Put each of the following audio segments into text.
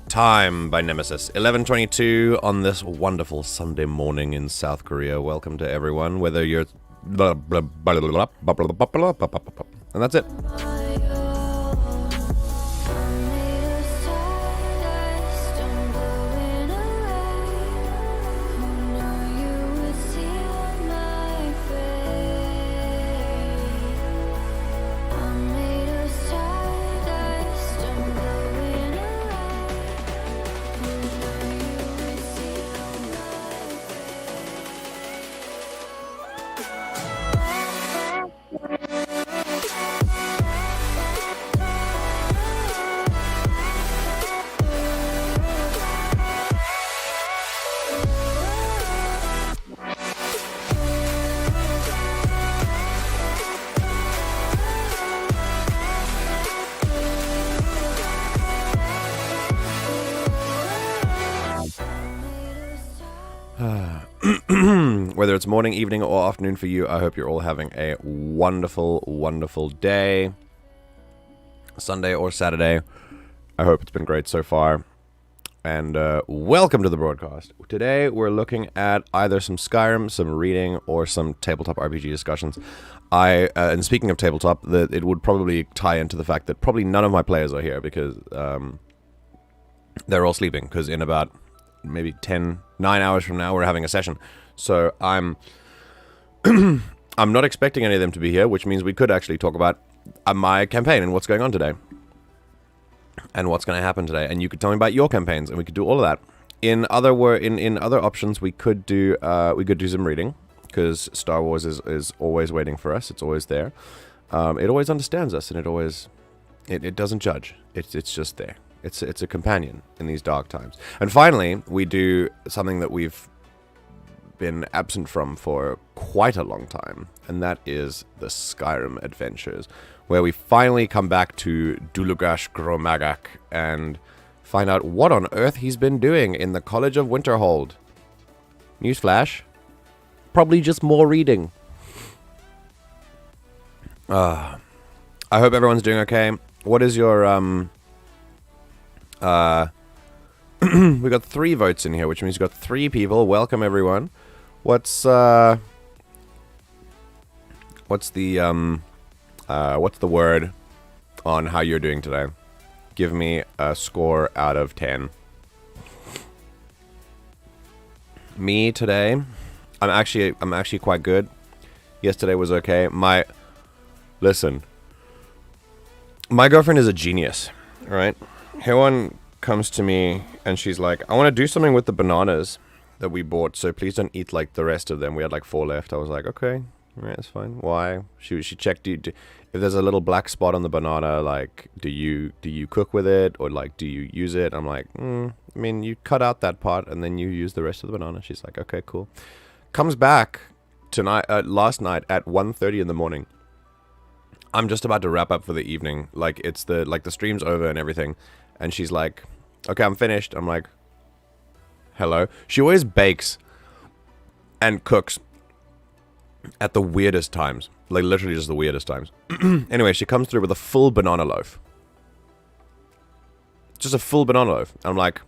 Time by Nemesis. 11:22 on this wonderful Sunday morning in South Korea. Welcome to everyone, whether you're... And that's it. Whether it's morning, evening, or afternoon for you, I hope you're all having a wonderful, wonderful day. Sunday or Saturday. I hope it's been great so far. And welcome to the broadcast. Today we're looking at either some Skyrim, some reading, or some tabletop RPG discussions. And speaking of tabletop, it would probably tie into the fact that probably none of my players are here because they're all sleeping. Because in about maybe 9 hours from now, we're having a session. So I'm not expecting any of them to be here, which means we could actually talk about my campaign and what's going on today. And what's going to happen today. And you could tell me about your campaigns, and we could do all of that. In other options, we could do some reading, because Star Wars is always waiting for us. It's always there. It always understands us, and it doesn't judge. It's just there. It's a companion in these dark times. And finally, we do something that we've been absent from for quite a long time, and that is the Skyrim adventures, where we finally come back to Dulugash Gromagak and find out what on earth he's been doing in the College of Winterhold. Newsflash, probably just more reading. I hope everyone's doing okay. What is your we got 3 votes in here, which means we've got 3 people. Welcome everyone. What's the word on how you're doing today? Give me a score out of 10. Me today, I'm actually quite good. Yesterday was okay. My girlfriend is a genius, right? Everyone comes to me and she's like, I want to do something with the bananas that we bought, so please don't eat like the rest of them. We had like 4 left. I was like, okay, right, that's fine. Why? She checked, if there's a little black spot on the banana, like, do you cook with it, or like, do you use it? I'm like, I mean, you cut out that part and then you use the rest of the banana. She's like, okay, cool. Comes back last night at 1:30 in the morning. I'm just about to wrap up for the evening. Like, it's the stream's over and everything. And she's like, okay, I'm finished. I'm like, hello. She always bakes and cooks at the weirdest times. Like, literally just the weirdest times. Anyway, she comes through with a full banana loaf. Just a full banana loaf. I'm like,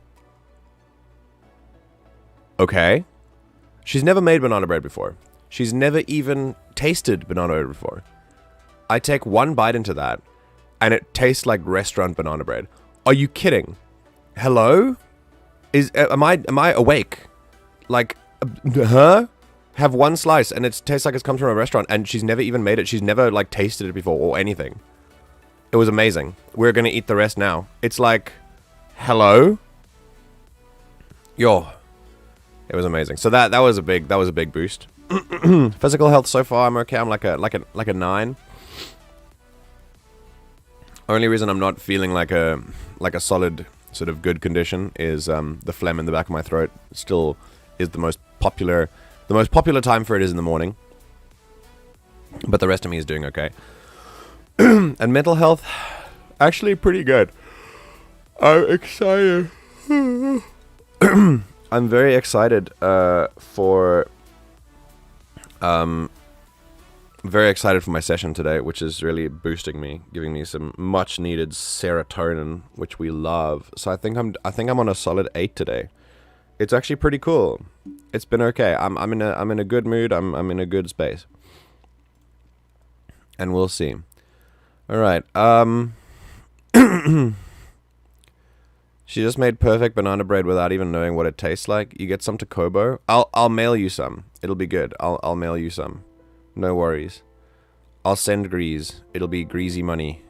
okay. She's never made banana bread before. She's never even tasted banana bread before. I take one bite into that, and it tastes like restaurant banana bread. Are you kidding? Hello? Am I awake? Like, huh? Have one slice, and it tastes like it's come from a restaurant, and she's never even made it. She's never, like, tasted it before or anything. It was amazing. We're gonna eat the rest now. It's like, hello? Yo. It was amazing. So that was a big boost. Physical health so far, I'm okay. I'm like a 9. Only reason I'm not feeling like a solid sort of good condition is the phlegm in the back of my throat. Still is the most popular time for it is in the morning. But the rest of me is doing okay. And mental health, actually pretty good. I'm excited. I'm very excited very excited for my session today, which is really boosting me, giving me some much needed serotonin, which we love. So I think I'm on a solid 8 today. It's actually pretty cool. It's been okay. I'm in a good mood. I'm in a good space. And we'll see. All right. She just made perfect banana bread without even knowing what it tastes like. You get some to Kobo. I'll mail you some. It'll be good. I'll mail you some. No worries. I'll send grease. It'll be greasy money.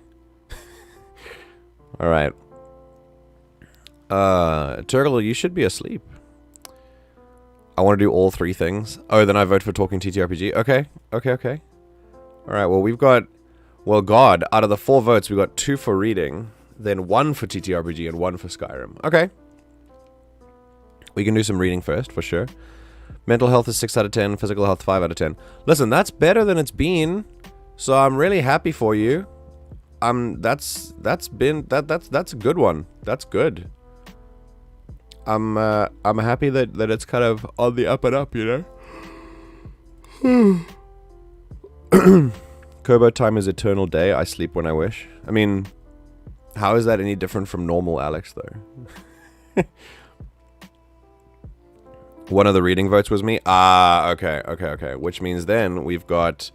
All right. Turtle, you should be asleep. I want to do all 3 things. Oh, then I vote for talking TTRPG. Okay. All right. Well, we've got. Well, God, out of the 4 votes, we got 2 for reading. Then 1 for TTRPG and 1 for Skyrim. Okay. We can do some reading first, for sure. Mental health is 6 out of 10. Physical health, 5 out of 10. Listen, that's better than it's been. So I'm really happy for you. That's a good one. That's good. I'm happy that it's kind of on the up and up, you know? Kobo time is eternal day. I sleep when I wish. I mean, how is that any different from normal Alex, though? One of the reading votes was me. Okay. Which means then we've got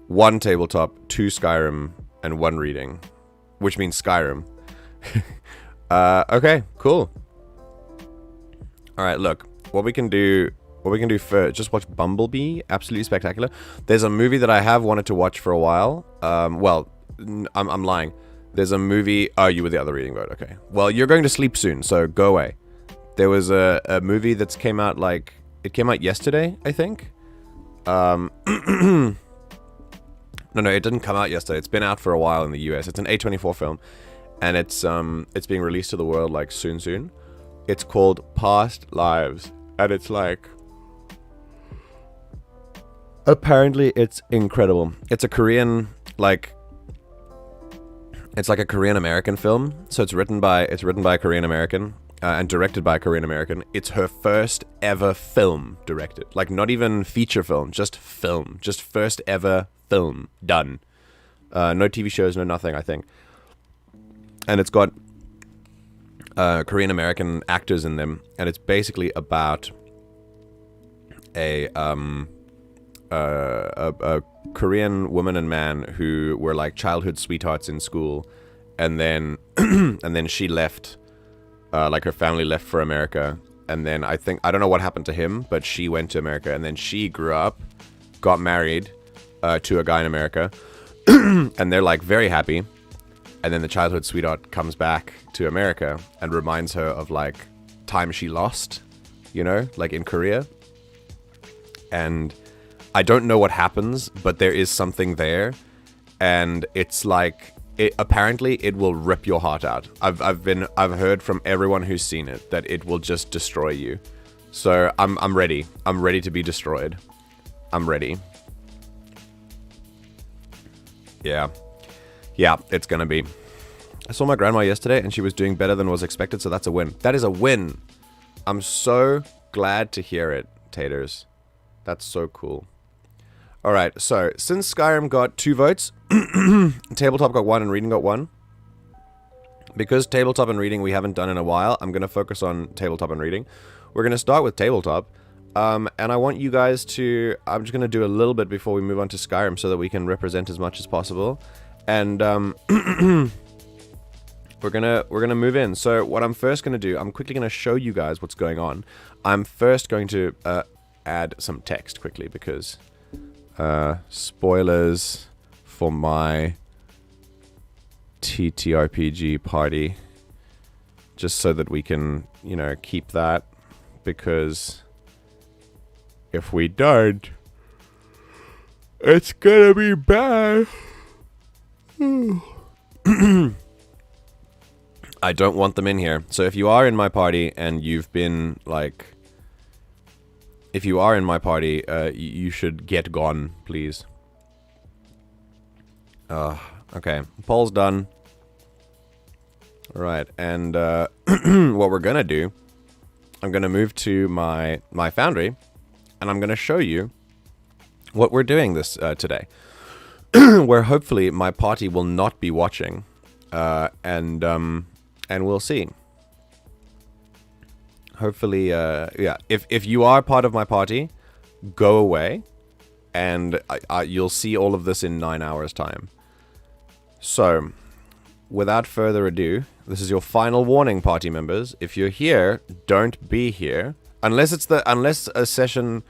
1 tabletop, 2 Skyrim, and 1 reading. Which means Skyrim. Okay, cool. Alright, look. What we can do first, just watch Bumblebee. Absolutely spectacular. There's a movie that I have wanted to watch for a while. Well, I'm lying. There's a movie... Oh, you were the other reading vote. Okay. Well, you're going to sleep soon, so go away. There was a movie that's came out, like... It came out yesterday, I think. No, it didn't come out yesterday. It's been out for a while in the US. It's an A24 film. And it's being released to the world, like, soon. It's called Past Lives. And it's like... Apparently, it's incredible. It's a Korean, like... It's like a Korean-American film. So it's written by a Korean-American. And directed by a Korean-American. It's her first ever film directed. Like, not even feature film, just film. Just first ever film done. No TV shows, no nothing, I think. And it's got Korean-American actors in them. And it's basically about a Korean woman and man who were like childhood sweethearts in school. And then, and then she left... like her family left for America, and then I don't know what happened to him, but she went to America, and then she grew up, got married to a guy in America, and they're like very happy, and then the childhood sweetheart comes back to America and reminds her of like time she lost, you know, like in Korea, and I don't know what happens, but there is something there, and it's like... apparently, it will rip your heart out. I've heard from everyone who's seen it that it will just destroy you. So I'm ready. I'm ready to be destroyed. I'm ready. Yeah. Yeah, it's gonna be. I saw my grandma yesterday, and she was doing better than was expected, so that's a win. That is a win! I'm so glad to hear it, Taters. That's so cool. Alright, so, since Skyrim got 2 votes, Tabletop got 1 and Reading got 1. Because Tabletop and Reading we haven't done in a while, I'm going to focus on Tabletop and Reading. We're going to start with Tabletop. And I want you guys to... I'm just going to do a little bit before we move on to Skyrim so that we can represent as much as possible. And we're gonna move in. So what I'm first going to do, I'm quickly going to show you guys what's going on. I'm first going to add some text quickly because... spoilers for my TTRPG party, just so that we can, you know, keep that, because if we don't, it's gonna be bad. I don't want them in here. So if you are in my party and you've been, like... If you are in my party, you should get gone, please. Okay. Poll's done. Alright, and what we're gonna do... I'm gonna move to my foundry, and I'm gonna show you what we're doing this today. Where hopefully my party will not be watching. And we'll see. Hopefully, yeah. If you are part of my party, go away, and you'll see all of this in 9 hours' time. So, without further ado, this is your final warning, party members. If you're here, don't be here unless a session.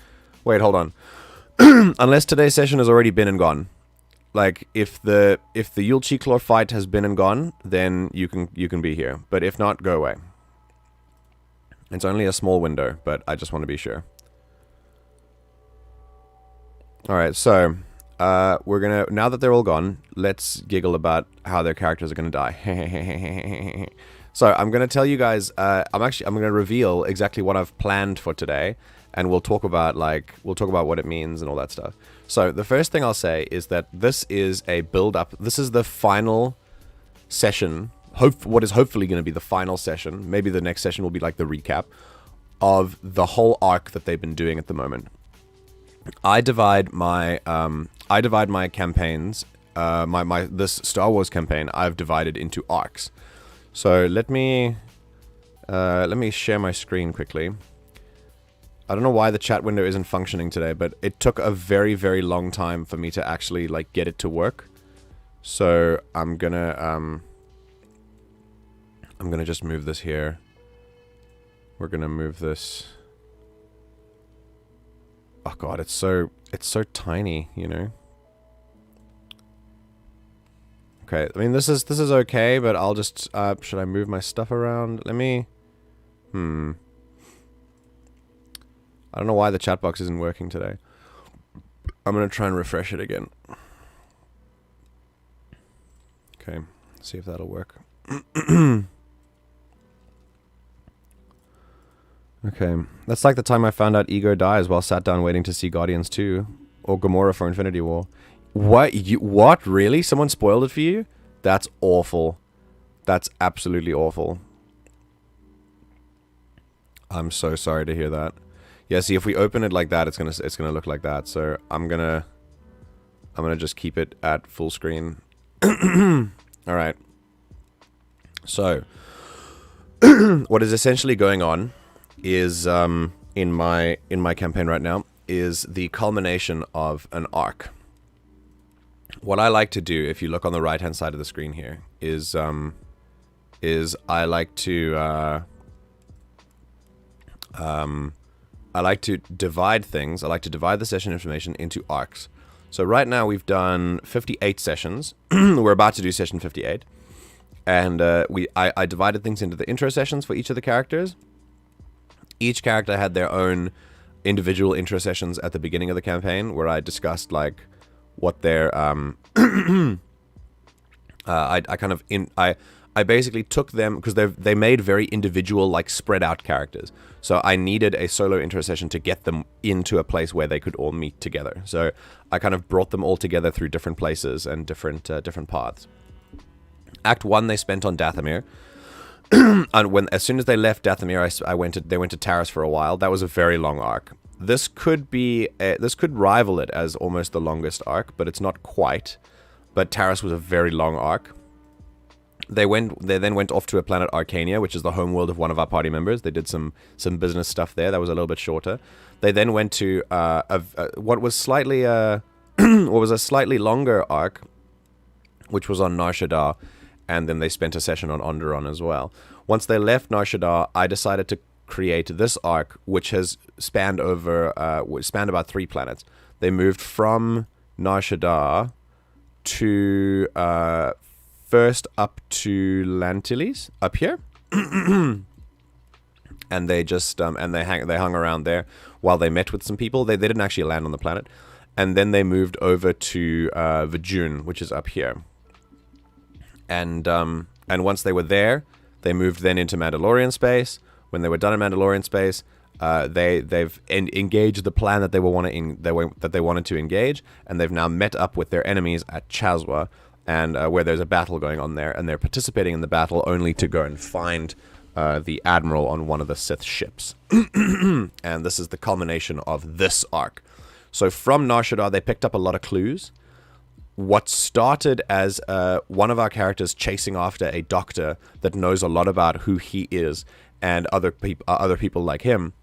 Wait, hold on. Unless today's session has already been and gone. Like if the Yule Cheeklaw fight has been and gone, then you can be here. But if not, go away. It's only a small window, but I just want to be sure. Alright, so, we're gonna... Now that they're all gone, let's giggle about how their characters are gonna die. So, I'm gonna tell you guys... I'm gonna reveal exactly what I've planned for today, and we'll talk about, what it means and all that stuff. So, the first thing I'll say is that this is a build-up. This is the final session... what is hopefully going to be the final session, maybe the next session will be like the recap, of the whole arc that they've been doing at the moment. I divide my campaigns, this Star Wars campaign, I've divided into arcs. So let me share my screen quickly. I don't know why the chat window isn't functioning today, but it took a very, very long time for me to actually like get it to work. So I'm gonna just move this here. We're gonna move this. Oh god, it's so tiny, you know. Okay, I mean this is okay, but I'll just should I move my stuff around? Let me I don't know why the chat box isn't working today. I'm gonna try and refresh it again. Okay, see if that'll work. Okay, that's like the time I found out Ego dies while sat down waiting to see Guardians 2 or Gamora for Infinity War. What? What? Really? Someone spoiled it for you? That's awful. That's absolutely awful. I'm so sorry to hear that. Yeah, see, if we open it like that, it's gonna look like that. So I'm gonna just keep it at full screen. All right. So, what is essentially going on is in my campaign right now is the culmination of an arc. What I like to do, if you look on the right hand side of the screen here, is I like to divide things. I like to divide the session information into arcs. So right now we've done 58 sessions. We're about to do session 58. And I divided things into the intro sessions for each of the characters. Each character had their own individual intro sessions at the beginning of the campaign, where I discussed like what their I I basically took them because they made very individual, like spread out characters. So I needed a solo intro session to get them into a place where they could all meet together. So I kind of brought them all together through different places and different paths. Act 1 they spent on Dathomir. And as soon as they left Dathomir, they went to Taris for a while. That was a very long arc. This could rival it as almost the longest arc, but it's not quite. But Taris was a very long arc. They then went off to a planet Arcania, which is the homeworld of one of our party members. They did some business stuff there. That was a little bit shorter. They then went to what was a slightly longer arc, which was on Nar Shaddaa, and then they spent a session on Onderon as well. Once they left Nar Shaddaa, I decided to create this arc, which has spanned about 3 planets. They moved from Nar Shaddaa to first up to Lantilles, up here, and they just they hung around there while they met with some people. They didn't actually land on the planet, and then they moved over to Vajun, which is up here. And once they were there, they moved then into Mandalorian space. When they were done in Mandalorian space, they've engaged the plan that they wanted to engage, and they've now met up with their enemies at Chazwa, and where there's a battle going on there, and they're participating in the battle only to go and find the admiral on one of the Sith ships. And this is the culmination of this arc. So from Nar Shaddaa, they picked up a lot of clues. What started as one of our characters chasing after a doctor that knows a lot about who he is and other people like him,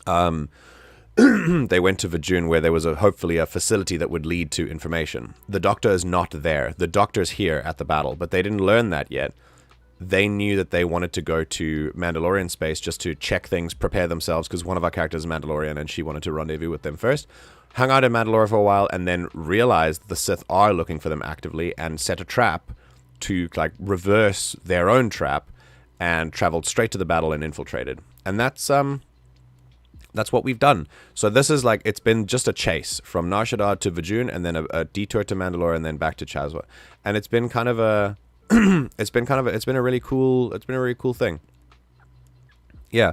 they went to Vajun, where there was hopefully a facility that would lead to information. The doctor is not there. The doctor's here at the battle, but they didn't learn that yet. They knew that they wanted to go to Mandalorian space just to check things, prepare themselves, because one of our characters is Mandalorian and she wanted to rendezvous with them first. Hung out in Mandalore for a while, and then realized the Sith are looking for them actively, and set a trap to like reverse their own trap, and traveled straight to the battle and infiltrated. And that's what we've done. So this is like, it's been just a chase from Nar Shaddaa to Vajun, and then a detour to Mandalore, and then back to Chazwa. And it's been kind of a it's been a really cool thing. Yeah.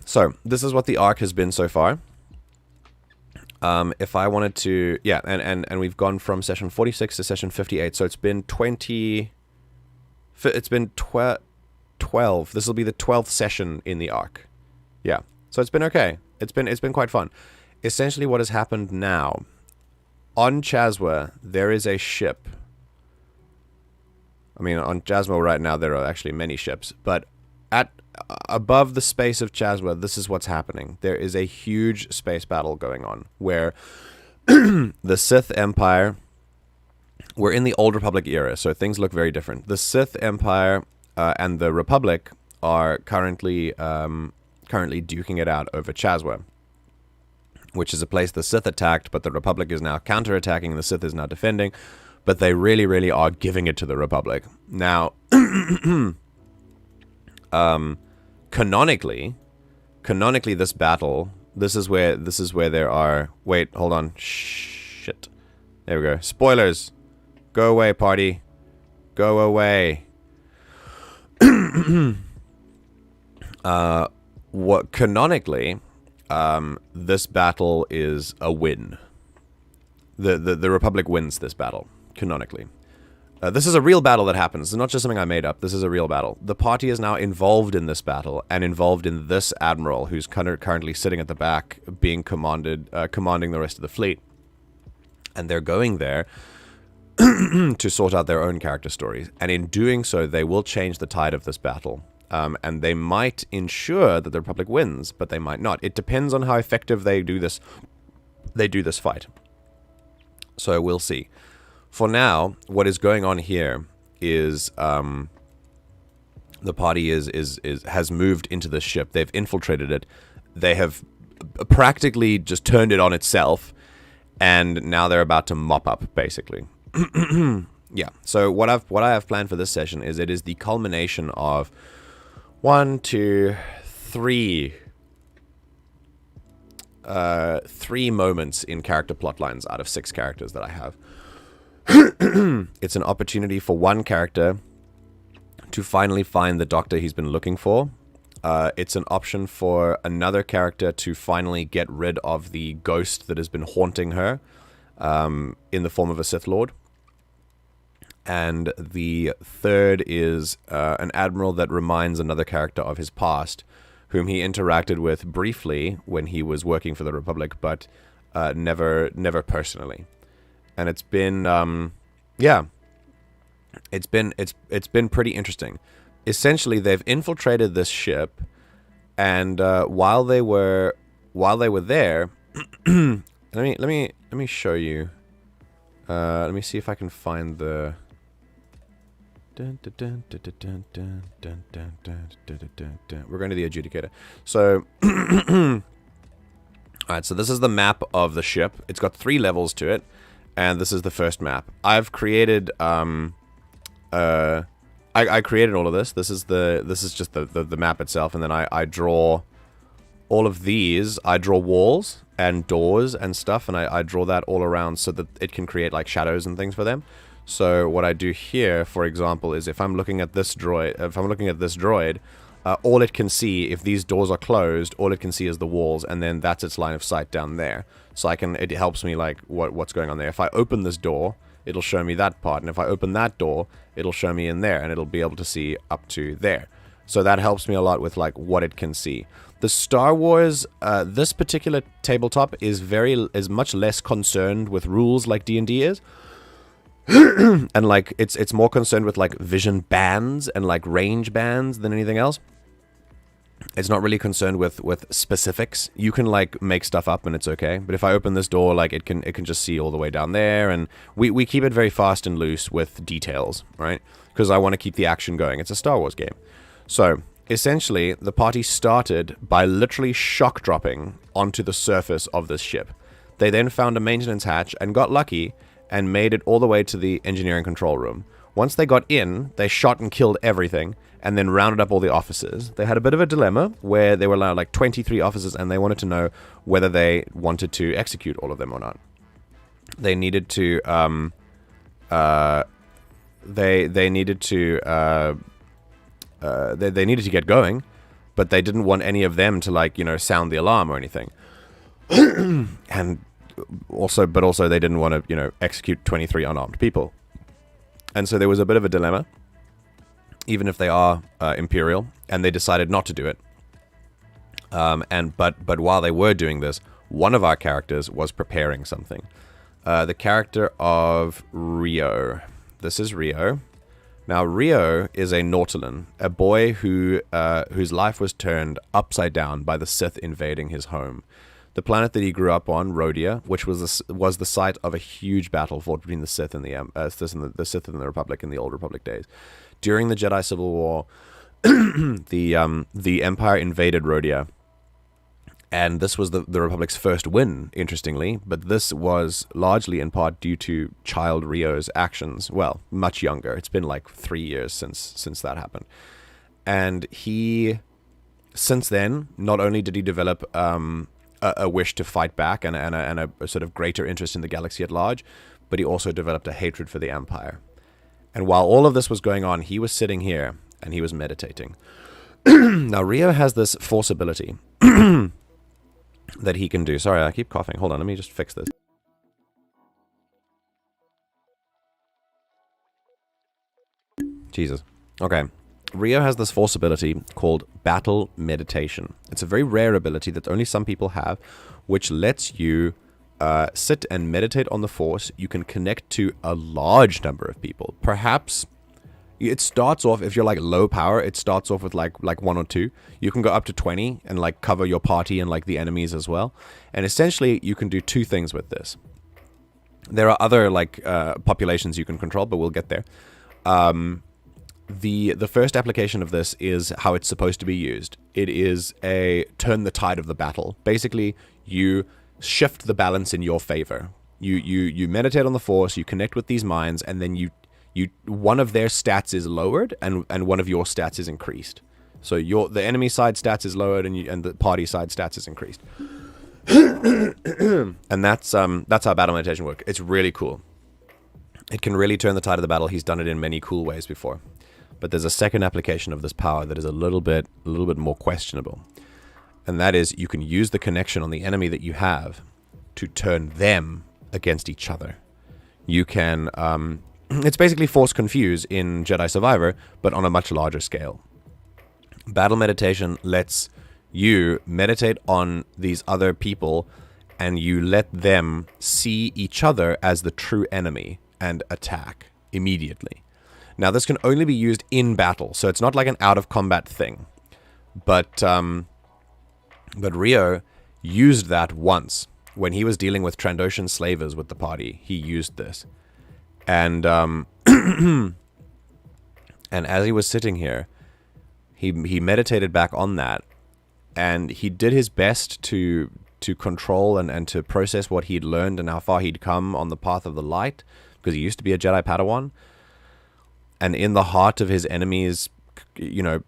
So this is what the arc has been so far. If I wanted to, yeah, and we've gone from session 46 to session 58, so it's been 12. This will be the 12th session in the arc. Yeah, so it's been okay. It's been quite fun. Essentially, what has happened now on Chazwa, there is a ship. I mean, on Chazwa right now there are actually many ships, but above the space of Chazwa, this is what's happening. There is a huge space battle going on where the Sith Empire, we're in the Old Republic era, so things look very different. The Sith Empire and the Republic are currently duking it out over Chazwa, which is a place the Sith attacked, but the Republic is now counterattacking, the Sith is now defending, but they really, really are giving it to the Republic. Now, canonically, this battle, this is where there are, wait, hold on, shit, there we go, spoilers, go away, party, go away. What canonically, this battle is a win. The Republic wins this battle, canonically. This is a real battle that happens. It's not just something I made up. This is a real battle. The party is now involved in this battle, and involved in this admiral, who's currently sitting at the back, being commanding the rest of the fleet. And they're going there to sort out their own character stories. And in doing so, they will change the tide of this battle. And they might ensure that the Republic wins, but they might not. It depends on how effective they do this fight. So we'll see. For now, what is going on here is the party has moved into the ship. They've infiltrated it. They have practically just turned it on itself, and now they're about to mop up, basically. Yeah. So what I have planned for this session is the culmination of 1, 2, 3 moments in character plot lines out of 6 characters that I have. It's an opportunity for one character to finally find the doctor he's been looking for. It's an option for another character to finally get rid of the ghost that has been haunting her in the form of a Sith Lord. And the third is an admiral that reminds another character of his past, whom he interacted with briefly when he was working for the Republic, but never personally. And it's been, it's been pretty interesting. Essentially, they've infiltrated this ship, and while they were there, let me show you. Let me see if I can find the. We're going to the adjudicator. So, alright, so this is the map of the ship. It's got 3 levels to it, and this is the first map. I've created, I created all of this. This is just the map itself, and then I draw all of these. I draw walls and doors and stuff, and I draw that all around so that it can create like shadows and things for them. So what I do here, for example, is if I'm looking at this droid, all it can see, if these doors are closed, all it can see is the walls, and then that's its line of sight down there. So it helps me like what's going on there. If I open this door, it'll show me that part, and if I open that door, it'll show me in there, and it'll be able to see up to there. So that helps me a lot with like what it can see. The Star Wars, this particular tabletop is much less concerned with rules like D&D is. And like it's more concerned with like vision bands and like range bands than anything else. It's not really concerned with specifics. You can like make stuff up and it's okay. But if I open this door, like it can just see all the way down there, and we keep it very fast and loose with details, right? Because I want to keep the action going. It's a Star Wars game. So essentially, the party started by literally shock dropping onto the surface of this ship. They then found a maintenance hatch and got lucky and made it all the way to the engineering control room. Once they got in, they shot and killed everything, and then rounded up all the officers. They had a bit of a dilemma where they were allowed like 23 officers, and they wanted to know whether they wanted to execute all of them or not. They needed to, they needed to get going, but they didn't want any of them to like, sound the alarm or anything. And also they didn't want to, execute 23 unarmed people. And so there was a bit of a dilemma, even if they are Imperial, and they decided not to do it. But while they were doing this, one of our characters was preparing something. The character of Rio. This is Rio. Now, Rio is a Nautolan, a boy whose life was turned upside down by the Sith invading his home. The planet that he grew up on, Rhodia, which was the site of a huge battle fought between the Sith and the Sith and the Republic in the Old Republic days. During the Jedi Civil War, the Empire invaded Rhodia, and this was the Republic's first win, interestingly. But this was largely in part due to child Rio's actions. Well, much younger. It's been like 3 years since that happened, and since then, not only did he develop a wish to fight back and a sort of greater interest in the galaxy at large, but he also developed a hatred for the Empire. And while all of this was going on, he was sitting here and he was meditating. Now, Rio has this force ability that he can do. Sorry, I keep coughing. Hold on, let me just fix this. Jesus. Okay. Rio has this force ability called Battle Meditation. It's a very rare ability that only some people have, which lets you sit and meditate on the force. You can connect to a large number of people. Perhaps it starts off, if you're like low power, it starts off with like 1 or 2. You can go up to 20 and like cover your party and like the enemies as well. And essentially, you can do 2 things with this. There are other like populations you can control, but we'll get there. The first application of this is how it's supposed to be used. It is a turn the tide of the battle. Basically, you shift the balance in your favor. You meditate on the force, you connect with these minds, and then one of their stats is lowered and one of your stats is increased. So the enemy side stats is lowered and the party side stats is increased. And that's how battle meditation works. It's really cool. It can really turn the tide of the battle. He's done it in many cool ways before. But there's a second application of this power that is a little bit more questionable. And that is, you can use the connection on the enemy that you have to turn them against each other. You can, it's basically Force Confuse in Jedi Survivor, but on a much larger scale. Battle meditation lets you meditate on these other people, and you let them see each other as the true enemy and attack immediately. Now, this can only be used in battle, so it's not like an out-of-combat thing. But Rio used that once. When he was dealing with Trandoshan slavers with the party, he used this. And and as he was sitting here, he meditated back on that, and he did his best to control and to process what he'd learned and how far he'd come on the path of the light, because he used to be a Jedi Padawan. And in the heart of his enemy's,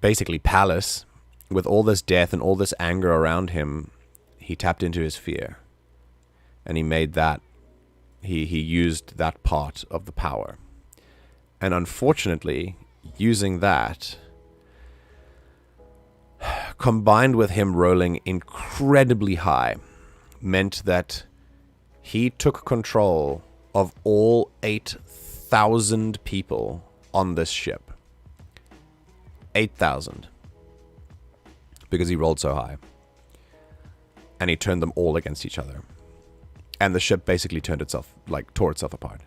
basically palace, with all this death and all this anger around him, he tapped into his fear. And he made that, he used that part of the power. And unfortunately, using that, combined with him rolling incredibly high, meant that he took control of all 8,000 people on this ship. 8,000. Because he rolled so high. And he turned them all against each other. And the ship basically tore itself apart.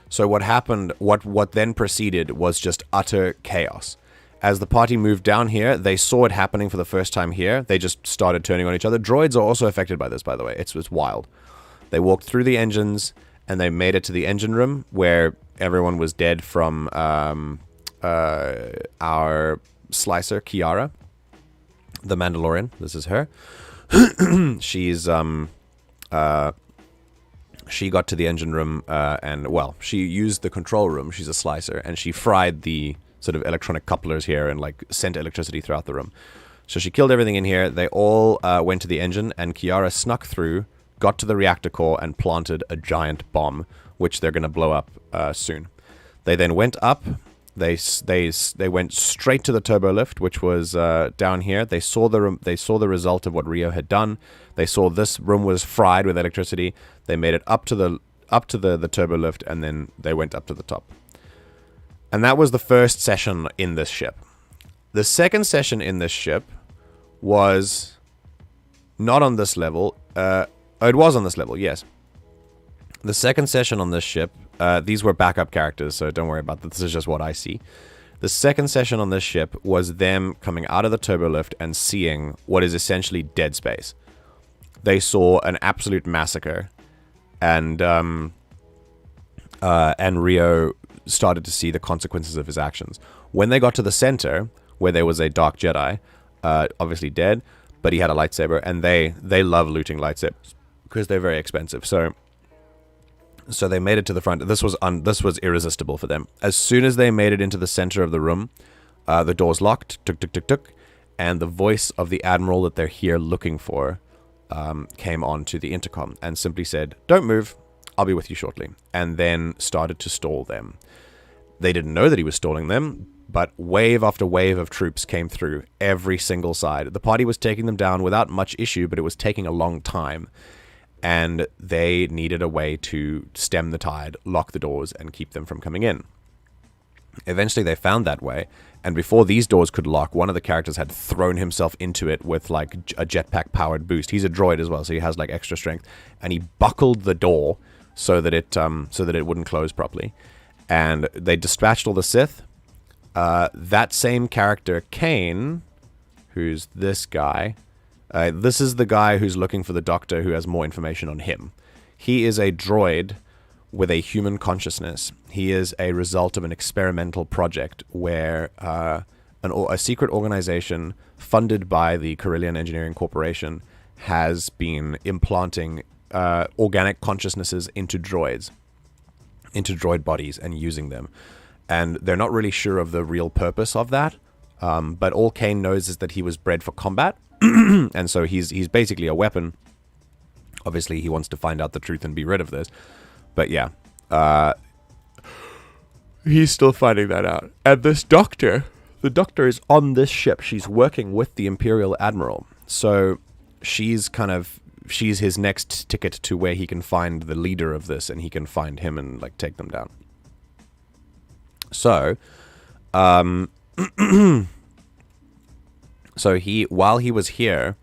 So what happened, what then proceeded was just utter chaos. As the party moved down here, they saw it happening for the first time here. They just started turning on each other. Droids are also affected by this, by the way. It's wild. They walked through the engines, and they made it to the engine room, where everyone was dead from our slicer, Kiara, the Mandalorian. This is her. She's she got to the engine room and she used the control room. She's a slicer, and she fried the sort of electronic couplers here and sent electricity throughout the room. So she killed everything in here. They all went to the engine, and Kiara snuck through, got to the reactor core, and planted a giant bomb, which they're going to blow up soon. They then went up. They went straight to the turbo lift, which was down here. They saw the result of what Rio had done. They saw this room was fried with electricity. They made it up to the turbo lift, and then they went up to the top. And that was the first session in this ship. The second session in this ship was not on this level. It was on this level, yes. The second session on this ship, these were backup characters, so don't worry about that. This is just what I see. The second session on this ship was them coming out of the turbo lift and seeing what is essentially dead space. They saw an absolute massacre, and Rio started to see the consequences of his actions. When they got to the center, where there was a dark Jedi, obviously dead, but he had a lightsaber, and they love looting lightsabers because they're very expensive. So they made it to the front. This was irresistible for them. As soon as they made it into the center of the room, the doors locked, tuk tuk tuk tuk, and the voice of the admiral that they're here looking for came on to the intercom and simply said, "Don't move, I'll be with you shortly," and then started to stall them. They didn't know that he was stalling them, but wave after wave of troops came through, every single side. The party was taking them down without much issue, but it was taking a long time. And they needed a way to stem the tide, lock the doors, and keep them from coming in. Eventually, they found that way, and before these doors could lock, one of the characters had thrown himself into it with a jetpack-powered boost. He's a droid as well, so he has extra strength, and he buckled the door so that it wouldn't close properly. And they dispatched all the Sith. That same character, Kane, who's this guy. This is the guy who's looking for the doctor who has more information on him. He is a droid with a human consciousness. He is a result of an experimental project where a secret organization funded by the Corellian Engineering Corporation has been implanting organic consciousnesses into droids, into droid bodies, and using them. And they're not really sure of the real purpose of that, but all Kane knows is that he was bred for combat. And so he's basically a weapon. Obviously, he wants to find out the truth and be rid of this. But yeah, He's still finding that out. And this doctor, the doctor is on this ship. She's working with the Imperial Admiral. So she's his next ticket to where he can find the leader of this, and he can find him and like take them down. So, while he was here,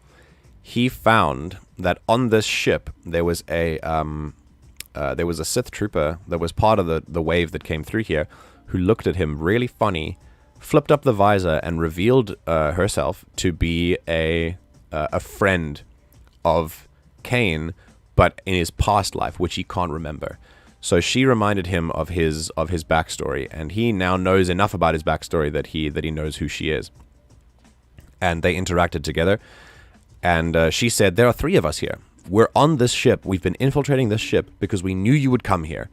he found that on this ship there was a Sith trooper that was part of the wave that came through here, who looked at him really funny, flipped up the visor, and revealed herself to be a friend of Kane, but in his past life, which he can't remember. So she reminded him of his backstory, and he now knows enough about his backstory that he knows who she is. And they interacted together, and she said, "There are 3 of us here. We're on this ship. We've been infiltrating this ship because we knew you would come here."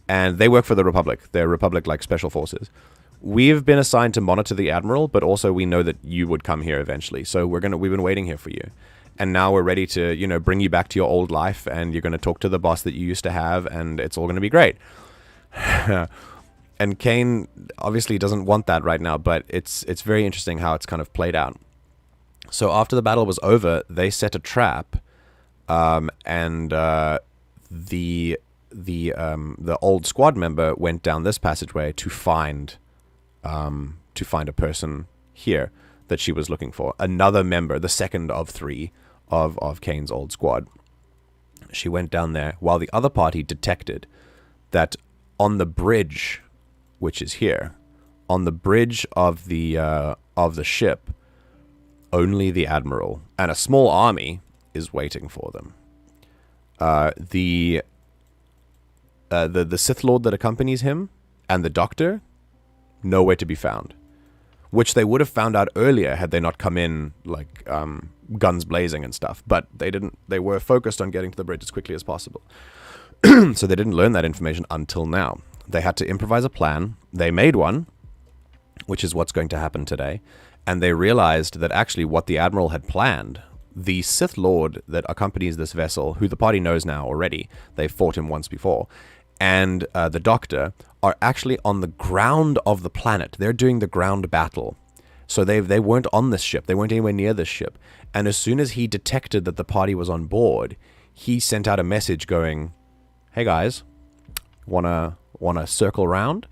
And they work for the Republic. They're Republic-like special forces. "We've been assigned to monitor the Admiral, but also we know that you would come here eventually. So we've been waiting here for you. And now we're ready to, bring you back to your old life, and you're going to talk to the boss that you used to have, and it's all going to be great." And Kane obviously doesn't want that right now, but it's very interesting how it's kind of played out. So after the battle was over, they set a trap, and the old squad member went down this passageway to find a person here that she was looking for. Another member, the second of 3 of Kane's old squad. She went down there while the other party detected that on the bridge, which is here, on the bridge of the ship, only the Admiral and a small army is waiting for them. The Sith Lord that accompanies him and the Doctor, nowhere to be found. Which they would have found out earlier had they not come in like guns blazing and stuff. But they didn't. They were focused on getting to the bridge as quickly as possible. So they didn't learn that information until now. They had to improvise a plan. They made one, which is what's going to happen today. And they realized that actually what the Admiral had planned, the Sith Lord that accompanies this vessel, who the party knows now already, they fought him once before, and the Doctor are actually on the ground of the planet. They're doing the ground battle. So they weren't on this ship. They weren't anywhere near this ship. And as soon as he detected that the party was on board, he sent out a message going, "Hey guys, wanna circle around?"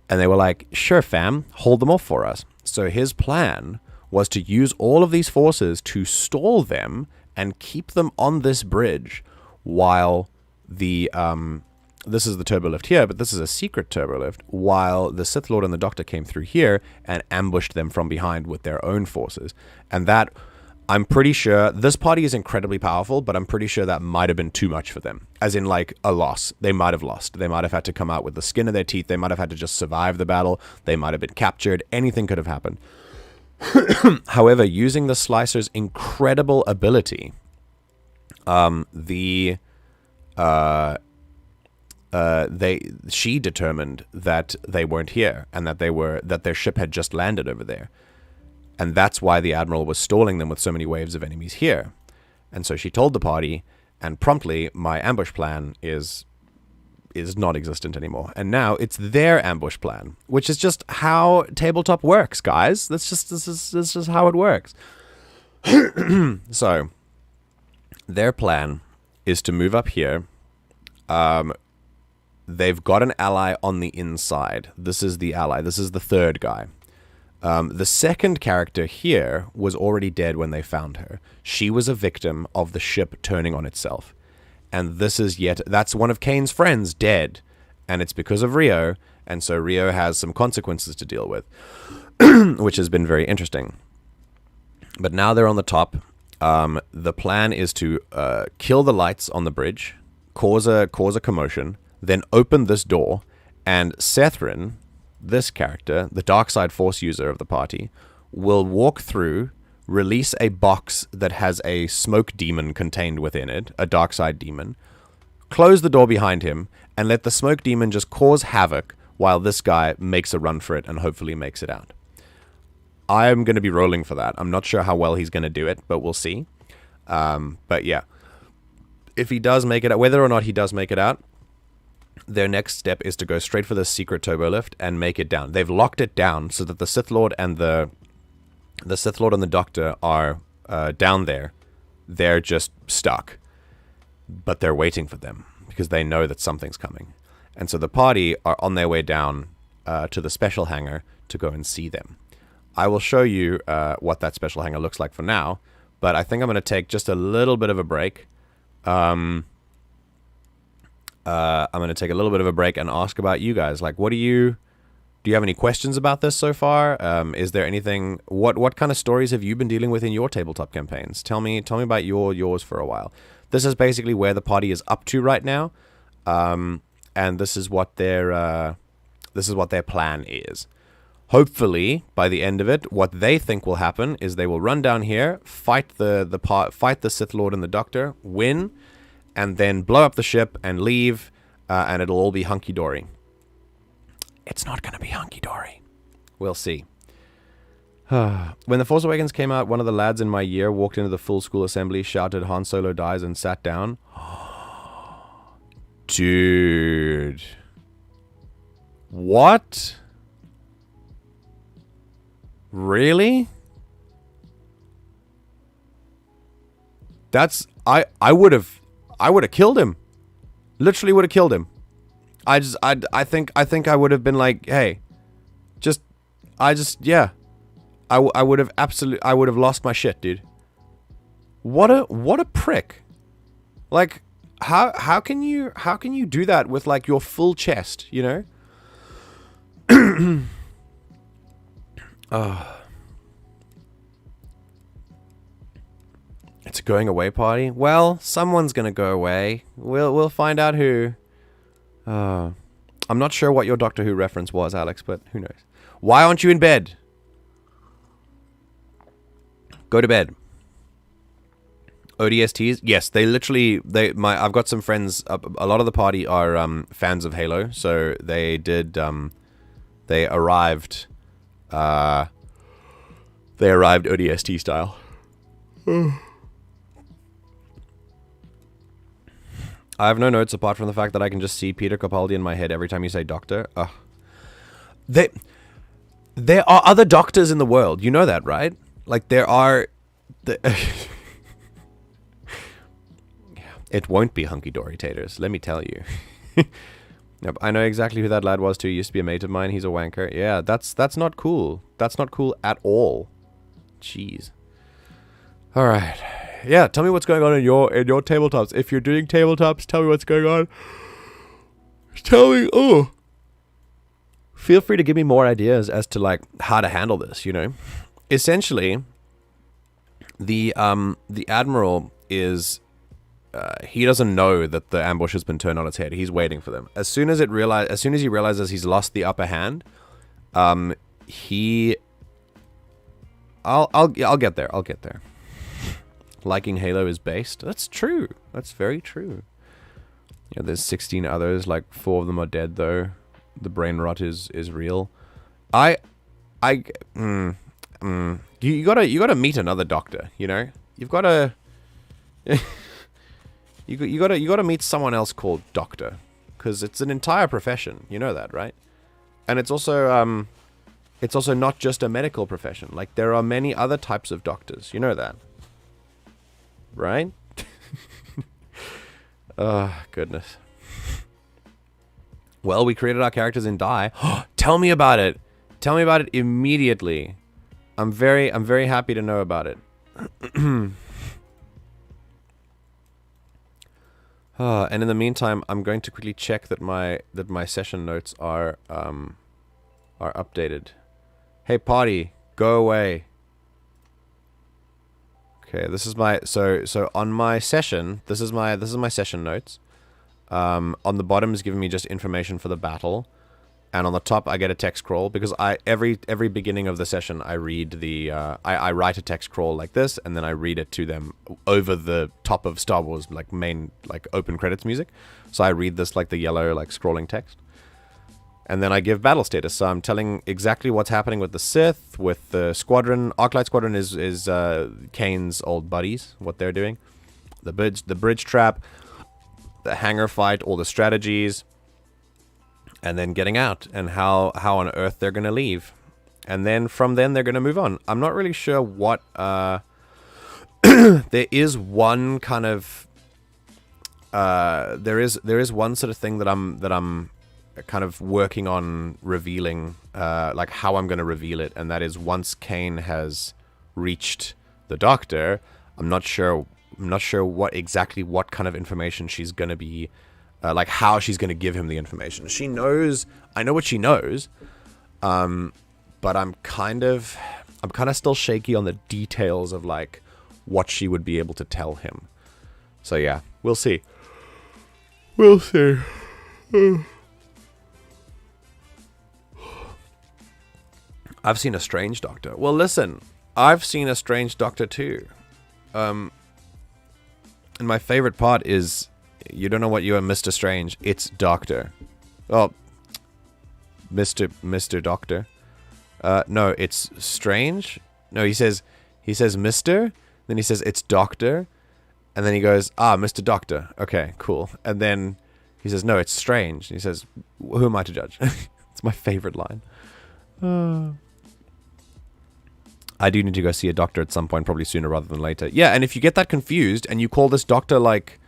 And they were like, "Sure, fam, hold them off for us." So his plan was to use all of these forces to stall them and keep them on this bridge while the this is the turbolift here, but this is a secret turbolift, while the Sith Lord and the Doctor came through here and ambushed them from behind with their own forces. And that, I'm pretty sure, this party is incredibly powerful, but I'm pretty sure that might have been too much for them. As in, like, a loss. They might have lost. They might have had to come out with the skin of their teeth. They might have had to just survive the battle. They might have been captured. Anything could have happened. However, using the Slicer's incredible ability, she determined that they weren't here and that their ship had just landed over there. And that's why the Admiral was stalling them with so many waves of enemies here. And so she told the party, and promptly, my ambush plan is non-existent anymore. And now it's their ambush plan, which is just how tabletop works, guys. This is how it works. So, their plan is to move up here. They've got an ally on the inside. This is the ally. This is the third guy. The second character here was already dead when they found her. She was a victim of the ship turning on itself. And that's one of Kane's friends dead. And it's because of Rio. And so Rio has some consequences to deal with, which has been very interesting. But now they're on the top. The plan is to kill the lights on the bridge, cause a commotion, then open this door, and Sethrin, this character, the dark side force user of the party, will walk through, release a box that has a smoke demon contained within it, a dark side demon, close the door behind him, and let the smoke demon just cause havoc while this guy makes a run for it and hopefully makes it out. I'm going to be rolling for that. I'm not sure how well he's going to do it, but we'll see. But yeah, if he does make it out, whether or not he does make it out, their next step is to go straight for the secret turbo lift and make it down. They've locked it down so that the Sith Lord and the Doctor are down there. They're just stuck, but they're waiting for them because they know that something's coming. And so the party are on their way down to the special hangar to go and see them. I will show you what that special hangar looks like for now, but I think I'm going to take just a little bit of a break. I'm going to take a little bit of a break and ask about you guys. Like, do you have any questions about this so far? Is there anything, what kind of stories have you been dealing with in your tabletop campaigns? Tell me about yours for a while. This is basically where the party is up to right now. And this is what their plan is. Hopefully, by the end of it, what they think will happen is they will run down here, fight the Sith Lord and the Doctor, win, and then blow up the ship and leave, and it'll all be hunky-dory. It's not going to be hunky-dory. We'll see. When The Force Awakens came out, one of the lads in my year walked into the full school assembly, shouted, "Han Solo dies," and sat down. Dude. What? Really? That's... I would have killed him. Literally would have killed him. I think I would have been like, hey, yeah. I would have I would have lost my shit, dude. What a prick. Like, how can you do that with like your full chest, you know? It's a going away party. Well, someone's gonna go away. We'll find out who. I'm not sure what your Doctor Who reference was, Alex, but who knows? Why aren't you in bed? Go to bed. ODSTs? Yes, I've got some friends. A lot of the party are fans of Halo, so they did. They arrived ODST style. I have no notes apart from the fact that I can just see Peter Capaldi in my head every time you say Doctor. Ugh. There are other doctors in the world. You know that, right? Like, there are... It won't be hunky-dory taters, let me tell you. Yep, I know exactly who that lad was too. He used to be a mate of mine. He's a wanker. Yeah, that's not cool. That's not cool at all. Jeez. All right. Yeah, tell me what's going on in your tabletops. If you're doing tabletops, tell me what's going on. Tell me. Oh. Feel free to give me more ideas as to like how to handle this, you know. Essentially, the Admiral is he doesn't know that the ambush has been turned on its head. He's waiting for them. As soon as he realizes he's lost the upper hand, I'll get there. I'll get there. Liking Halo is based. That's true. That's very true. Yeah, there's 16 others. Like 4 of them are dead though. The brain rot is real. You gotta meet another doctor. You know, you've gotta. You gotta meet someone else called Doctor, because it's an entire profession. You know that, right? And it's also not just a medical profession. Like, there are many other types of doctors. You know that, right? Oh, goodness. Well, we created our characters in Die. Tell me about it. Tell me about it immediately. I'm very happy to know about it. And in the meantime, I'm going to quickly check that my session notes are updated. Hey, party, go away. Okay, this is my so on my session. This is my session notes. On the bottom is giving me just information for the battle, and on the top I get a text crawl because every beginning of the session I read the I write a text crawl like this, and then I read it to them over the top of Star Wars like main like open credits music. So I read this like the yellow like scrolling text, and then I give battle status. So I'm telling exactly what's happening with the Sith, with the squadron. Arclight Squadron is Kane's old buddies, what they're doing, the bridge trap, the hangar fight, all the strategies. and then getting out, and how on earth they're going to leave. And then from then they're going to move on. I'm not really sure what... there is one kind of... there is one sort of thing that I'm kind of working on revealing, like how I'm going to reveal it, and that is once Kane has reached the Doctor, I'm not sure what kind of information she's going to be, like how she's going to give him the information. She knows, I know what she knows, but I'm kind of still shaky on the details of like what she would be able to tell him. So yeah, we'll see. We'll see. I've seen a strange Doctor. Well, listen, I've seen a strange Doctor too. And my favorite part is, you don't know what you are, Mr. Strange. It's Doctor. Oh, Mr. Doctor. No, it's Strange. No, he says Mr. Then he says it's Doctor. And then he goes, Mr. Doctor. Okay, cool. And then he says, no, it's Strange. And he says, who am I to judge? It's my favorite line. I do need to go see a doctor at some point, probably sooner rather than later. Yeah, and if you get that confused and you call this doctor, like,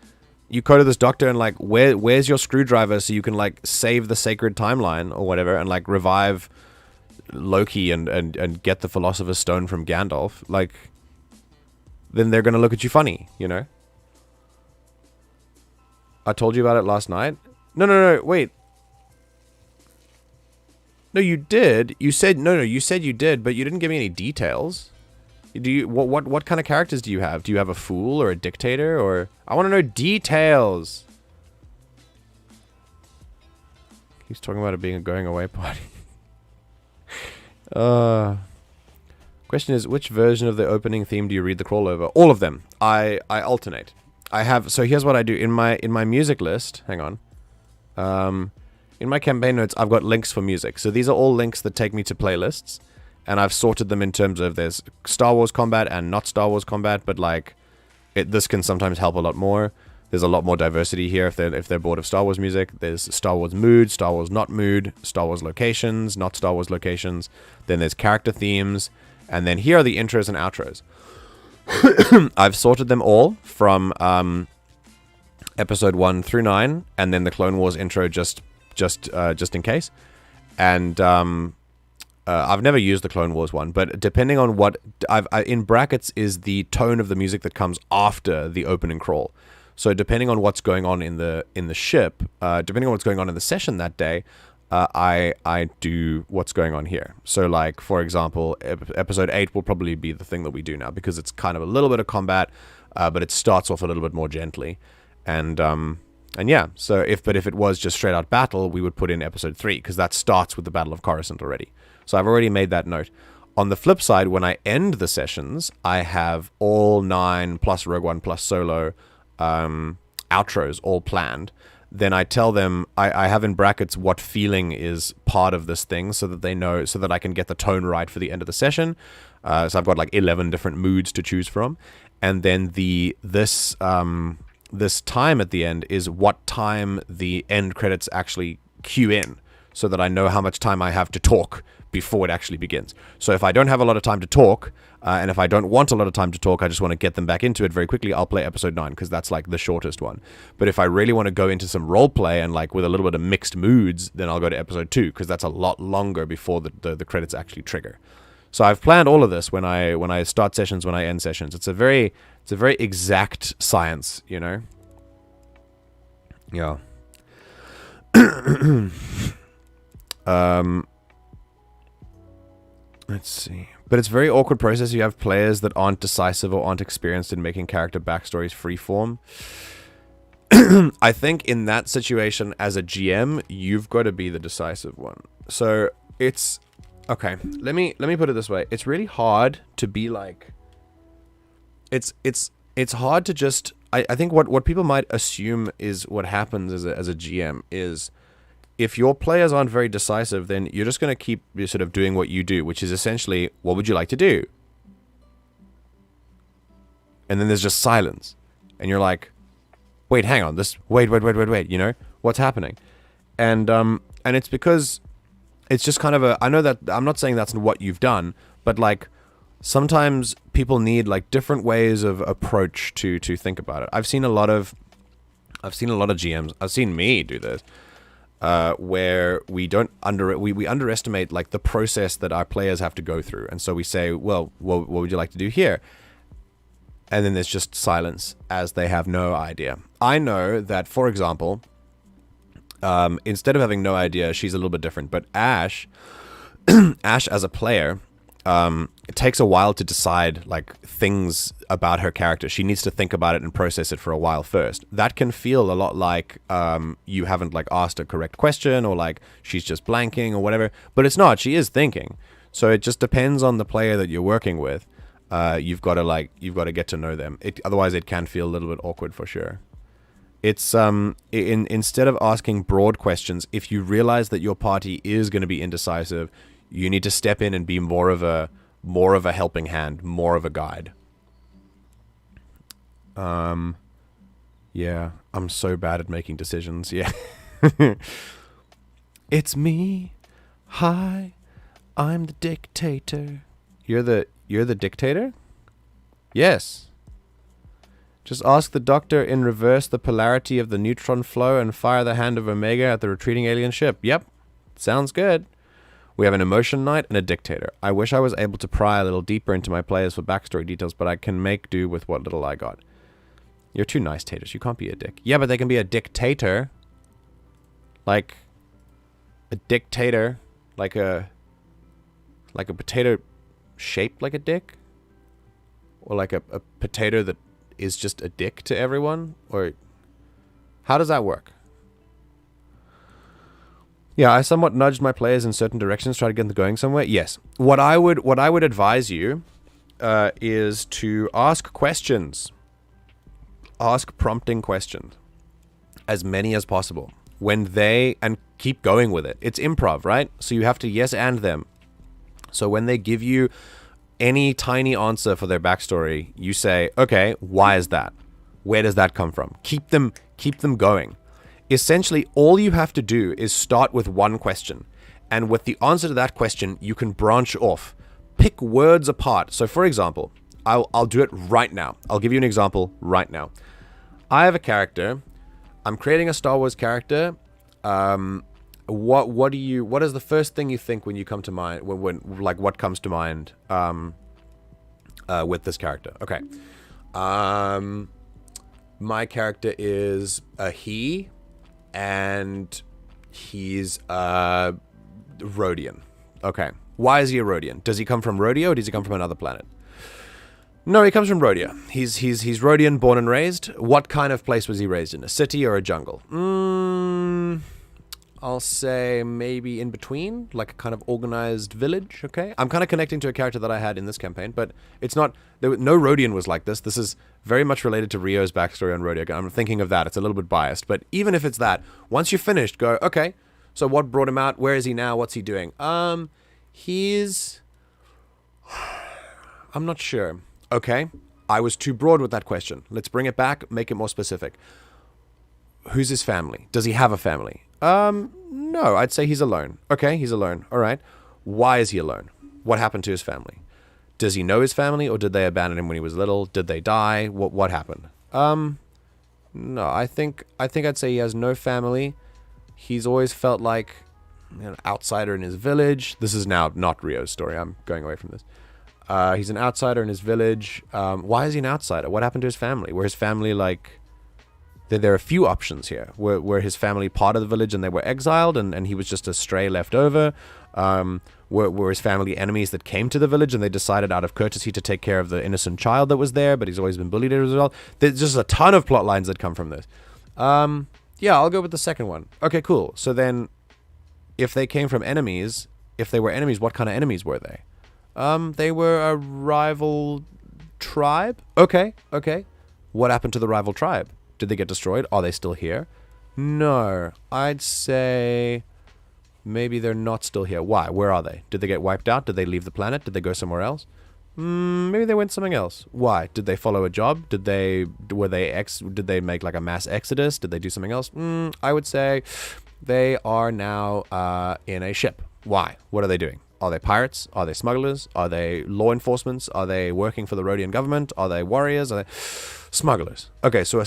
you go to this doctor and, like, where's your screwdriver so you can, like, save the sacred timeline or whatever and, like, revive Loki and get the Philosopher's Stone from Gandalf, like, then they're going to look at you funny, you know? I told you about it last night. No, wait. No, you did. You said no. You said you did, but you didn't give me any details. Do you? What kind of characters do you have? Do you have a fool or a dictator or? I want to know details. He's talking about it being a going away party. Question is, which version of the opening theme do you read the crawl over? All of them. I alternate. I have. So here's what I do in my music list. Hang on. In my campaign notes, I've got links for music. So these are all links that take me to playlists. And I've sorted them in terms of there's Star Wars combat and not Star Wars combat. But like, this can sometimes help a lot more. There's a lot more diversity here if they're bored of Star Wars music. There's Star Wars mood, Star Wars not mood, Star Wars locations, not Star Wars locations. Then there's character themes. And then here are the intros and outros. I've sorted them all from episode 1 through 9. And then the Clone Wars intro just in case. And I've never used the Clone Wars one, but depending on what in brackets is the tone of the music that comes after the opening crawl. So depending on what's going on in the ship, depending on what's going on in the session that day, I do what's going on here. So like, for example, episode 8 will probably be the thing that we do now because it's kind of a little bit of combat, but it starts off a little bit more gently. And yeah, so if it was just straight out battle, we would put in episode 3 because that starts with the Battle of Coruscant already. So I've already made that note. On the flip side, when I end the sessions, I have all 9 plus Rogue One plus Solo outros all planned. Then I tell them, I have in brackets what feeling is part of this thing so that they know, so that I can get the tone right for the end of the session. So I've got like 11 different moods to choose from. And then this time at the end is what time the end credits actually cue in so that I know how much time I have to talk before it actually begins. So if I don't have a lot of time to talk, and if I don't want a lot of time to talk, I just want to get them back into it very quickly, I'll play episode 9 because that's like the shortest one. But if I really want to go into some role play and like with a little bit of mixed moods, then I'll go to episode 2 because that's a lot longer before the credits actually trigger. So I've planned all of this when I start sessions, when I end sessions. It's a very exact science, you know? Yeah. Let's see. But it's a very awkward process. You have players that aren't decisive or aren't experienced in making character backstories freeform. I think in that situation, as a GM, you've got to be the decisive one. So it's okay. Let me put it this way. It's really hard to be like. It's hard to just. I think what people might assume is what happens as a GM is, if your players aren't very decisive, then you're just going to keep sort of doing what you do, which is essentially, what would you like to do? And then there's just silence. And you're like, wait, hang on, wait, you know, what's happening? And it's because it's just kind of a, I know that I'm not saying that's what you've done, but like sometimes people need like different ways of approach to think about it. I've seen a lot of GMs. I've seen me do this, where we underestimate like the process that our players have to go through, and so we say, well, what would you like to do here? And then there's just silence as they have no idea. I know that, for example, instead of having no idea, she's a little bit different. But Ash, Ash as a player, it takes a while to decide like things about her character. She needs to think about it and process it for a while first. That can feel a lot like you haven't like asked a correct question, or like she's just blanking or whatever. But it's not. She is thinking. So it just depends on the player that you're working with. You've got to get to know them. Otherwise, it can feel a little bit awkward for sure. It's instead of asking broad questions, if you realize that your party is going to be indecisive, you need to step in and be more of a helping hand, more of a guide. Yeah, I'm so bad at making decisions. Yeah. It's me. Hi, I'm the dictator. You're the dictator? Yes. Just ask the doctor in reverse the polarity of the neutron flow and fire the hand of Omega at the retreating alien ship. Yep. Sounds good. We have an emotion knight and a dictator. I wish I was able to pry a little deeper into my players for backstory details, but I can make do with what little I got. You're too nice, taters. You can't be a dick. Yeah, but they can be a dictator. Like a dictator. Like a potato shaped like a dick? Or like a potato that is just a dick to everyone? Or how does that work? Yeah, I somewhat nudged my players in certain directions, try to get them going somewhere. Yes. What I would advise you is to ask questions. Ask prompting questions. As many as possible. And keep going with it. It's improv, right? So you have to yes and them. So when they give you any tiny answer for their backstory, you say, okay, why is that? Where does that come from? Keep them going. Essentially, all you have to do is start with one question. And with the answer to that question, you can branch off. Pick words apart. So for example, I'll do it right now. I'll give you an example right now. I have a character. I'm creating a Star Wars character. What is the first thing you think when you come to mind, when like what comes to mind with this character? Okay. My character is a he, and he's a Rhodian. Okay. Why is he a Rhodian? Does he come from Rhodia, or does he come from another planet? No, he comes from Rhodia. He's Rhodian, born and raised. What kind of place was he raised in? A city or a jungle? I'll say maybe in between, like a kind of organized village, okay? I'm kind of connecting to a character that I had in this campaign, but it's not, no Rhodian was like this. This is very much related to Rio's backstory on Rhodia. I'm thinking of that. It's a little bit biased, but even if it's that, once you're finished, go, okay, so what brought him out? Where is he now? What's he doing? I'm not sure. Okay, I was too broad with that question. Let's bring it back, make it more specific. Who's his family? Does he have a family? No, I'd say he's alone. Okay, he's alone. All right. Why is he alone? What happened to his family? Does he know his family, or did they abandon him when he was little? Did they die? What happened? No, I think I'd say he has no family. He's always felt like an outsider in his village. This is now not Rio's story. I'm going away from this. He's an outsider in his village. Why is he an outsider? What happened to his family? Were his family like... There are a few options here. Were his family part of the village and they were exiled and he was just a stray left over? Were his family enemies that came to the village and they decided out of courtesy to take care of the innocent child that was there, but he's always been bullied as a result? There's just a ton of plot lines that come from this. Yeah, I'll go with the second one. Okay, cool. So then, if they came from enemies, if they were enemies, what kind of enemies were they? They were a rival tribe? Okay. What happened to the rival tribe? Did they get destroyed? Are they still here? No. I'd say maybe they're not still here. Why? Where are they? Did they get wiped out? Did they leave the planet? Did they go somewhere else? Maybe they went something else. Why? Did they follow a job? Did they make like a mass exodus? Did they do something else? I would say they are now in a ship. Why? What are they doing? Are they pirates? Are they smugglers? Are they law enforcement? Are they working for the Rhodian government? Are they warriors? Are they smugglers? Okay, so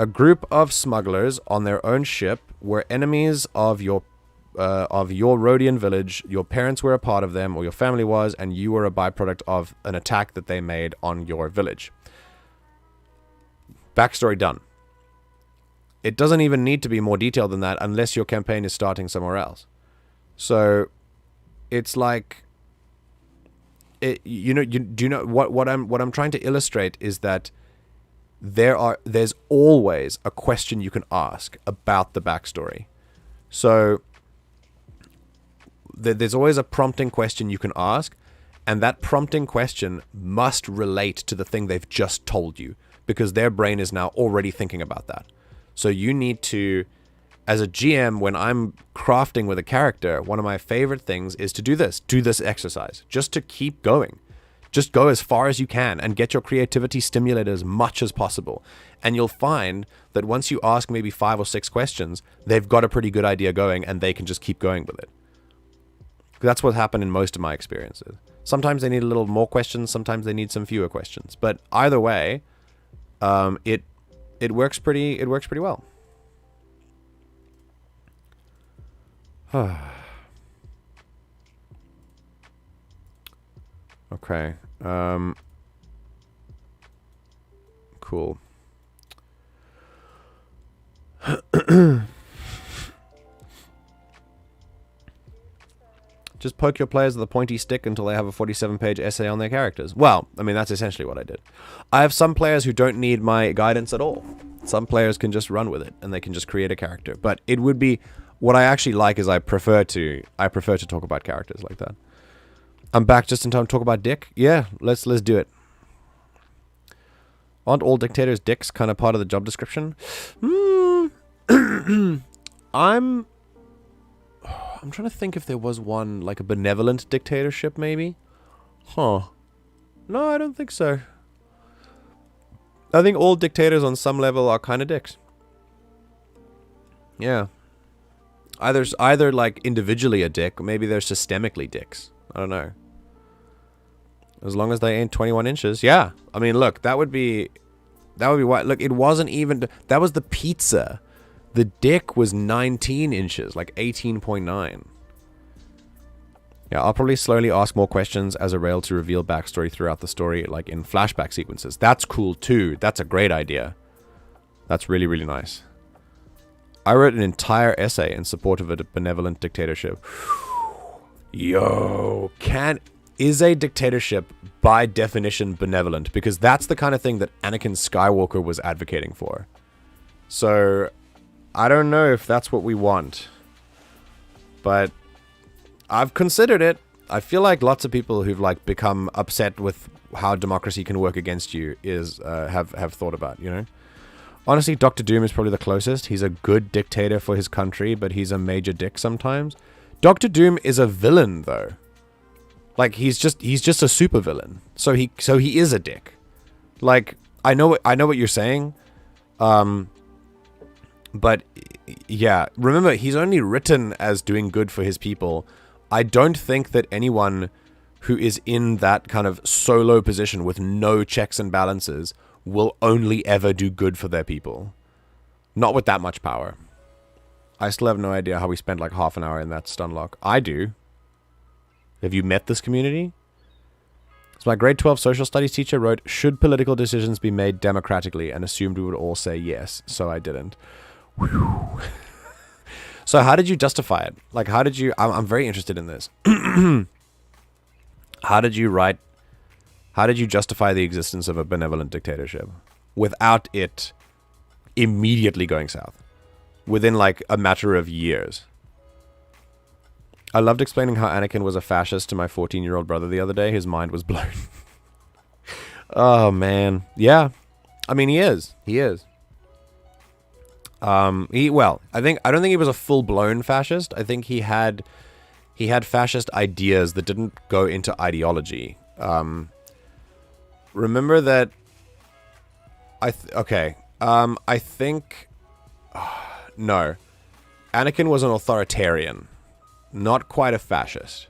a group of smugglers on their own ship were enemies of your Rhodian village. Your parents were a part of them, or your family was, and you were a byproduct of an attack that they made on your village. Backstory done. It doesn't even need to be more detailed than that unless your campaign is starting somewhere else. So it's like, do you know what I'm trying to illustrate is that there's always a question you can ask about the backstory. So there's always a prompting question you can ask, and that prompting question must relate to the thing they've just told you, because their brain is now already thinking about that. So you need to, as a GM, when I'm crafting with a character, one of my favorite things is to do this exercise, just to keep going. Just go as far as you can and get your creativity stimulated as much as possible. And you'll find that once you ask maybe 5 or 6 questions, they've got a pretty good idea going and they can just keep going with it. That's what happened in most of my experiences. Sometimes they need a little more questions, sometimes they need some fewer questions. But either way, it works pretty well. Okay. Cool. Just poke your players with a pointy stick until they have a 47-page essay on their characters. Well, I mean, that's essentially what I did. I have some players who don't need my guidance at all. Some players can just run with it, and they can just create a character. But it would be... What I actually like is I prefer to talk about characters like that. I'm back just in time to talk about Dick. Yeah, let's do it. Aren't all dictators dicks kind of part of the job description? I'm trying to think if there was one, like a benevolent dictatorship, maybe? Huh. No, I don't think so. I think all dictators on some level are kind of dicks. Yeah. Either like individually a dick, or maybe they're systemically dicks. I don't know. As long as they ain't 21 inches. Yeah. I mean, look, that would be why. Look, it wasn't even... That was the pizza. The dick was 19 inches, like 18.9. Yeah, I'll probably slowly ask more questions as a rail to reveal backstory throughout the story, like in flashback sequences. That's cool too. That's a great idea. That's really, really nice. I wrote an entire essay in support of a benevolent dictatorship. Yo, is a dictatorship by definition benevolent? Because that's the kind of thing that Anakin Skywalker was advocating for. So, I don't know if that's what we want. But I've considered it. I feel like lots of people who've like become upset with how democracy can work against you have thought about, you know? Honestly, Dr. Doom is probably the closest. He's a good dictator for his country, but he's a major dick sometimes. Dr. Doom is a villain, though. Like, he's just a super villain. So he is a dick. Like, I know what you're saying. But yeah, remember, he's only written as doing good for his people. I don't think that anyone who is in that kind of solo position with no checks and balances will only ever do good for their people. Not with that much power. I still have no idea how we spent like half an hour in that stun lock. I do. Have you met this community? So my grade 12 social studies teacher wrote, "Should political decisions be made democratically?" and assumed we would all say yes. So I didn't. Whew. So how did you justify it? Like, how did you... I'm very interested in this. How did you justify the existence of a benevolent dictatorship without it immediately going south? Within like a matter of years. I loved explaining how Anakin was a fascist to my 14-year-old brother the other day. His mind was blown. Oh, man. Yeah. I mean, he is. He is. I don't think he was a full-blown fascist. I think he he had fascist ideas that didn't go into ideology. Remember that... I think... no. Anakin was an authoritarian. Not quite a fascist.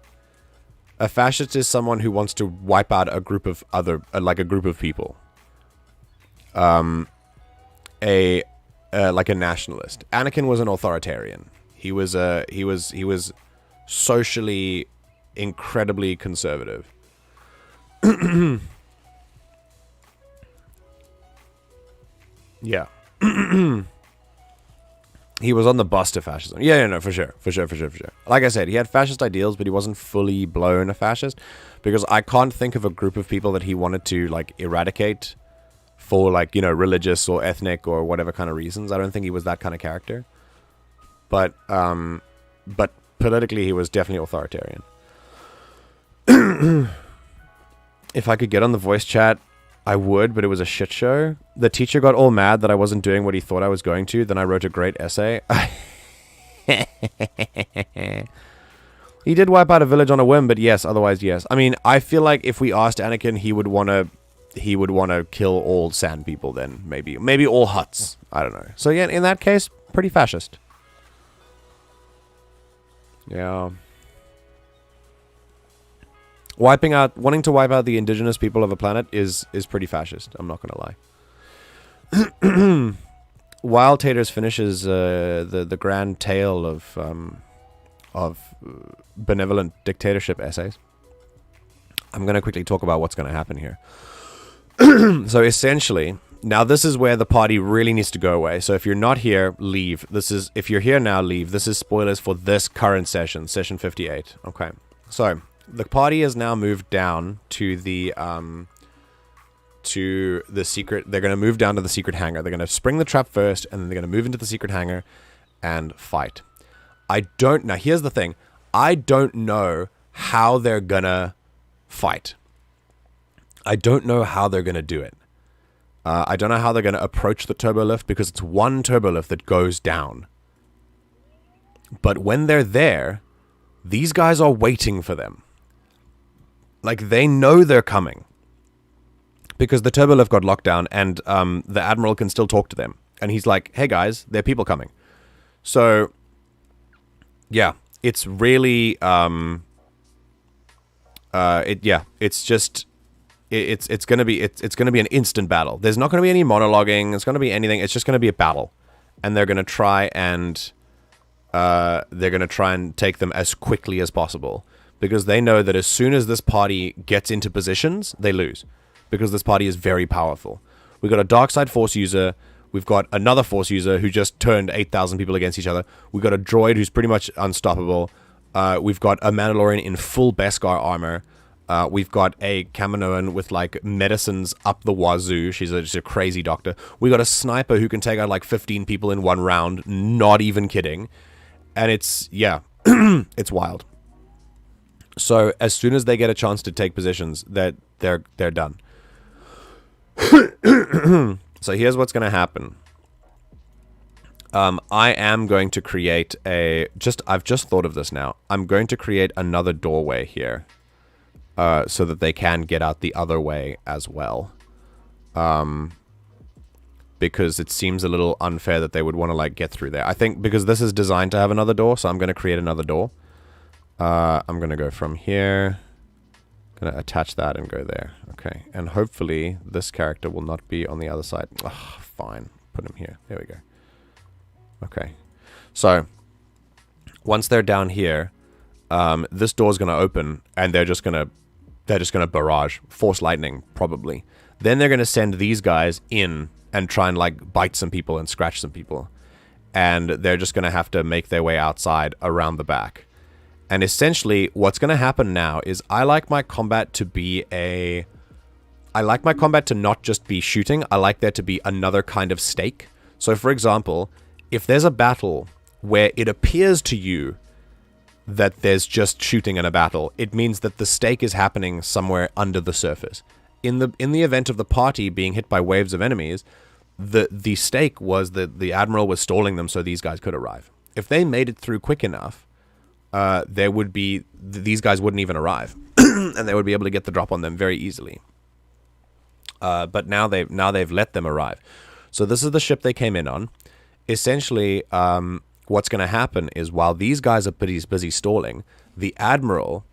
A fascist is someone who wants to wipe out a group of like a group of people. Like a nationalist. Anakin was an authoritarian. He was socially incredibly conservative. Yeah. He was on the bus to fascism. Yeah, no, for sure. Like I said, he had fascist ideals, but he wasn't fully blown a fascist, because I can't think of a group of people that he wanted to, like, eradicate for, like, you know, religious or ethnic or whatever kind of reasons. I don't think he was that kind of character. But politically, he was definitely authoritarian. If I could get on the voice chat, I would, but it was a shit show. The teacher got all mad that I wasn't doing what he thought I was going to. Then I wrote a great essay. He did wipe out a village on a whim, but yes, otherwise yes. I mean, I feel like if we asked Anakin, he would want to kill all sand people then, maybe all huts. I don't know. So yeah, in that case, pretty fascist. Yeah. Wanting to wipe out the indigenous people of a planet is pretty fascist. I'm not gonna lie. Wild Taters finishes the grand tale of benevolent dictatorship essays. I'm gonna quickly talk about what's gonna happen here. So essentially, now this is where the party really needs to go away. So if you're not here, leave. If you're here now, leave. This is spoilers for this current session 58. Okay, so. The party has now moved down to the secret. They're going to move down to the secret hangar. They're going to spring the trap first, and then they're going to move into the secret hangar and fight. Now, here's the thing. I don't know how they're going to fight. I don't know how they're going to do it. I don't know how they're going to approach the turbo lift, because it's one turbo lift that goes down. But when they're there, these guys are waiting for them. Like, they know they're coming. Because the turbolift got locked down, and the Admiral can still talk to them. And he's like, hey guys, there are people coming. So, yeah, it's really, it's gonna be an instant battle. There's not gonna be any monologuing, it's gonna be anything, it's just gonna be a battle. And they're gonna try and take them as quickly as possible. Because they know that as soon as this party gets into positions, they lose. Because this party is very powerful. We've got a dark side force user. We've got another force user who just turned 8,000 people against each other. We've got a droid who's pretty much unstoppable. We've got a Mandalorian in full Beskar armor. We've got a Kaminoan with, like, medicines up the wazoo. She's just a crazy doctor. We got a sniper who can take out, like, 15 people in one round. Not even kidding. And it's, yeah, it's wild. So as soon as they get a chance to take positions, they're done. So here's what's going to happen. I am going to create I've just thought of this now. I'm going to create another doorway here, so that they can get out the other way as well. Because it seems a little unfair that they would want to, like, get through there. I think because this is designed to have another door, so I'm going to create another door. I'm going to go from here. Going to attach that and go there. Okay. And hopefully this character will not be on the other side. Oh, fine. Put him here. There we go. Okay. So, once they're down here, this door's going to open, and they're just going to barrage. Force lightning, probably. Then they're going to send these guys in and try and, like, bite some people and scratch some people. And they're just going to have to make their way outside around the back. And essentially, what's going to happen now is I like my combat to not just be shooting. I like there to be another kind of stake. So, for example, if there's a battle where it appears to you that there's just shooting in a battle, it means that the stake is happening somewhere under the surface. In the event of the party being hit by waves of enemies, the stake was that the Admiral was stalling them so these guys could arrive. If they made it through quick enough, there would be these guys wouldn't even arrive, and they would be able to get the drop on them very easily. But now they've let them arrive. So this is the ship they came in on. Essentially, what's going to happen is while these guys are busy stalling, the Admiral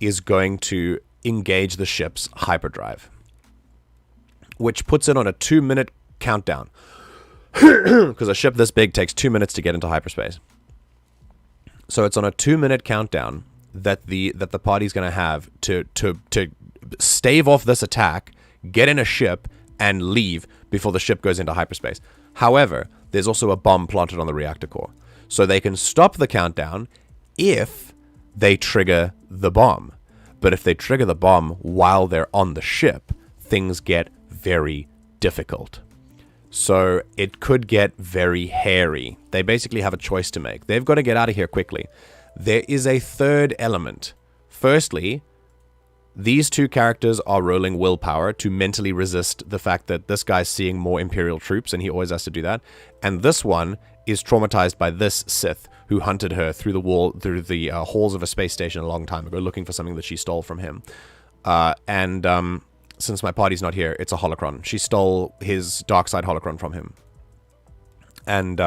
is going to engage the ship's hyperdrive, which puts it on a 2-minute countdown. Because a ship this big takes 2 minutes to get into hyperspace. So it's on a 2-minute countdown that the party's going to have to stave off this attack, get in a ship, and leave before the ship goes into hyperspace. However, there's also a bomb planted on the reactor core. So they can stop the countdown if they trigger the bomb. But if they trigger the bomb while they're on the ship, things get very difficult. So it could get very hairy. They basically have a choice to make. They've got to get out of here quickly. There is a third element. Firstly, these two characters are rolling willpower to mentally resist the fact that this guy's seeing more Imperial troops, and he always has to do that. And this one is traumatized by this Sith who hunted her through the halls of a space station a long time ago, looking for something that she stole from him. Since my party's not here, it's a holocron. She stole his dark side holocron from him. And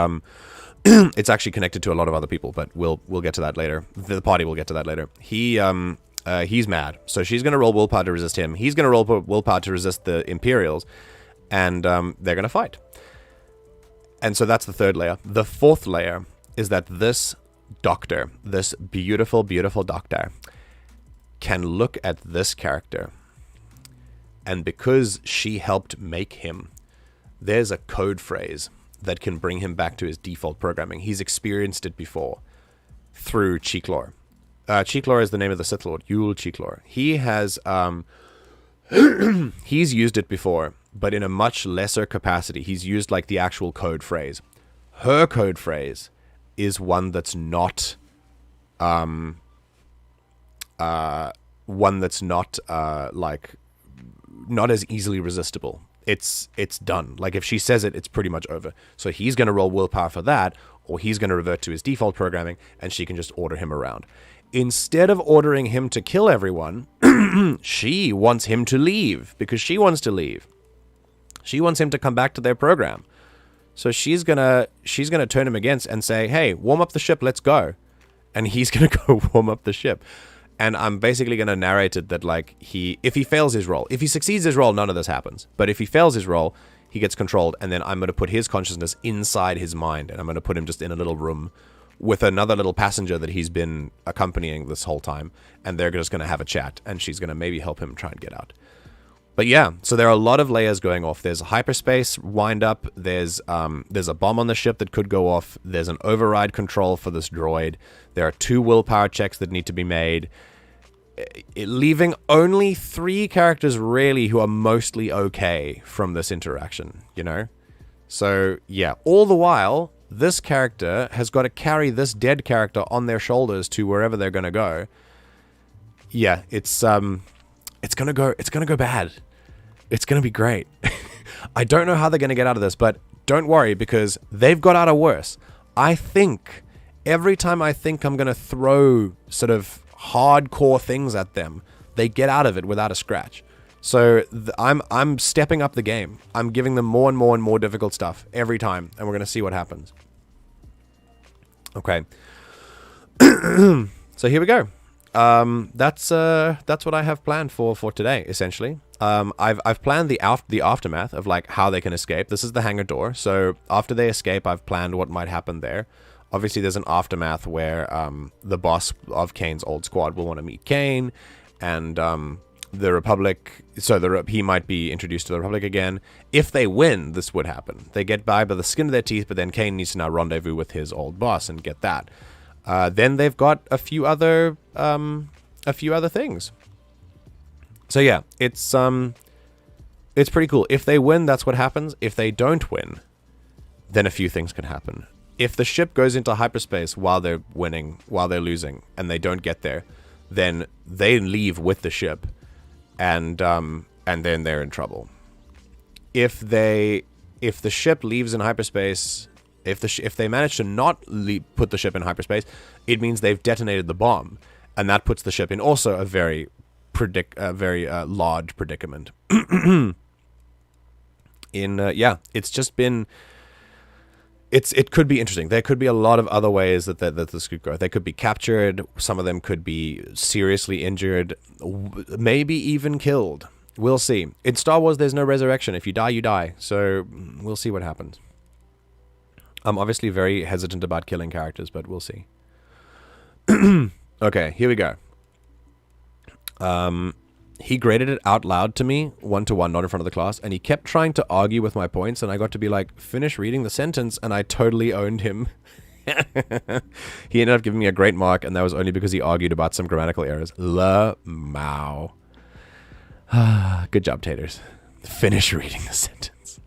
it's actually connected to a lot of other people, but we'll get to that later. The party will get to that later. He's mad, so she's going to roll willpower to resist him. He's going to roll willpower to resist the Imperials, and they're going to fight. And so that's the third layer. The fourth layer is that this doctor, this beautiful, beautiful doctor, can look at this character, and because she helped make him, there's a code phrase that can bring him back to his default programming. He's experienced it before through Cheeklor. Cheeklor is the name of the Sith Lord, Yul Cheeklor. He has, he's used it before, but in a much lesser capacity. He's used like the actual code phrase. Her code phrase is one that's not, not as easily resistible. It's done. Like if she says it, it's pretty much over. So he's going to roll willpower for that, or he's going to revert to his default programming, and she can just order him around. Instead of ordering him to kill everyone, she wants him to leave because she wants to leave. She wants him to come back to their program. So she's gonna turn him against and say, "Hey, warm up the ship, let's go." And he's gonna go warm up the ship. And I'm basically gonna narrate it that like if he fails his role, if he succeeds his role, none of this happens. But if he fails his role, he gets controlled, and then I'm gonna put his consciousness inside his mind, and I'm gonna put him just in a little room with another little passenger that he's been accompanying this whole time, and they're just gonna have a chat, and she's gonna maybe help him try and get out. But yeah, so there are a lot of layers going off. There's a hyperspace wind up. There's a bomb on the ship that could go off. There's an override control for this droid. There are 2 willpower checks that need to be made, leaving only 3 characters really who are mostly okay from this interaction, you know? So yeah, all the while, this character has got to carry this dead character on their shoulders to wherever they're going to go. Yeah, it's going to go bad. It's going to be great. I don't know how they're going to get out of this, but don't worry because they've got out of worse. I think every time I think I'm going to throw sort of hardcore things at them, they get out of it without a scratch. So I'm stepping up the game. I'm giving them more and more and more difficult stuff every time, and we're going to see what happens. Okay. So here we go. That's what I have planned for today, essentially. I've planned the aftermath of like how they can escape. This is the hangar door. So after they escape, I've planned what might happen there. Obviously, there's an aftermath where the boss of Kane's old squad will want to meet Kane, and the Republic. So he might be introduced to the Republic again. If they win, this would happen. They get by the skin of their teeth, but then Kane needs to now rendezvous with his old boss and get that. Then they've got a few other things. So yeah, it's pretty cool. If they win, that's what happens. If they don't win, then a few things can happen. If the ship goes into hyperspace while they're winning, while they're losing, and they don't get there, then they leave with the ship, and then they're in trouble. If the ship leaves in hyperspace, If they manage to not put the ship in hyperspace, it means they've detonated the bomb, and that puts the ship in also a very large predicament. It's just been. It could be interesting. There could be a lot of other ways that this could go. They could be captured. Some of them could be seriously injured, maybe even killed. We'll see. In Star Wars, there's no resurrection. If you die, you die. So we'll see what happens. I'm obviously very hesitant about killing characters, but we'll see. Okay, here we go. He graded it out loud to me, 1-to-1, not in front of the class, and he kept trying to argue with my points, and I got to be like, finish reading the sentence, and I totally owned him. He ended up giving me a great mark, and that was only because he argued about some grammatical errors. Mao. Good job, taters. Finish reading the sentence.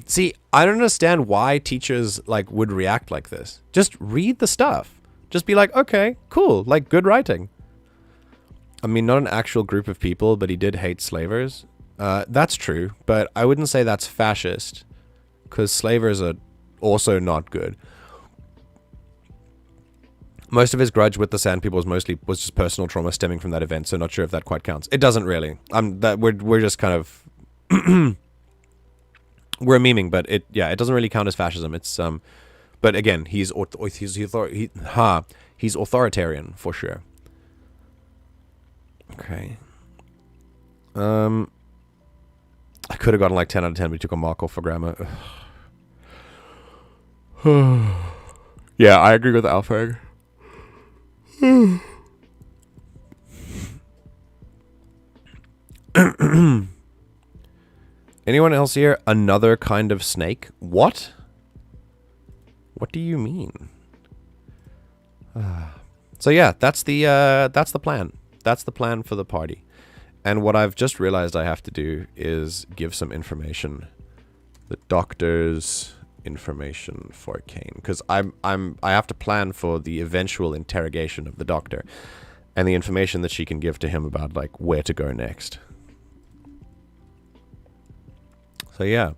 See, I don't understand why teachers would react like this. Just read the stuff. Just be like, okay, cool, good writing. I mean, not an actual group of people, but he did hate slavers. That's true, but I wouldn't say that's fascist, because slavers are also not good. Most of his grudge with the Sand People was just personal trauma stemming from that event, so not sure if that quite counts. It doesn't really. We're just kind of we're memeing, but it doesn't really count as fascism. It's but again, he's authoritarian for sure. Okay. I could have gotten 10 out of 10, but he took a mark off for grammar. Yeah, I agree with Alfred. Anyone else here? Another kind of snake? What? What do you mean? So yeah, that's the plan. That's the plan for the party. And what I've just realized I have to do is give some information. The doctor's information for Kane. Because I have to plan for the eventual interrogation of the doctor. And the information that she can give to him about where to go next. So yeah.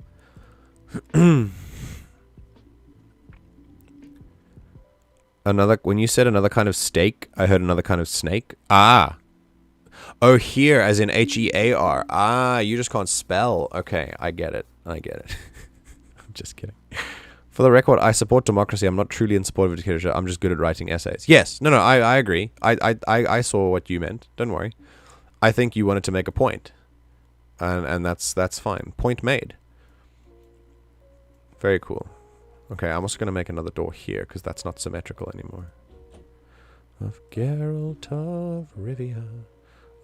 When you said another kind of steak, I heard another kind of snake. Ah. Oh, here, as in H-E-A-R. Ah, you just can't spell. Okay, I get it. I'm just kidding. For the record, I support democracy. I'm not truly in support of a dictatorship. I'm just good at writing essays. Yes. No, I agree. I saw what you meant. Don't worry. I think you wanted to make a point. And that's fine. Point made. Very cool. Okay, I'm also going to make another door here, because that's not symmetrical anymore. Of Geralt of Rivia,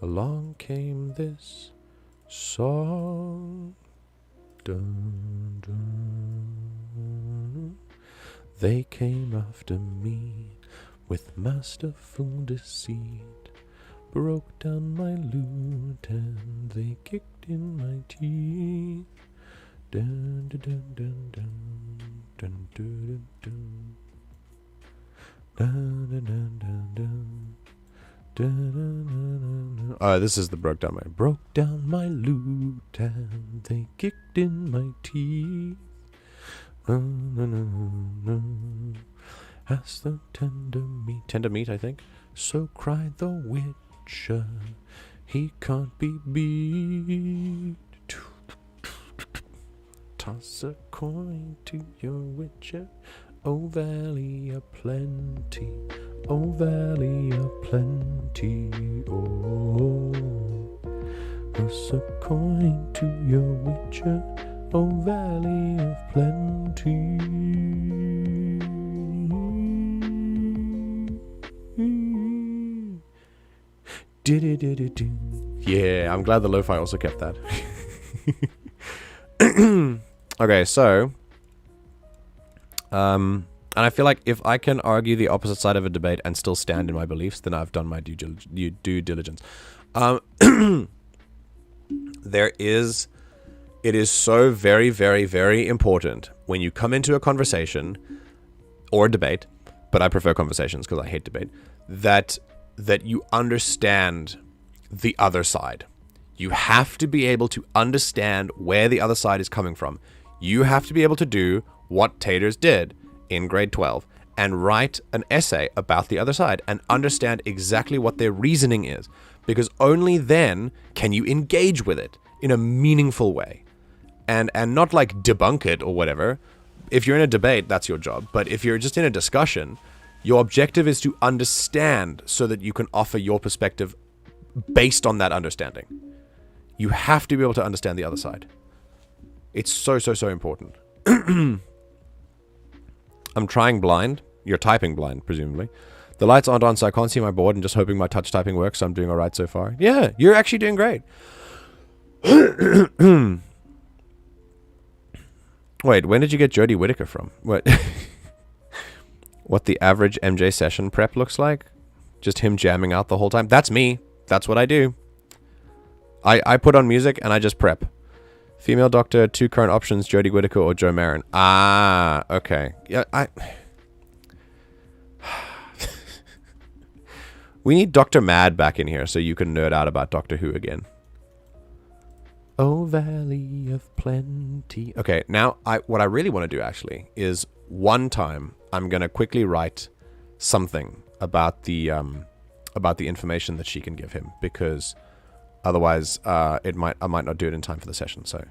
along came this song. Dun, dun. They came after me with masterful deceit, broke down my lute and they kicked in my teeth. Dun, dun, dun, dun, dun. Dun, dun, dun, dun. Dun, dun, dun, dun. Dun, dun, dun, dun. This is the broke down my lute and they kicked in my teeth. As the tender meat, I think. So cried the witcher, he can't be beat. Toss a coin to your witcher, oh valley of plenty, oh valley of plenty, oh. Toss a coin to your witcher, oh valley of plenty. Yeah, I'm glad the lo-fi also kept that. Okay, so, and I feel like if I can argue the opposite side of a debate and still stand in my beliefs, then I've done my due diligence. It is so very, very, very important when you come into a conversation or a debate, but I prefer conversations because I hate debate, that you understand the other side. You have to be able to understand where the other side is coming from. You have to be able to do what Taters did in grade 12 and write an essay about the other side and understand exactly what their reasoning is, because only then can you engage with it in a meaningful way and not like debunk it or whatever. If you're in a debate, that's your job. But if you're just in a discussion, your objective is to understand so that you can offer your perspective based on that understanding. You have to be able to understand the other side. It's so, so, so important. I'm trying blind. You're typing blind, presumably. The lights aren't on, so I can't see my board and just hoping my touch typing works, so I'm doing all right so far. Yeah, you're actually doing great. Wait, when did you get Jodie Whittaker from? What? What the average MJ session prep looks like? Just him jamming out the whole time? That's me. That's what I do. I put on music and I just prep. Female doctor, 2 current options, Jodie Whittaker or Joe Marin. Ah, okay. Yeah, we need Dr. Mad back in here so you can nerd out about Doctor Who again. Oh, Valley of Plenty. Okay, now what I really want to do actually is one time I'm gonna quickly write something about the information that she can give him, because otherwise I might not do it in time for the session. So,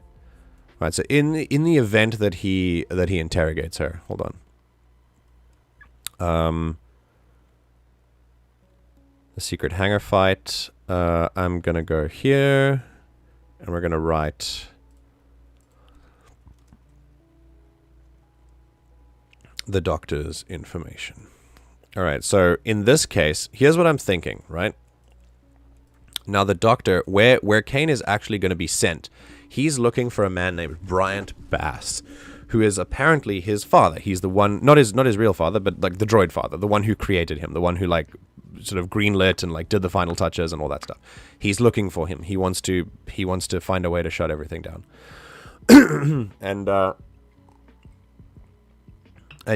right. So in the event that he interrogates her, hold on. The secret hangar fight. I'm gonna go here. And we're going to write the doctor's information. All right, so in this case, here's what I'm thinking, right? Now the doctor, where Kane is actually going to be sent, he's looking for a man named Bryant Bass, who is apparently his father. He's the one, not his real father, but like the droid father, the one who created him, the one who like sort of greenlit and like did the final touches and all that stuff. He's looking for him. He wants to find a way to shut everything down. And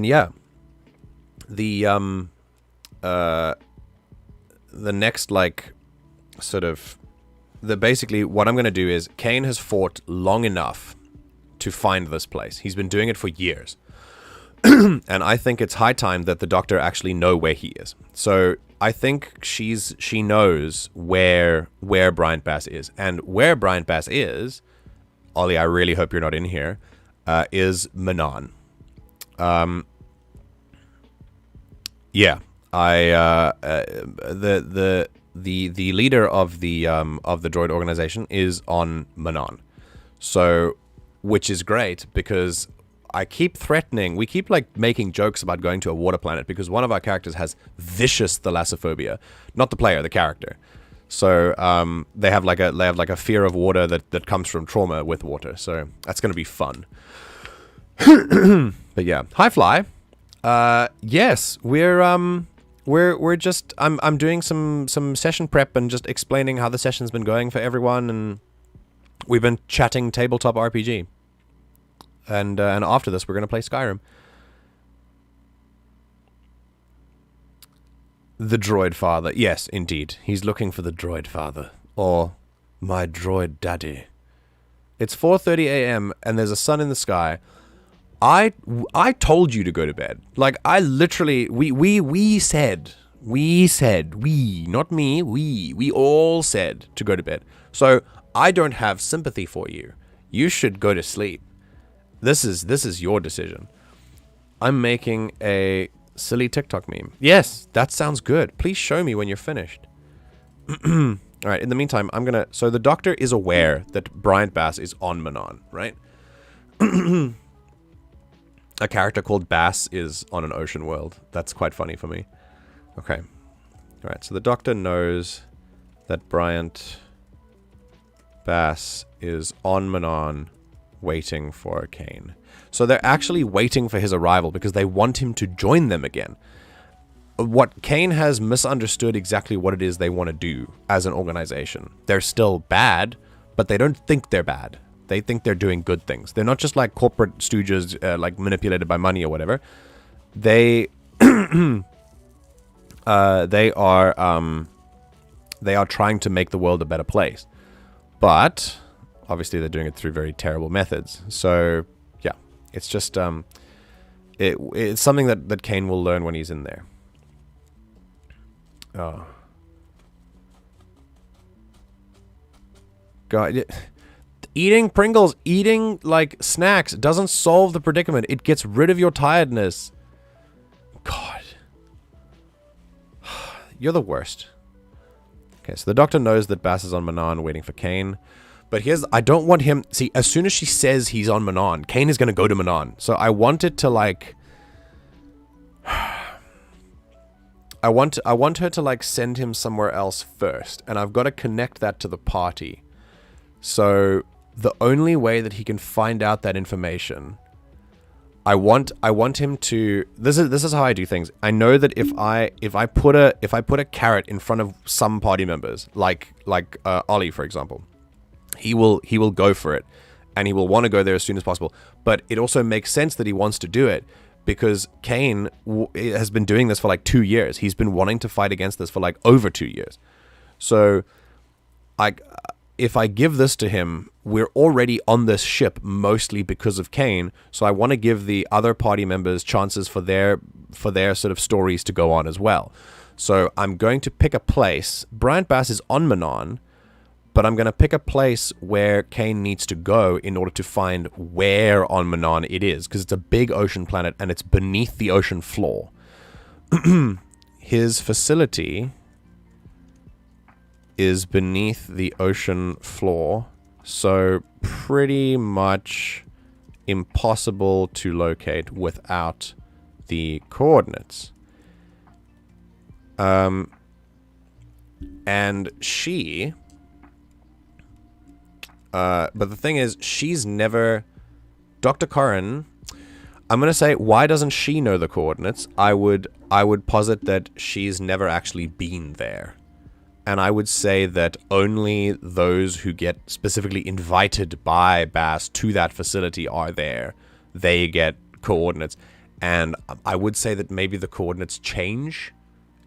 yeah, the next like sort of basically what I'm going to do is Kane has fought long enough to find this place. He's been doing it for years. And I think it's high time that the doctor actually know where he is. So I think she knows where Bryant Bass is. And where Bryant Bass is, Ollie, I really hope you're not in here, is Manon. Yeah. The leader of the droid organization is on Manon. So, which is great because we keep like making jokes about going to a water planet because one of our characters has vicious thalassophobia, not the player, the character. So they have like a fear of water that comes from trauma with water. So that's going to be fun. But yeah, hi Fly. Yes, we're just I'm doing some session prep and just explaining how the session's been going for everyone, and we've been chatting tabletop RPG. And after this, we're going to play Skyrim. The droid father. Yes, indeed. He's looking for the droid father. Or my droid daddy. It's 4:30 a.m. and there's a sun in the sky. I told you to go to bed. Like, I literally... We said, not me, we all said to go to bed. So, I don't have sympathy for you. You should go to sleep. This is your decision. I'm making a silly TikTok meme. Yes, that sounds good. Please show me when you're finished. All right, in the meantime, so the doctor is aware that Bryant Bass is on Manon, right? A character called Bass is on an ocean world. That's quite funny for me. Okay. All right, so the doctor knows that Bryant Bass is on Manon waiting for Kane. So they're actually waiting for his arrival because they want him to join them again. What Kane has misunderstood exactly what it is they want to do as an organization. They're still bad, but they don't think they're bad. They think they're doing good things. They're not just like corporate stooges, like manipulated by money or whatever. They they are trying to make the world a better place. But obviously they're doing it through very terrible methods. So, It's just it's something that Kane will learn when he's in there. Oh. God, eating Pringles, eating like snacks doesn't solve the predicament. It gets rid of your tiredness. God. You're the worst. Okay, so the doctor knows that Bass is on Manan waiting for Kane. But I don't want him... See, as soon as she says he's on Manan, Kane is going to go to Manan. So I want it to, like... I want her to, like, send him somewhere else first. And I've got to connect that to the party. So the only way that he can find out that information... I want him to... This is how I do things. I know that if I put a carrot in front of some party members, like Ollie, for example... He will go for it, and he will want to go there as soon as possible. But it also makes sense that he wants to do it because Kane has been doing this for like 2 years. He's been wanting to fight against this for like over 2 years. So, if I give this to him, we're already on this ship mostly because of Kane. So I want to give the other party members chances for their sort of stories to go on as well. So I'm going to pick a place. Bryant Bass is on Manan. But I'm going to pick a place where Kane needs to go in order to find where on Manan it is. Because it's a big ocean planet and it's beneath the ocean floor. His facility is beneath the ocean floor. So pretty much impossible to locate without the coordinates. And she... but the thing is, she's never... Dr. Corrin, I'm going to say, why doesn't she know the coordinates? I would posit that she's never actually been there. And I would say that only those who get specifically invited by Bass to that facility are there. They get coordinates. And I would say that maybe the coordinates change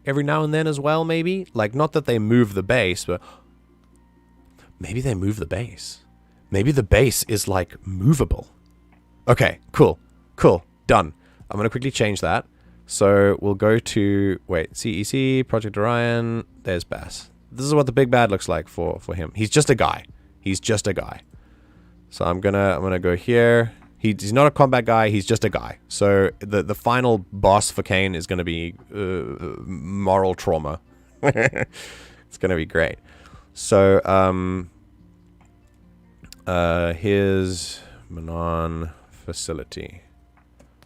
every now and then as well, maybe? Like, not that they move the base, but... Maybe they move the base. Maybe the base is, like, movable. Okay, cool. Cool. Done. I'm going to quickly change that. So we'll go to... Wait, CEC, Project Orion. There's Bass. This is what the big bad looks like for him. He's just a guy. He's just a guy. So I'm gonna go here. He's not a combat guy. He's just a guy. So the final boss for Kane is going to be moral trauma. It's going to be great. So, here's Manan facility.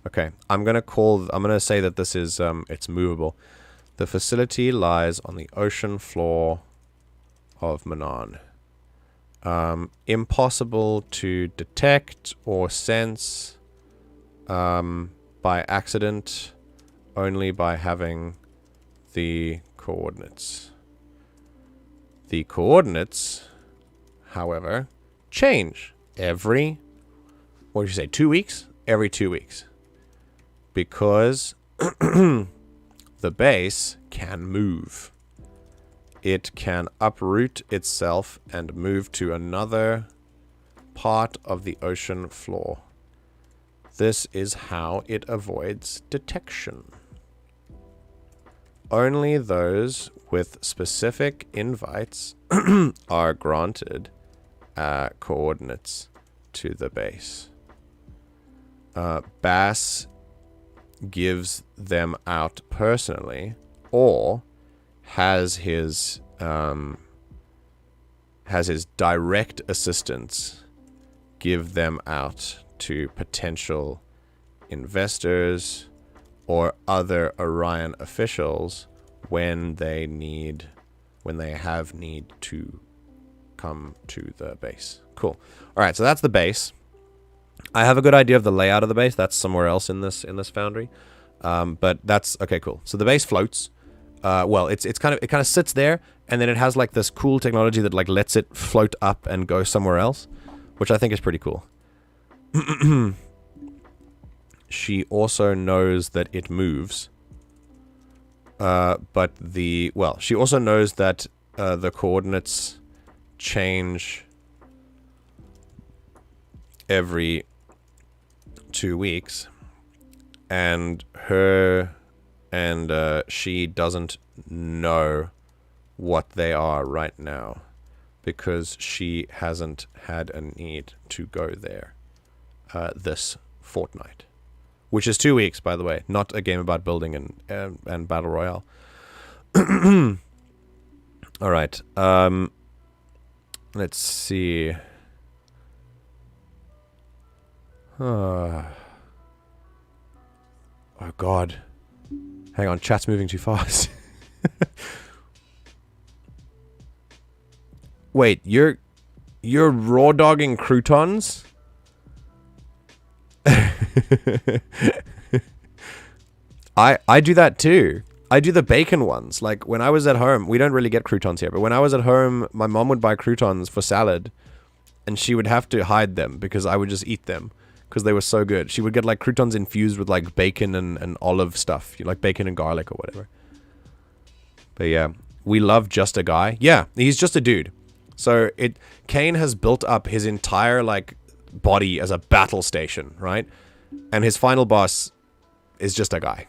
Okay, I'm gonna say that this is, it's movable. The facility lies on the ocean floor of Manan. Impossible to detect or sense, by accident, only by having the coordinates. The coordinates, however, change every, what did you say, 2 weeks? Every 2 weeks. Because the base can move. It can uproot itself and move to another part of the ocean floor. This is how it avoids detection. Only those with specific invites are granted coordinates to the base. Bass gives them out personally, or has his direct assistants give them out to potential investors or other Orion officials when they have need to come to the base. Cool. All right, so that's the base. I have a good idea of the layout of the base. That's somewhere else in this foundry. But that's okay, cool. So the base floats. Well, it kind of sits there, and then it has like this cool technology that like lets it float up and go somewhere else, which I think is pretty cool. She also knows that it moves. But she also knows that the coordinates change every 2 weeks, and her and she doesn't know what they are right now because she hasn't had a need to go there this fortnight, which is 2 weeks, by the way, not a game about building and battle royale. All right. Let's see. Oh God. Hang on, chat's moving too fast. Wait, you're raw dogging croutons? I do that too. I do the bacon ones. Like, when I was at home, we don't really get croutons here, but when I was at home, my mom would buy croutons for salad, and she would have to hide them because I would just eat them because they were so good. She would get, like, croutons infused with, like, bacon and olive stuff, like bacon and garlic or whatever. But yeah, we love Just a Guy. Yeah, he's just a dude. So Kane has built up his entire, like, body as a battle station, right? And his final boss is just a guy.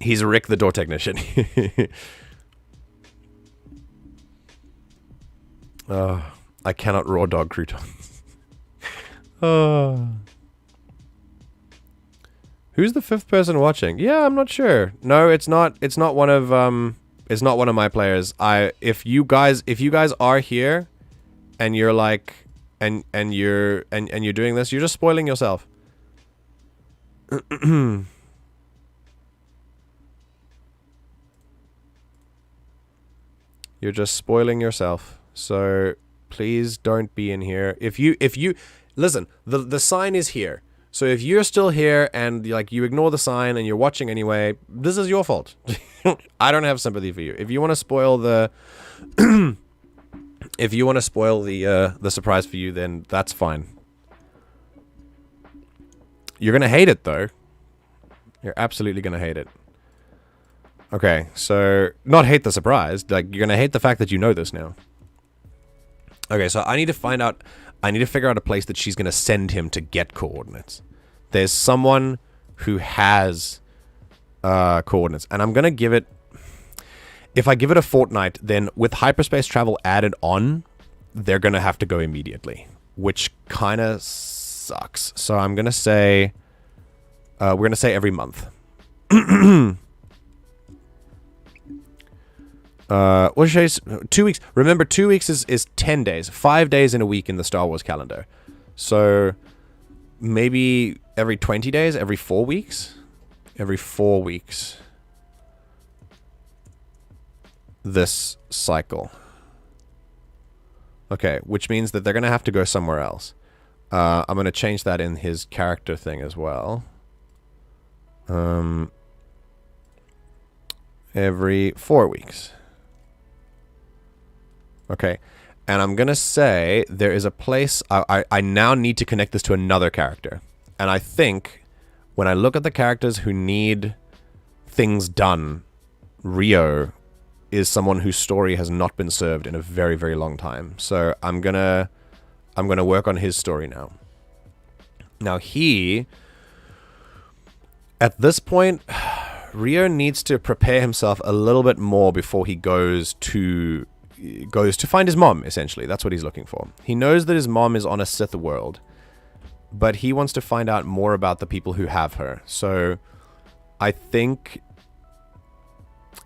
He's Rick the door technician. I cannot raw dog croutons. Who's the fifth person watching? Yeah, I'm not sure. No, it's not one of my players. If you guys are here and you're like and you're doing this, you're just spoiling yourself. You're just spoiling yourself. So please don't be in here. If you listen, the sign is here. So if you're still here and like you ignore the sign and you're watching anyway, this is your fault. I don't have sympathy for you. If you want to spoil the the surprise for you, then that's fine. You're going to hate it though. You're absolutely going to hate it. Okay, so not hate the surprise, like you're going to hate the fact that you know this now. Okay, so I need to figure out a place that she's going to send him to get coordinates. There's someone who has coordinates, and I'm going to give it... If I give it a fortnight, then with hyperspace travel added on, they're going to have to go immediately, which kind of sucks. So I'm going to say... we're going to say every month. What should I say? 2 weeks. Remember, 2 weeks is 10 days. 5 days in a week in the Star Wars calendar. So maybe every 20 days, every 4 weeks? Every 4 weeks. This cycle. Okay, which means that they're going to have to go somewhere else. I'm going to change that in his character thing as well. Every 4 weeks. Okay, and I'm going to say there is a place... I now need to connect this to another character. And I think when I look at the characters who need things done, Rio is someone whose story has not been served in a very, very long time. So I'm gonna work on his story now. Now at this point, Rio needs to prepare himself a little bit more before he goes to find his mom, essentially. That's what he's looking for. He knows that his mom is on a Sith world, but he wants to find out more about the people who have her. So I think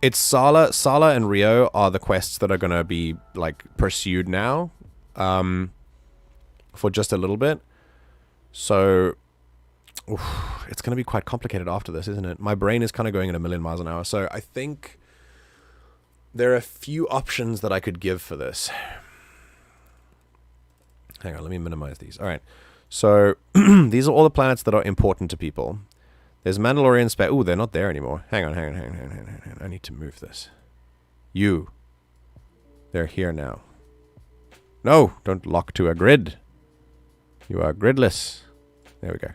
it's Sala and Rio are the quests that are going to be like pursued now for just a little bit. So it's going to be quite complicated after this, isn't it? My brain is kind of going at a million miles an hour. So I think there are a few options that I could give for this. Hang on, let me minimize these. All right. So these are all the planets that are important to people. There's Mandalorian space. Ooh, they're not there anymore. Hang on. I need to move this. They're here now. No, don't lock to a grid. You are gridless. There we go.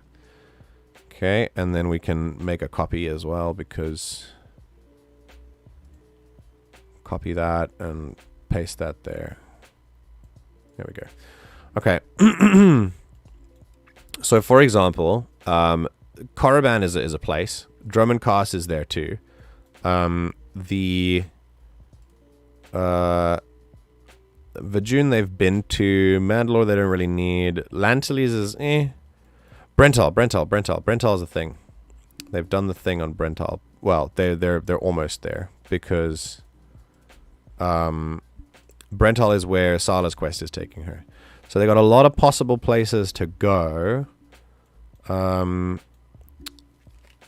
Okay, and then we can make a copy as well, because... Copy that and paste that there. There we go. Okay. So, for example, Korriban is a place. Drummondcast is there too. The Vajun they've been to. Mandalore they don't really need. Lantilles is Brental is a thing. They've done the thing on Brental. Well, they're almost there because Brental is where Sala's quest is taking her. So they got a lot of possible places to go. I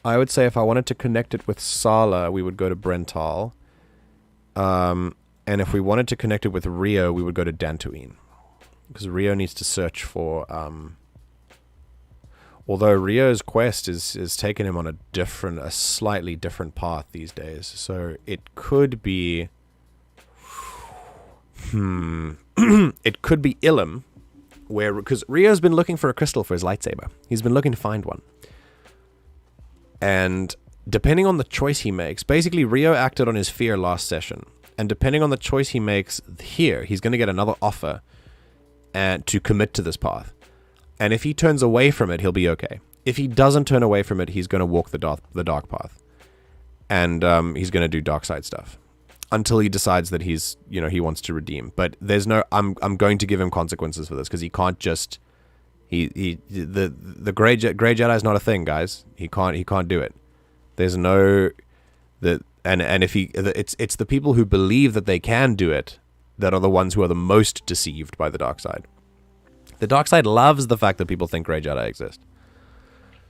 would say if I wanted to connect it with Sala, we would go to Brental. And if we wanted to connect it with Rio, we would go to Dantooine. Because Rio needs to search for... although Rio's quest is taking him on a slightly different path these days. So it could be... it could be Ilum, because Rio's been looking for a crystal for his lightsaber. He's been looking to find one. And depending on the choice he makes, basically Rio acted on his fear last session. And depending on the choice he makes here, he's going to get another offer to commit to this path. And if he turns away from it, he'll be okay. If he doesn't turn away from it, he's going to walk the dark path. And he's going to do dark side stuff. Until he decides that he wants to redeem. But there's no... I'm going to give him consequences for this, because he can't just... The Grey Jedi is not a thing, guys. He can't do it. There's no... And if it's the people who believe that they can do it that are the ones who are the most deceived by the dark side. The dark side loves the fact that people think Grey Jedi exist.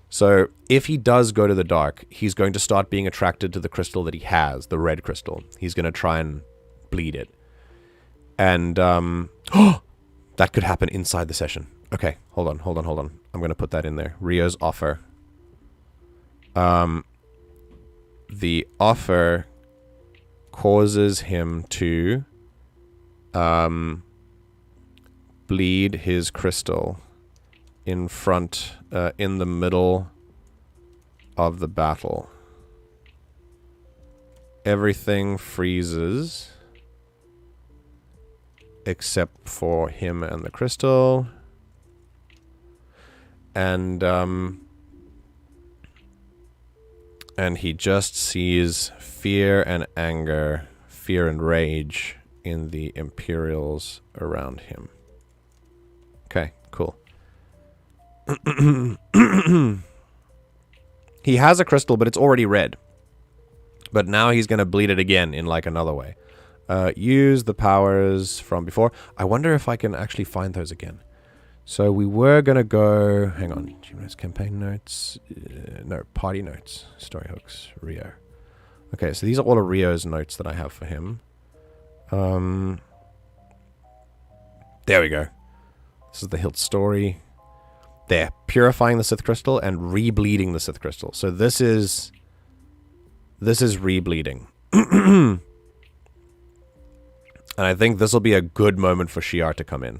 So if he does go to the dark, he's going to start being attracted to the crystal that he has, the red crystal. He's going to try and bleed it. And that could happen inside the session. Okay, hold on. I'm going to put that in there. Rio's offer. The offer causes him to bleed his crystal in the middle of the battle. Everything freezes except for him and the crystal. And he just sees fear and anger, fear and rage in the Imperials around him. Okay, cool. He has a crystal, but it's already red. But now he's going to bleed it again in like another way. Use the powers from before. I wonder if I can actually find those again. So we were going to go... Hang on. Campaign notes. No, party notes. Story hooks. Rio. Okay, so these are all of Rio's notes that I have for him. There we go. This is the Hilt story. There. Purifying the Sith Crystal and re-bleeding the Sith Crystal. So this is re-bleeding. And I think this will be a good moment for Shi'ar to come in.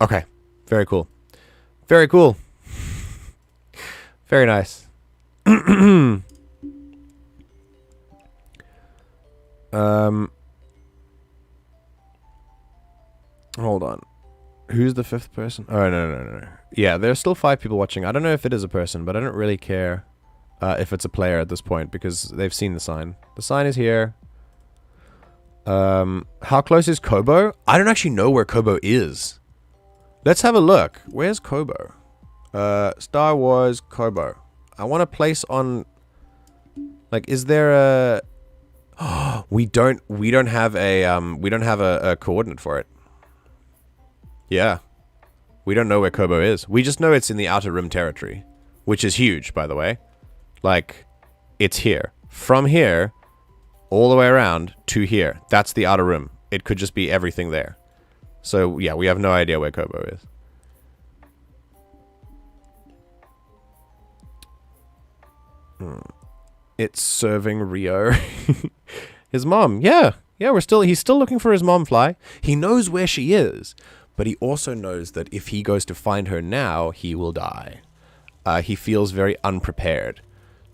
Okay. Very cool. Very cool. Very nice. Hold on. Who's the fifth person? Oh, no. Yeah, there's still 5 people watching. I don't know if it is a person, but I don't really care if it's a player at this point, because they've seen the sign. The sign is here. How close is Kobo? I don't actually know where Kobo is. Let's have a look. Where's Kobo? Star Wars Kobo. I want to place on... Like, is there a... Oh, we don't have a coordinate for it. Yeah. We don't know where Kobo is. We just know it's in the Outer Rim territory, which is huge, by the way. Like, it's here. From here, all the way around to here. That's the Outer Rim. It could just be everything there. So, yeah, we have no idea where Kobo is. It's serving Rio. His mom, yeah. Yeah, he's still looking for his mom, Fly. He knows where she is. but he also knows that if he goes to find her now, he will die. He feels very unprepared.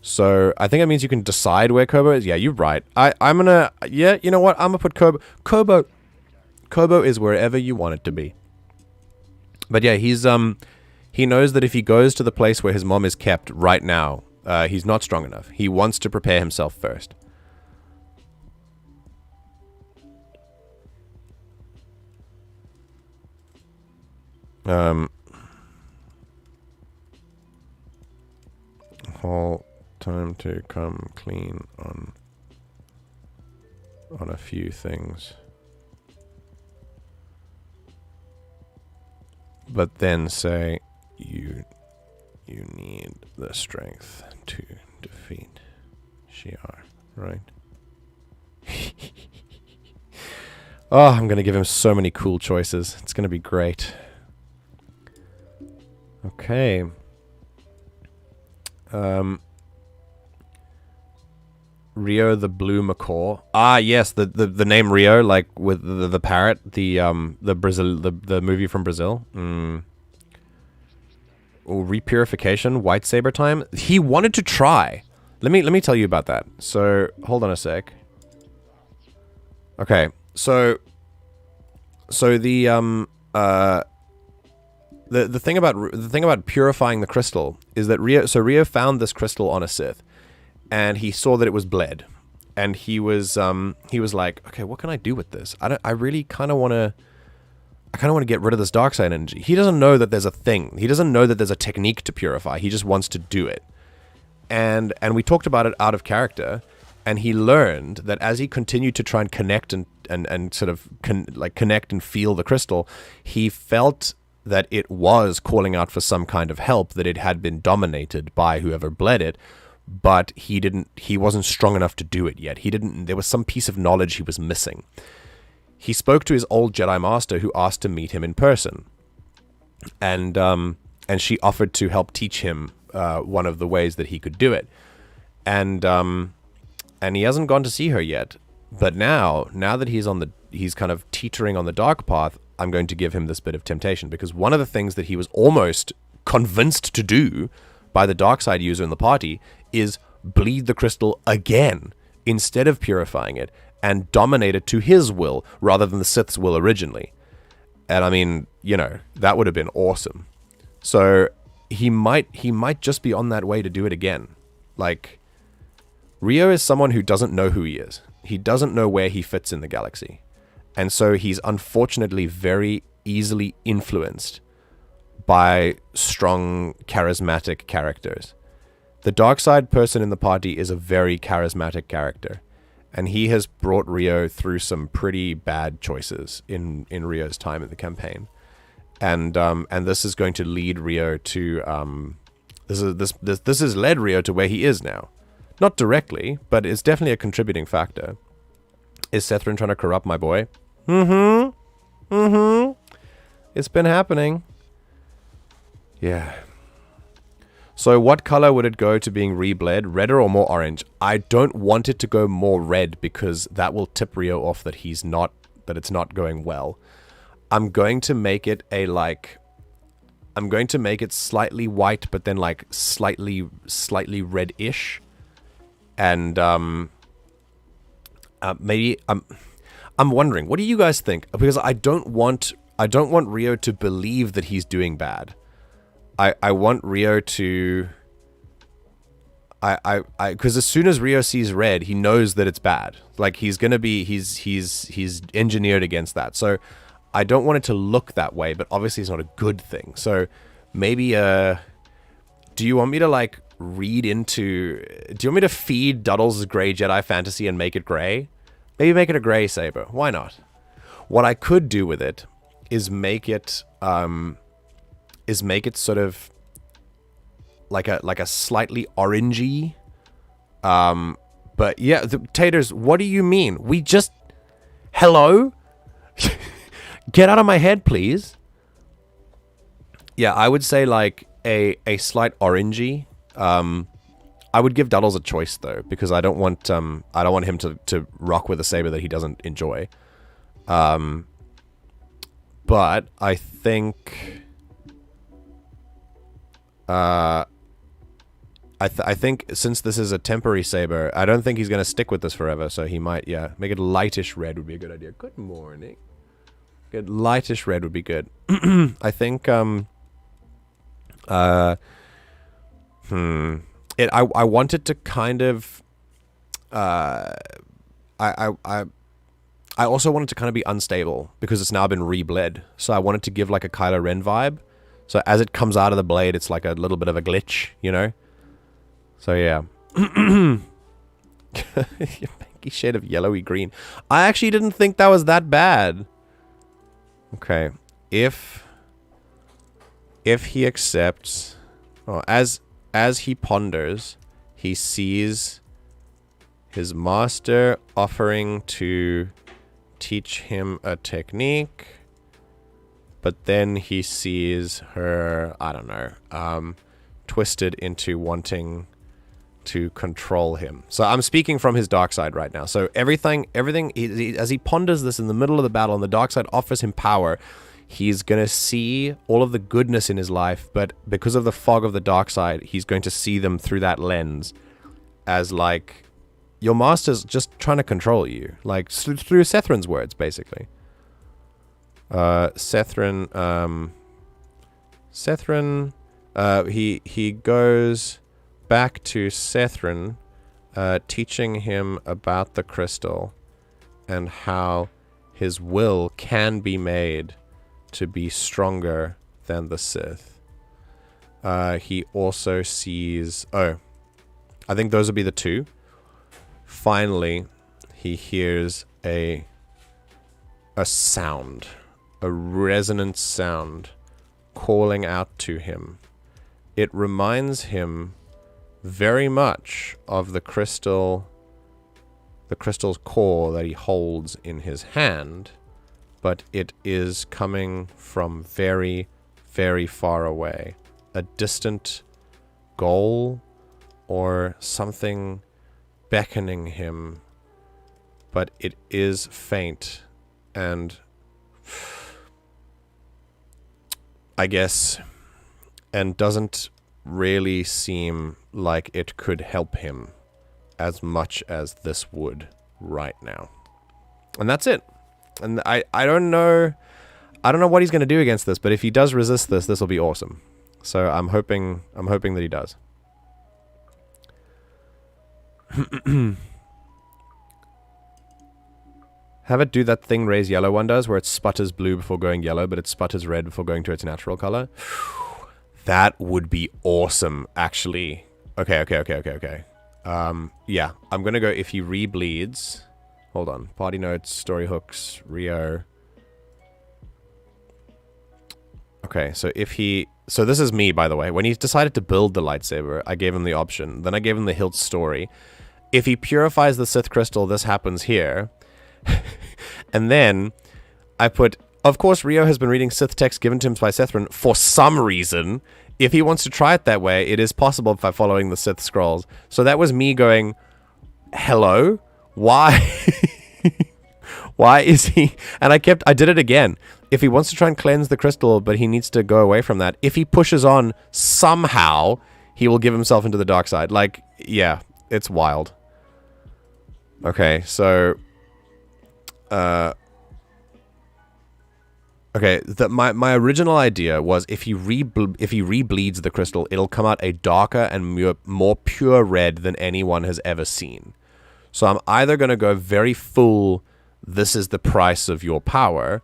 So I think it means you can decide where Kobo is. Yeah, you're right. I'm gonna, yeah, you know what? I'm gonna put Kobo is wherever you want it to be. But yeah, he knows that if he goes to the place where his mom is kept right now, he's not strong enough. He wants to prepare himself first. Whole time to come clean on a few things. But then say you need the strength to defeat Shiar, right? Oh, I'm gonna give him so many cool choices. It's gonna be great. Okay. Rio the Blue Macaw. Ah, yes, the name Rio, like with the parrot, the movie from Brazil. Or repurification, white saber time. He wanted to try. Let me tell you about that. So hold on a sec. Okay, so the thing about purifying the crystal is that Rio found this crystal on a Sith, and he saw that it was bled, and he was like, okay, what can I do with this? I really kind of want to get rid of this dark side energy. He doesn't know that there's a thing. He doesn't know that there's a technique to purify. He just wants to do it. And we talked about it out of character, and he learned that as he continued to try and connect and sort of connect and feel the crystal, he felt that it was calling out for some kind of help, that it had been dominated by whoever bled it, but he wasn't strong enough to do it yet. There was some piece of knowledge he was missing. He spoke to his old Jedi Master, who asked to meet him in person. And she offered to help teach him one of the ways that he could do it. And he hasn't gone to see her yet. But now that he's kind of teetering on the dark path, I'm going to give him this bit of temptation, because one of the things that he was almost convinced to do by the dark side user in the party is bleed the crystal again instead of purifying it, and dominate it to his will rather than the Sith's will originally. And I mean, you know, that would have been awesome. So he might just be on that way to do it again. Like, Rio is someone who doesn't know who he is. He doesn't know where he fits in the galaxy. And so he's unfortunately very easily influenced by strong, charismatic characters. The dark side person in the party is a very charismatic character, and he has brought Rio through some pretty bad choices in Rio's time in the campaign. And this is going to lead Rio to this has led Rio to where he is now. Not directly, but it's definitely a contributing factor. Is Sethrin trying to corrupt my boy? It's been happening. Yeah. So what color would it go to being re-bled? Redder or more orange? I don't want it to go more red, because that will tip Rio off that it's not going well. I'm going to make it slightly white, but then like slightly red-ish. And maybe I'm wondering, what do you guys think? Because I don't want Rio to believe that he's doing bad. I want Rio to because as soon as Rio sees red, he knows that it's bad. Like, he's engineered against that. So I don't want it to look that way, but obviously it's not a good thing. So maybe do you want me to like read into... Do you want me to feed Duddles' Grey Jedi fantasy and make it grey? Maybe make it a grey saber. Why not? What I could do with it is make it sort of like a slightly orangey. But yeah, Taters, what do you mean? We just... Hello? Get out of my head, please. Yeah, I would say like a slight orangey. I would give Duddles a choice though, because I don't want him to rock with a saber that he doesn't enjoy. But I think... I think since this is a temporary saber, I don't think he's going to stick with this forever. So he might, yeah, make it lightish red would be a good idea. Good morning. Good lightish red would be good. I think, I wanted to kind of, I also wanted to kind of be unstable because it's now been re-bled. So I wanted to give like a Kylo Ren vibe. So as it comes out of the blade, it's like a little bit of a glitch, you know? So yeah. Your pinky shade of yellowy green. I actually didn't think that was that bad. Okay. If he accepts... Oh, as he ponders, he sees his master offering to teach him a technique. But then he sees her, I don't know, twisted into wanting to control him. So I'm speaking from his dark side right now. So everything, as he ponders this in the middle of the battle and the dark side offers him power, he's going to see all of the goodness in his life, but because of the fog of the dark side, he's going to see them through that lens as like, your master's just trying to control you. Like, through Sethran's words, basically. Sethran, he goes back to Sethran, teaching him about the crystal and how his will can be made to be stronger than the Sith. He also sees... Oh, I think those would be the two. Finally, he hears a sound. A resonant sound calling out to him. It reminds him very much of the crystal's core that he holds in his hand, but it is coming from very, very far away. A distant goal or something beckoning him, but it is faint and, I guess, and doesn't really seem like it could help him as much as this would right now. And that's it. And I don't know what he's going to do against this, but if he does resist this, this will be awesome. So I'm hoping that he does. Have it do that thing Ray's yellow one does, where it sputters blue before going yellow, but it sputters red before going to its natural color. That would be awesome, actually. Okay. Yeah, I'm gonna go if he re-bleeds. Hold on. Party notes, story hooks, Rio. Okay, so if he... So this is me, by the way. When he decided to build the lightsaber, I gave him the option. Then I gave him the hilt story. If he purifies the Sith crystal, this happens here. And then I put... Of course, Rio has been reading Sith text given to him by Sethran for some reason. If he wants to try it that way, it is possible by following the Sith scrolls. So that was me going, hello? Why? Why is he... And I did it again. If he wants to try and cleanse the crystal, but he needs to go away from that, if he pushes on, somehow, he will give himself into the dark side. Like, yeah, it's wild. Okay, so... Okay, my original idea was if he re-bleeds the crystal, it'll come out a darker and more pure red than anyone has ever seen. So I'm either going to go very full, this is the price of your power,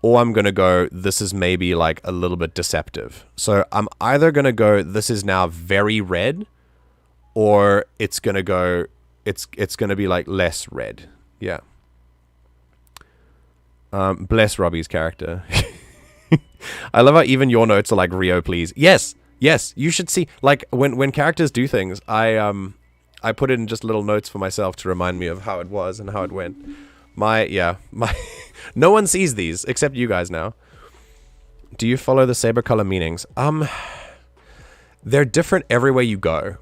or I'm going to go, this is maybe like a little bit deceptive. So I'm either going to go, this is now very red, or it's going to go, it's going to be like less red. Yeah. Bless Robbie's character. I love how even your notes are like, Rio, please. Yes, you should see, like, when characters do things, I put in just little notes for myself to remind me of how it was and how it went. No one sees these, except you guys now. Do you follow the saber color meanings? They're different everywhere you go.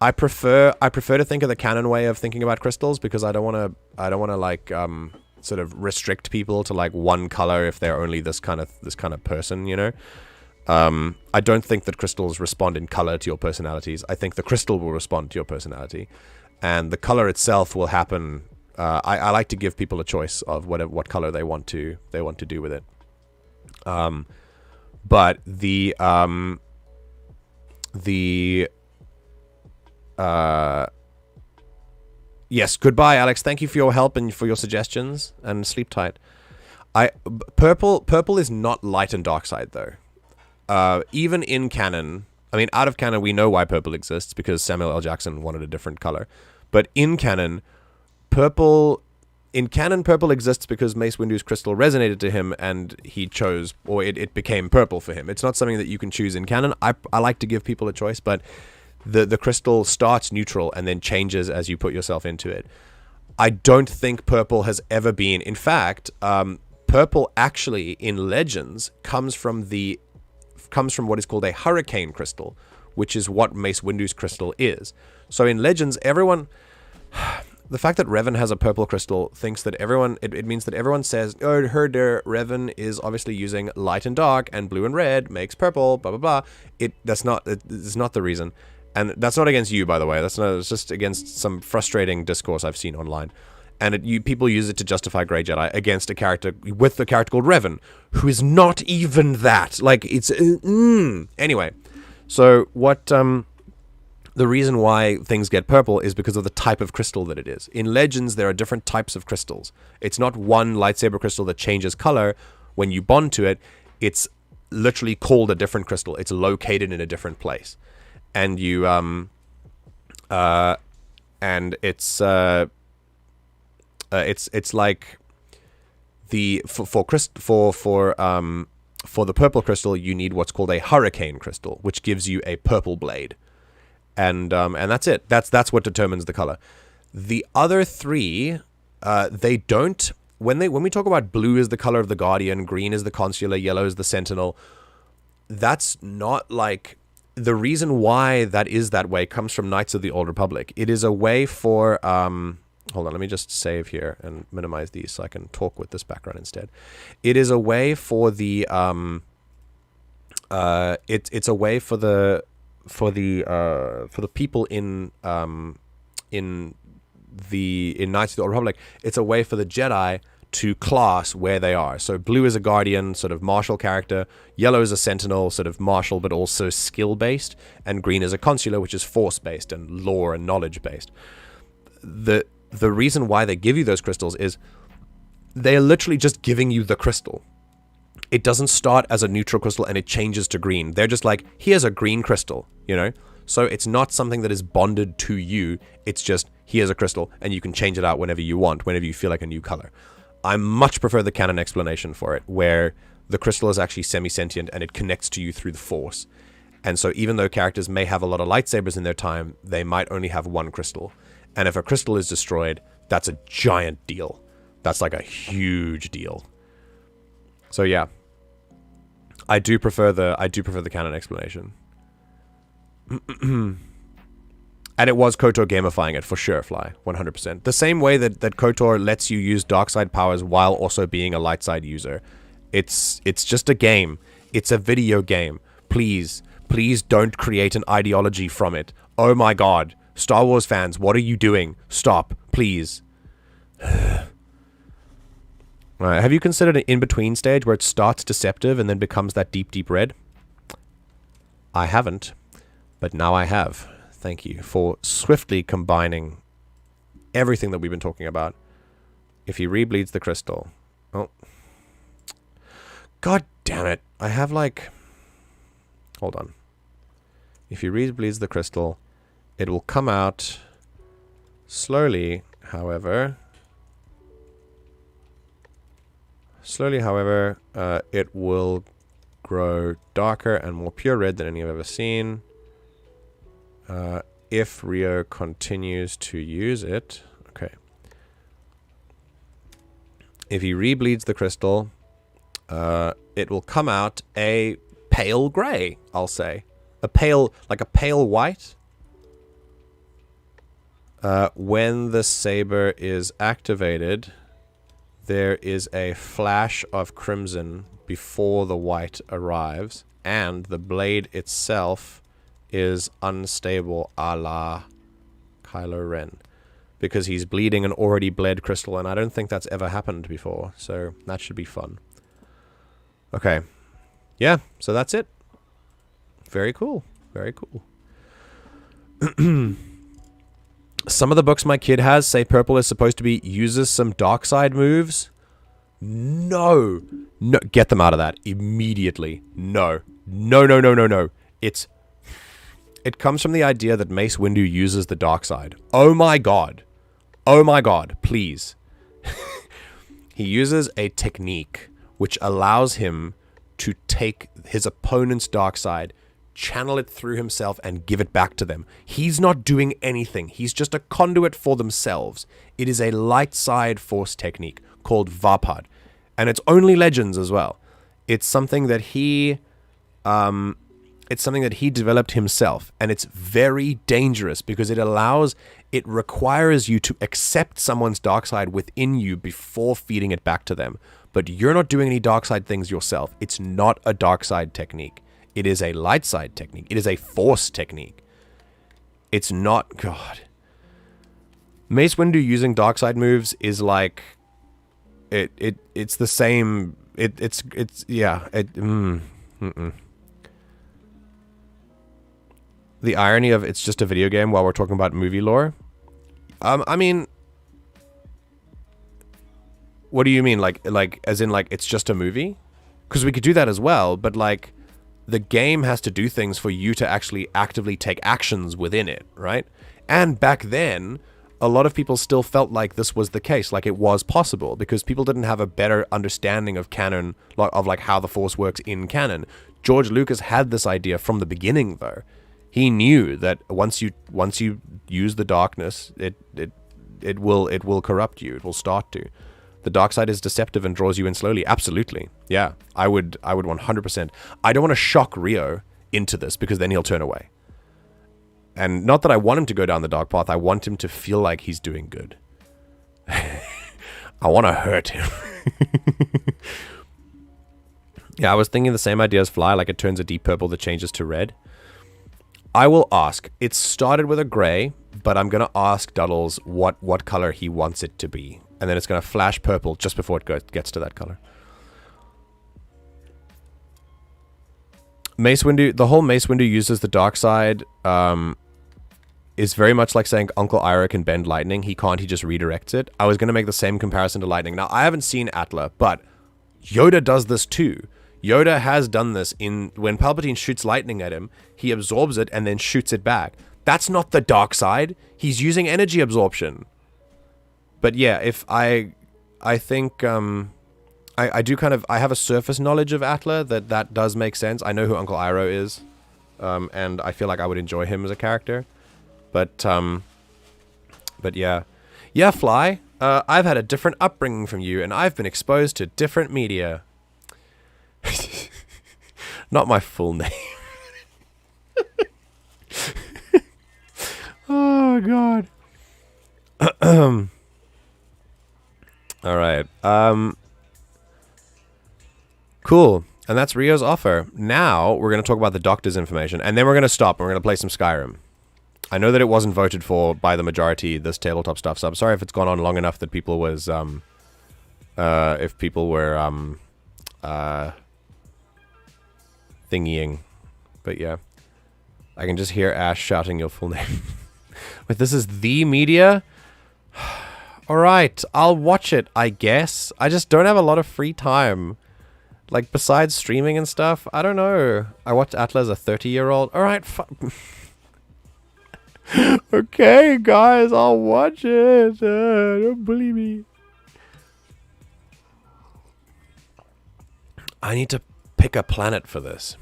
I prefer to think of the canon way of thinking about crystals, because I don't want to like, sort of restrict people to like one color if they're only this kind of person, you know. I don't think that crystals respond in color to your personalities. I think the crystal will respond to your personality, and the color itself will happen. I like to give people a choice of what color they want to do with it. But yes, goodbye, Alex. Thank you for your help and for your suggestions, and sleep tight. Purple is not light and dark side though. Even in canon, I mean, out of canon, we know why purple exists because Samuel L. Jackson wanted a different color. But in canon, purple exists because Mace Windu's crystal resonated to him and he chose, or it became purple for him. It's not something that you can choose in canon. I like to give people a choice, but the crystal starts neutral and then changes as you put yourself into it. I don't think purple has ever been. In fact, purple actually in Legends comes from what is called a hurricane crystal, which is what Mace Windu's crystal is. So in Legends, everyone... The fact that Revan has a purple crystal thinks that everyone... It means that everyone says, oh, heard there, Revan is obviously using light and dark, and blue and red makes purple, blah, blah, blah. It's not the reason. And that's not against you, by the way. It's just against some frustrating discourse I've seen online. And people use it to justify Grey Jedi against a character with a character called Revan, who is not even that. Like, it's... Anyway, so what... The reason why things get purple is because of the type of crystal that it is. In Legends, there are different types of crystals. It's not one lightsaber crystal that changes color when you bond to it. It's literally called a different crystal. It's located in a different place. And you... and it's like the for the purple crystal you need what's called a hurricane crystal, which gives you a purple blade, and that's it. That's what determines the color. The other three, they don't. When we talk about blue is the color of the Guardian, green is the Consular, yellow is the Sentinel. That's not like. The reason why that is that way comes from Knights of the Old Republic. It is a way for... hold on, let me just save here and minimize these so I can talk with this background instead. It is a way for the... it's a way for the people in Knights of the Old Republic. It's a way for the Jedi to class where they are. So blue is a Guardian, sort of martial character. Yellow is a Sentinel, sort of martial but also skill-based. And green is a Consular, which is force-based and lore and knowledge-based. The reason why they give you those crystals is they're literally just giving you the crystal. It doesn't start as a neutral crystal and it changes to green. They're just like, here's a green crystal, you know? So it's not something that is bonded to you. It's just, here's a crystal and you can change it out whenever you want, whenever you feel like a new color. I much prefer the canon explanation for it, where the crystal is actually semi-sentient and it connects to you through the Force. And so even though characters may have a lot of lightsabers in their time, they might only have one crystal. And if a crystal is destroyed, that's a giant deal. That's like a huge deal. So yeah, I do prefer the canon explanation. And it was KOTOR gamifying it for sure, Fly, 100%. The same way that KOTOR lets you use dark side powers while also being a light side user. It's just a game. It's a video game. Please don't create an ideology from it. Oh my god. Star Wars fans, what are you doing? Stop, please. Alright, have you considered an in-between stage where it starts deceptive and then becomes that deep, deep red? I haven't, but now I have. Thank you for swiftly combining everything that we've been talking about. If he rebleeds the crystal. Oh. God damn it. I have like... Hold on. If he rebleeds the crystal, it will come out slowly, however. It will grow darker and more pure red than any I've ever seen. If Rio continues to use it. Okay. If he rebleeds the crystal, it will come out a pale gray, I'll say. Like a pale white. When the saber is activated, there is a flash of crimson before the white arrives, and the blade itself is unstable a la Kylo Ren. Because he's bleeding an already bled crystal, and I don't think that's ever happened before, so that should be fun. Okay. Yeah, so that's it. Very cool. Very cool. Some of the books my kid has say purple is supposed to be uses some dark side moves. No. No, get them out of that immediately. No. No, no, no, no, no. It comes from the idea that Mace Windu uses the dark side. Oh my god. Oh my god, please. He uses a technique which allows him to take his opponent's dark side, channel it through himself, and give it back to them. He's not doing anything. He's just a conduit for themselves. It is a light side force technique called Vapad. And it's only Legends as well. It's something that he developed himself, and it's very dangerous because it requires you to accept someone's dark side within you before feeding it back to them. But you're not doing any dark side things yourself. It's not a dark side technique. It is a light side technique. It is a force technique. It's not... God. Mace Windu using dark side moves is like... It's the same... The irony of it's just a video game while we're talking about movie lore. I mean... What do you mean? Like, as in, like, it's just a movie? Because we could do that as well, but, like, the game has to do things for you to actually actively take actions within it, right? And back then, a lot of people still felt like this was the case, like it was possible, because people didn't have a better understanding of canon, of, like, how the Force works in canon. George Lucas had this idea from the beginning, though. He knew that once you use the darkness, it will corrupt you. It will start to. The dark side is deceptive and draws you in slowly. Absolutely. Yeah, I would 100%. I don't want to shock Rio into this because then he'll turn away. And not that I want him to go down the dark path. I want him to feel like he's doing good. I want to hurt him. Yeah, I was thinking the same idea as Fly, like it turns a deep purple that changes to red. I will ask. It started with a gray, but I'm going to ask Duddles what color he wants it to be. And then it's going to flash purple just before it gets to that color. Mace Windu, the whole Mace Windu uses the dark side is very much like saying Uncle Iroh can bend lightning. He can't, he just redirects it. I was going to make the same comparison to lightning. Now, I haven't seen Atla, but Yoda does this too. Yoda has done this when Palpatine shoots lightning at him, he absorbs it and then shoots it back. That's not the dark side. He's using energy absorption. But yeah, if I think, I do kind of, I have a surface knowledge of Atla that does make sense. I know who Uncle Iroh is, and I feel like I would enjoy him as a character. But yeah. Yeah, Fly, I've had a different upbringing from you, and I've been exposed to different media. Not my full name. Oh, God. All right. Cool. And that's Rio's offer. Now we're going to talk about the doctor's information, and then we're going to stop and we're going to play some Skyrim. I know that it wasn't voted for by the majority, this tabletop stuff, so I'm sorry if it's gone on long enough that people was, if people were, thingying. But yeah. I can just hear Ash shouting your full name. Wait, this is the media? Alright, I'll watch it, I guess. I just don't have a lot of free time. Like, besides streaming and stuff, I don't know. I watched Atla as a 30-year-old. Alright, okay, guys, I'll watch it. Don't bully me. I need to pick a planet for this.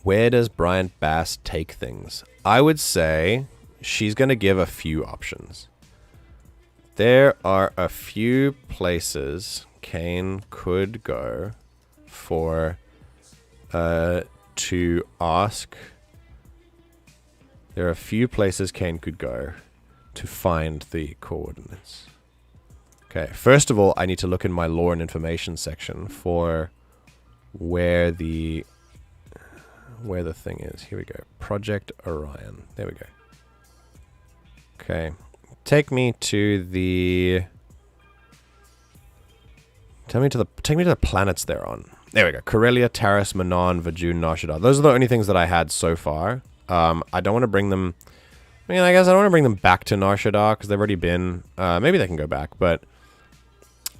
Where does Bryant Bass take things? I would say she's going to give a few options. There are a few places Kane could go for to ask There are a few places Kane could go to find the coordinates. Okay, first of all, I need to look in my lore and information section for where the thing is. Here we go. Project Orion. There we go. Okay. Take me to the take me to the planets they're on. There we go. Corellia, Taris, Manon, Vajun, Nar Shaddaa. Those are the only things that I had so far. I don't want to bring them... I mean, I guess I don't want to bring them back to Nar Shaddaa because they've already been... maybe they can go back, but...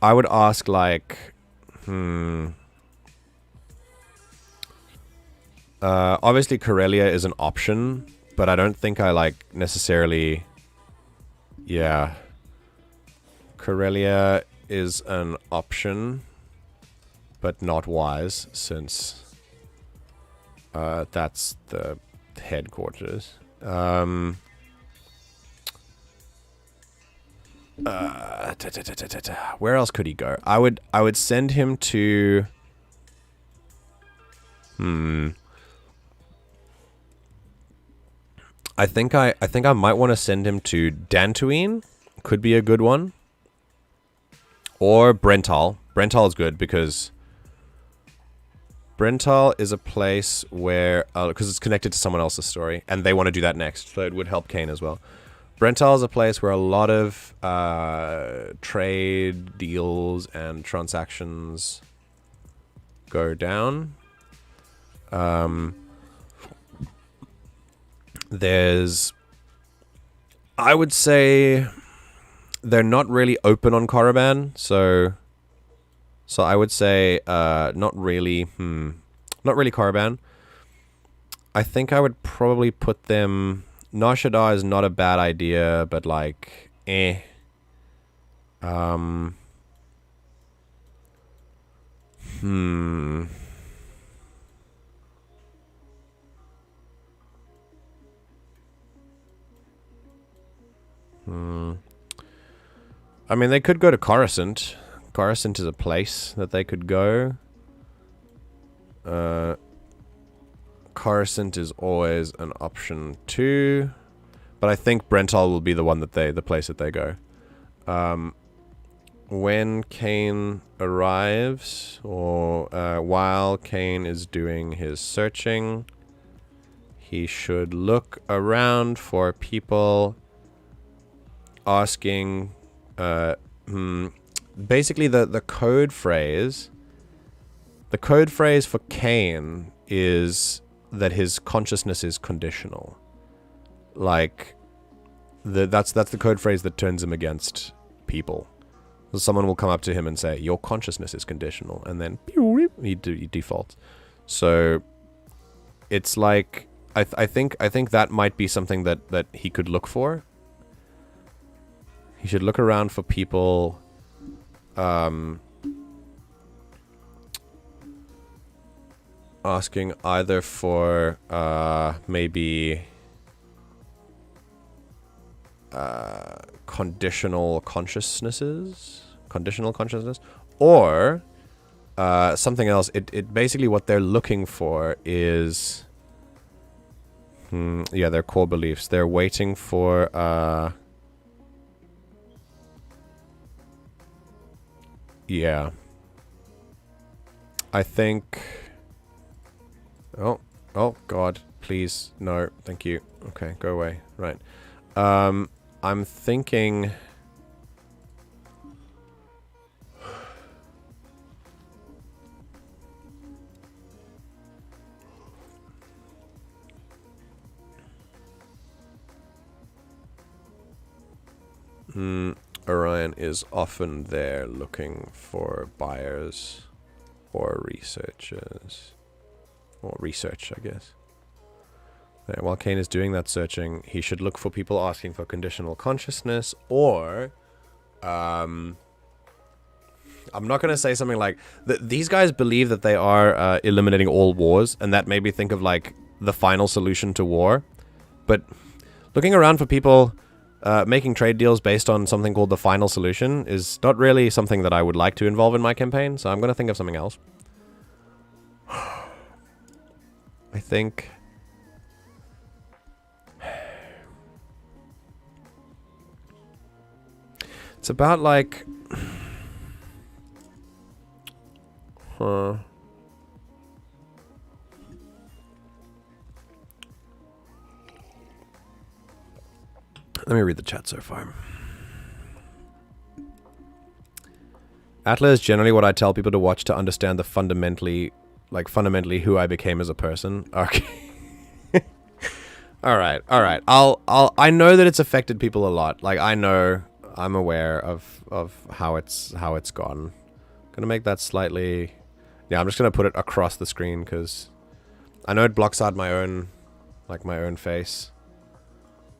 I would ask, like... obviously, Corellia is an option, but I don't think I, like, necessarily... Yeah. Corellia is an option... but not wise, since that's the headquarters. Where else could he go? I would send him to... I think I might want to send him to Dantooine. Could be a good one. Or Brental. Brental is good because... Brental is a place where... because it's connected to someone else's story. And they want to do that next. So it would help Kane as well. Brental is a place where a lot of trade deals and transactions go down. There's... I would say... They're not really open on Korriban, so... So I would say, not really Korriban. I think I would probably put them... Nar Shaddaa is not a bad idea, but like, I mean, they could go to Coruscant. Coruscant is a place that they could go. Coruscant is always an option too, but I think Brental will be the one that the place that they go. When Kane arrives, or while Kane is doing his searching, he should look around for people asking. Basically, the code phrase. The code phrase for Kane is that his consciousness is conditional. Like, that's the code phrase that turns him against people. So someone will come up to him and say, "Your consciousness is conditional," and then he defaults. So it's like I think that might be something that he could look for. He should look around for people. Asking either for maybe conditional consciousness, or something else. It basically what they're looking for is their core beliefs. They're waiting for I think. Oh God, please, no, thank you. Okay, go away. Right. I'm thinking... Orion is often there looking for buyers or researchers. Or research, I guess. Right, while Kane is doing that searching, he should look for people asking for conditional consciousness, or... I'm not going to say something like... These guys believe that they are eliminating all wars, and that made me think of, like, the final solution to war. But looking around for people making trade deals based on something called the final solution is not really something that I would like to involve in my campaign, so I'm going to think of something else. I think... It's about like... Huh. Let me read the chat so far. Atla is generally what I tell people to watch to understand the fundamentally who I became as a person. Okay. All right. I know that it's affected people a lot. Like, I'm aware of how it's gone. Gonna make that slightly... Yeah, I'm just gonna put it across the screen because I know it blocks out my own face.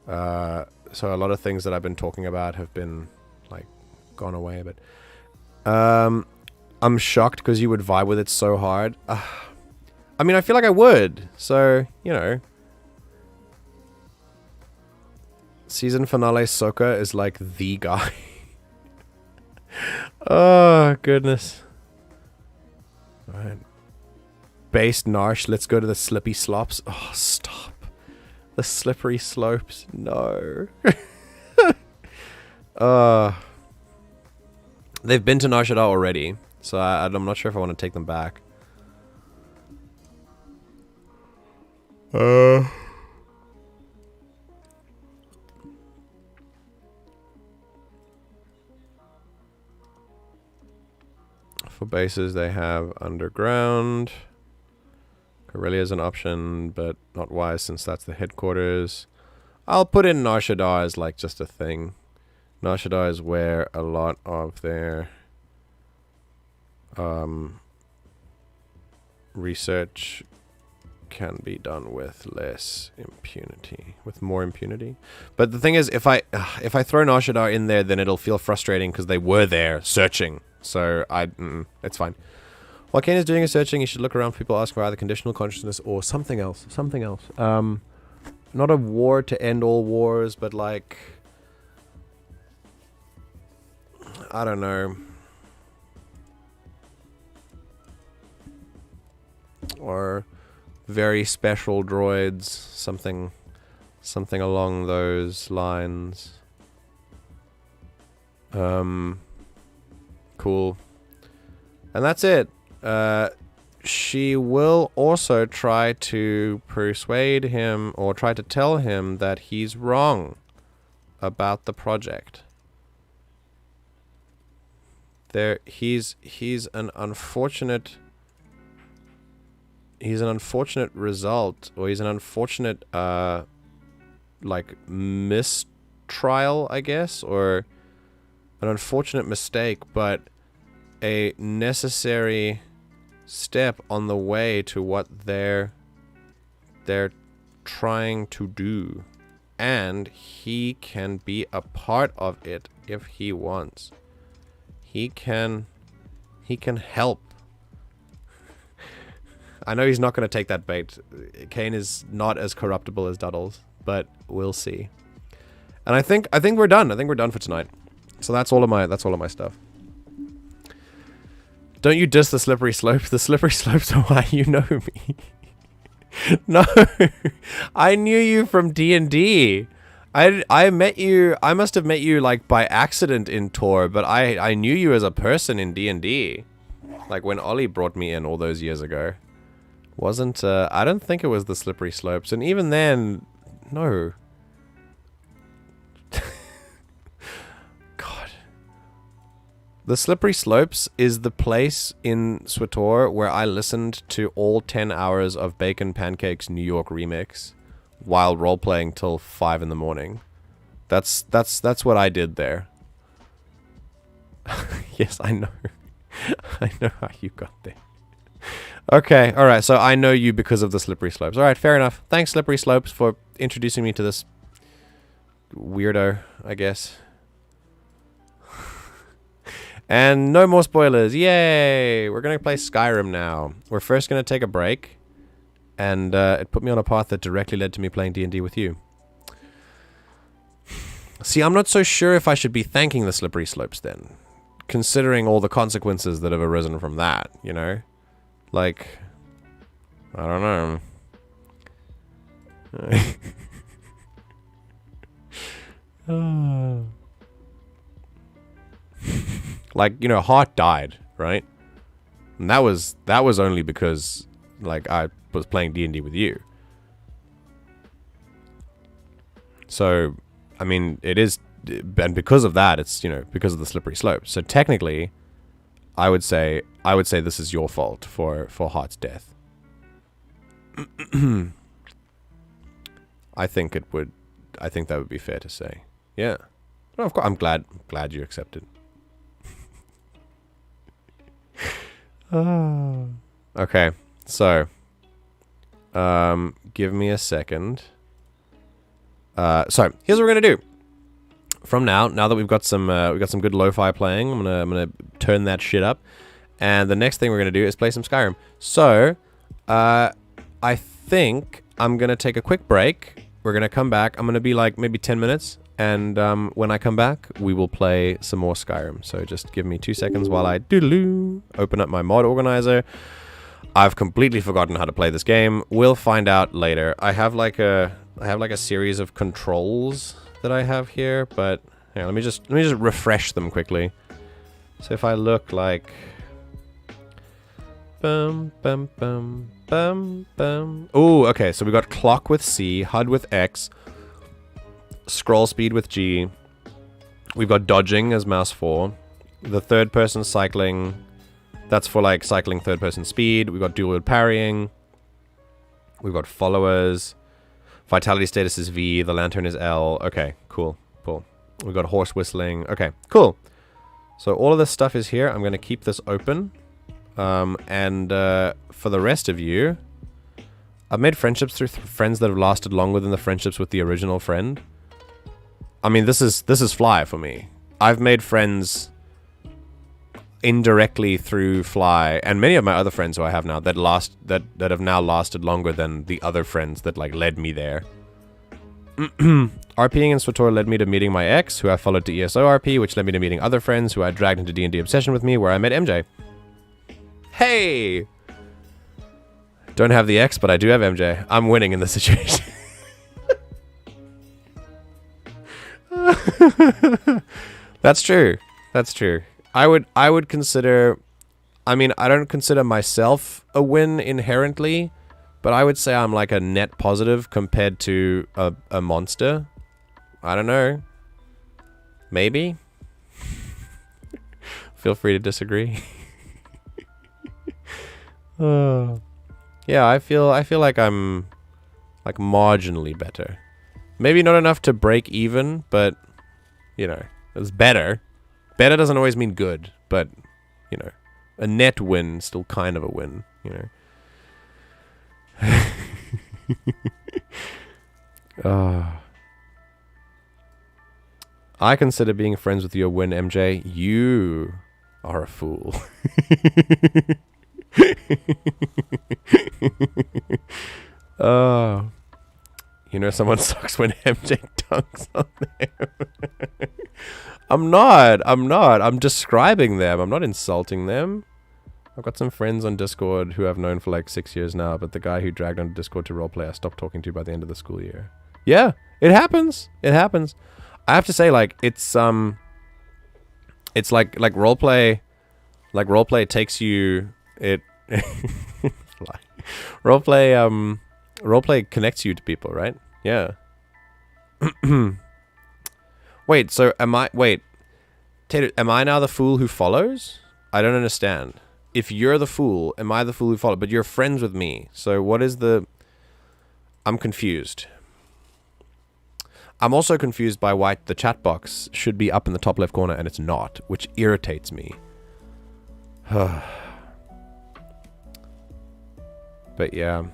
So a lot of things that I've been talking about have been, like, gone away, but... I'm shocked because you would vibe with it so hard. I mean, I feel like I would, so, you know. Season finale Sokka is, like, the guy. Oh, goodness. Alright. Based Narsh, let's go to the slippy slops. Oh, stop. The slippery slopes. No. They've been to Narshada already, so I'm not sure if I want to take them back. For bases, they have underground. Corellia is an option, but not wise since that's the headquarters. I'll put in Narshada as like just a thing. Narshada is where a lot of their research can be done with less impunity, with more impunity. But the thing is, if I throw Narshada in there, then it'll feel frustrating because they were there searching. So it's fine. While Kane is doing his searching, you should look around for people asking for either conditional consciousness or something else. Something else. Not a war to end all wars, but like, I don't know. Or very special droids, something along those lines. Cool. And that's it. She will also try to persuade him or try to tell him that he's wrong about the project. He's an unfortunate result, or he's an unfortunate like mistrial, I guess, or an unfortunate mistake, but a necessary step on the way to what they're trying to do, and he can be a part of it if he wants. He can help. I know he's not going to take that bait. Kane is not as corruptible as Duddles, but we'll see. And I think we're done. I think we're done for tonight. So that's all of my stuff. Don't you diss the slippery slopes? The slippery slopes are why you know me. No, I knew you from D&D. I met you. I must have met you like by accident in Tor, but I knew you as a person in D&D. Like when Ollie brought me in all those years ago. Wasn't I don't think it was the slippery slopes, and even then, no. God. The Slippery Slopes is the place in Swator where I listened to all 10 hours of Bacon Pancakes New York remix while role-playing till 5 in the morning. That's what I did there. Yes, I know. I know how you got there. Okay, alright, so I know you because of the Slippery Slopes. Alright, fair enough. Thanks, Slippery Slopes, for introducing me to this weirdo, I guess. And no more spoilers. Yay! We're going to play Skyrim now. We're first going to take a break. And it put me on a path that directly led to me playing D&D with you. See, I'm not so sure if I should be thanking the Slippery Slopes then. Considering all the consequences that have arisen from that, you know? Like, I don't know. Like, you know, Heart died, right? And that was only because, like, I was playing D&D with you. So, I mean, it is, and because of that, it's, you know, because of the slippery slope. So technically, I would say this is your fault for Heart's death. I think that would be fair to say. Yeah. Well, of course, I'm glad you accepted. Okay, so give me a second. So here's what we're gonna do. From now that we've got some good lo-fi playing, I'm gonna turn that shit up, and the next thing we're gonna do is play some Skyrim. So, I think I'm gonna take a quick break. We're gonna come back. I'm gonna be like maybe 10 minutes, and when I come back, we will play some more Skyrim. So just give me 2 seconds while I open up my mod organizer. I've completely forgotten how to play this game. We'll find out later. I have like a series of controls that I have here, but here, let me just refresh them quickly. So if I look like bum bum bum bum bum. Oh, okay. So we got clock with C, HUD with X, scroll speed with G. We've got dodging as mouse 4. The third person cycling, that's for like cycling third person speed. We've got dual wheel parrying. We've got followers. Vitality status is V. The lantern is L. Okay, cool. We've got horse whistling. Okay, cool. So all of this stuff is here. I'm going to keep this open. And for the rest of you, I've made friendships through friends that have lasted longer than the friendships with the original friend. I mean, this is fly for me. I've made friends indirectly through fly, and many of my other friends who I have now that have now lasted longer than the other friends that like led me there. RPing in SWTOR led me to meeting my ex, who I followed to ESO RP, which led me to meeting other friends who I dragged into D&D Obsession with me, where I met MJ. Hey! Don't have the X, but I do have MJ. I'm winning in this situation. That's true. I would consider, I mean, I don't consider myself a win inherently, but I would say I'm like a net positive compared to a monster. I don't know. Maybe. Feel free to disagree. Yeah, I feel like I'm like marginally better. Maybe not enough to break even, but you know, it's better. Better doesn't always mean good, but you know, a net win still kind of a win, you know. I consider being friends with your win, MJ. You are a fool. You know someone sucks when MJ dunks on them. I'm not. I'm describing them. I'm not insulting them. I've got some friends on Discord who I've known for like 6 years now, but the guy who dragged on Discord to roleplay I stopped talking to by the end of the school year. Yeah, it happens. It happens. I have to say, like, it's like roleplay takes you, roleplay connects you to people, right? Yeah. Wait, so Tater, am I now the fool who follows? I don't understand. If you're the fool, am I the fool who follows? But you're friends with me, so what is the... I'm confused. I'm also confused by why the chat box should be up in the top left corner and it's not, which irritates me. But yeah,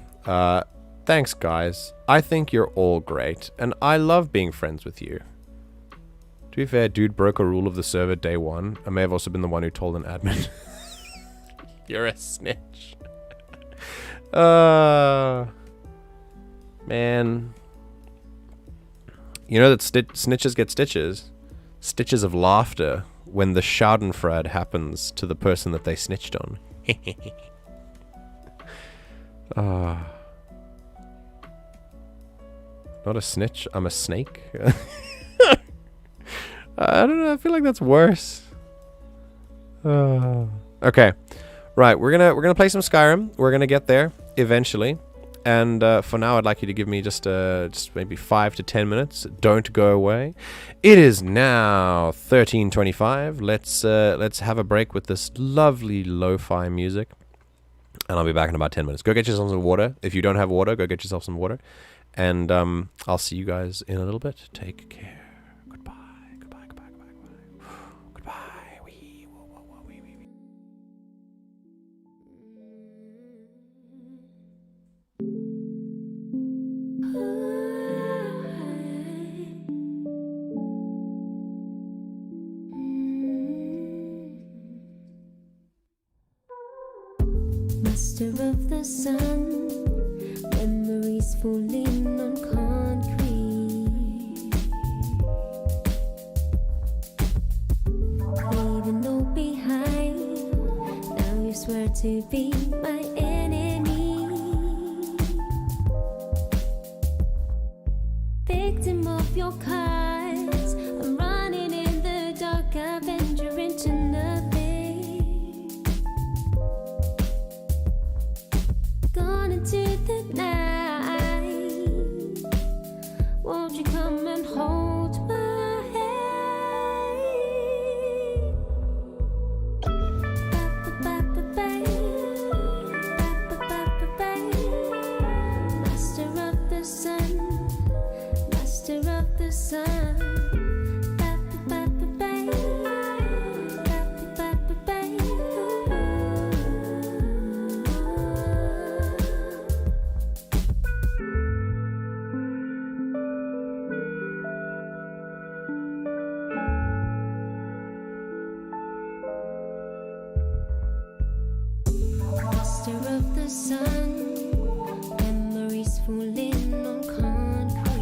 thanks guys. I think you're all great, and I love being friends with you. To be fair, dude broke a rule of the server day one. I may have also been the one who told an admin. You're a snitch. Man. You know that snitches get stitches. Stitches of laughter when the schadenfreude happens to the person that they snitched on. Not a snitch, I'm a snake. I don't know, I feel like that's worse. Okay, right. We're gonna play some Skyrim. We're gonna get there eventually. And for now, I'd like you to give me just maybe 5 to 10 minutes. Don't go away. It is now 13:25. Let's have a break with this lovely lo-fi music, and I'll be back in about 10 minutes. Go get yourself some water. If you don't have water, go get yourself some water, and I'll see you guys in a little bit. Take care. Goodbye. Goodbye. Goodbye. Goodbye. Goodbye. Goodbye. Master of the sun, memories falling on concrete, leaving all behind. Now you swear to be my enemy, victim of your cards. I'm running in the dark, I venture into nothing. Gone into the night, won't you come and hold my hand? Master of the sun, master of the sun. Master of the sun, memories falling on concrete,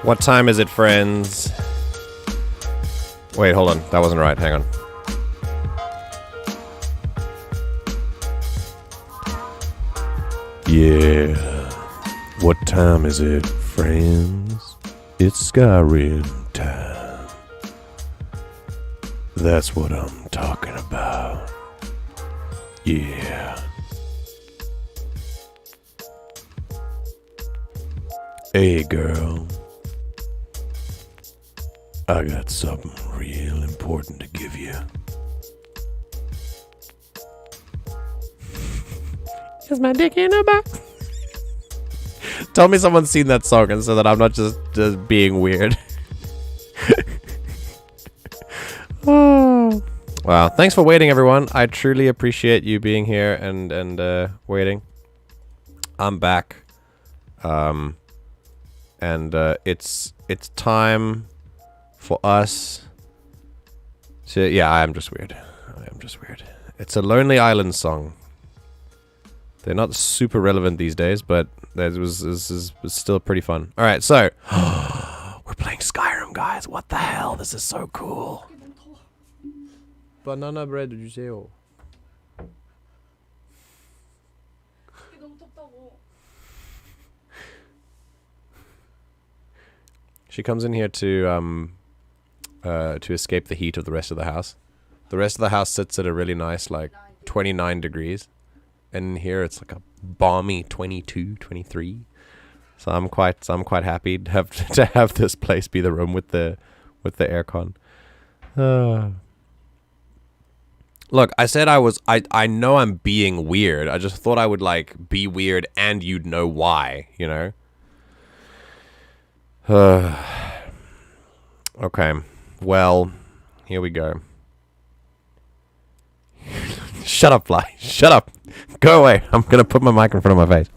What time is it, friends? Wait, hold on. That wasn't right. Hang on. Yeah. What time is it, friends? It's Skyrim time. That's what I'm talking about. Yeah. Hey, girl. I got something real important to give you. Is my dick in a box? Tell me someone's seen that song and so that I'm not just being weird. Oh. Wow. Thanks for waiting, everyone. I truly appreciate you being here and waiting. I'm back. And it's time for us to... Yeah, I am just weird. It's a Lonely Island song. They're not super relevant these days, but this was still pretty fun. All right, so we're playing Skyrim, guys. What the hell? This is so cool. Banana bread 주세요. She comes in here to escape the heat of the rest of the house. The rest of the house sits at a really nice, like, 29 degrees. And here it's like a balmy 22, 23. So I'm quite happy to have this place be the room with the aircon. Look, I said I know I'm being weird. I just thought I would like be weird and you'd know why, you know? Okay. Well, here we go. Shut up, Fly. Shut up. Go away. I'm gonna put my mic in front of my face.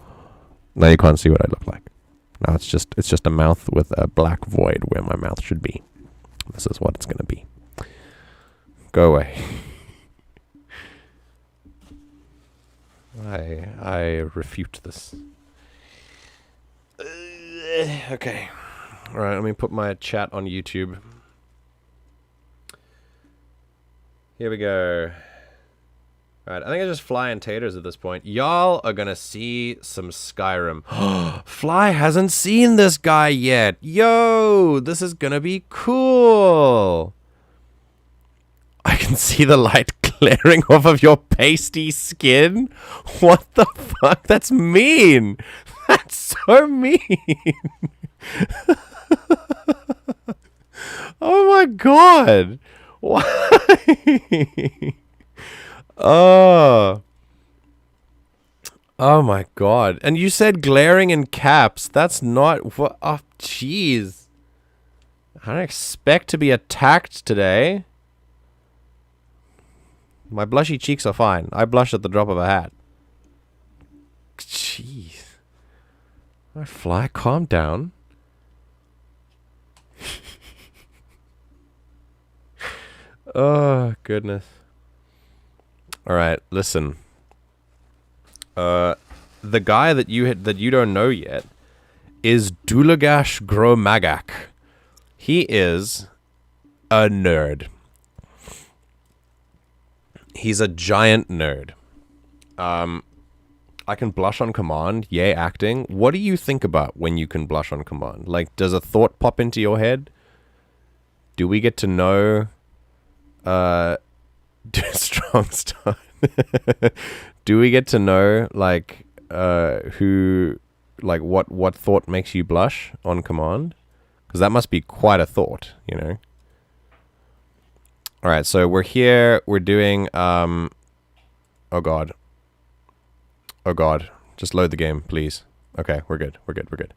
Now you can't see what I look like. Now it's just a mouth with a black void where my mouth should be. This is what it's gonna be. Go away. I refute this. Okay. Alright, let me put my chat on YouTube. Here we go. Alright, I think I just Fly and Taters at this point. Y'all are gonna see some Skyrim. Fly hasn't seen this guy yet. Yo, this is gonna be cool. I can see the light glaring off of your pasty skin. What the fuck? That's mean. That's so mean. Oh my god. Why? Oh my god. And you said glaring in caps. That's not what. Oh, jeez. I don't expect to be attacked today. My blushy cheeks are fine. I blush at the drop of a hat. Jeez. My Fly, calm down. Oh, goodness. Alright, listen. The guy that you don't know yet is Dulugash Gromagak. He is a nerd. He's a giant nerd. I can blush on command. Yay, acting. What do you think about when you can blush on command? Like, does a thought pop into your head? Do we get to know... strong start. Do we get to know, like, who... Like, what thought makes you blush on command? Because that must be quite a thought, you know? Alright, so we're here. We're doing, oh god. Oh god. Just load the game, please. Okay, we're good. We're good. We're good.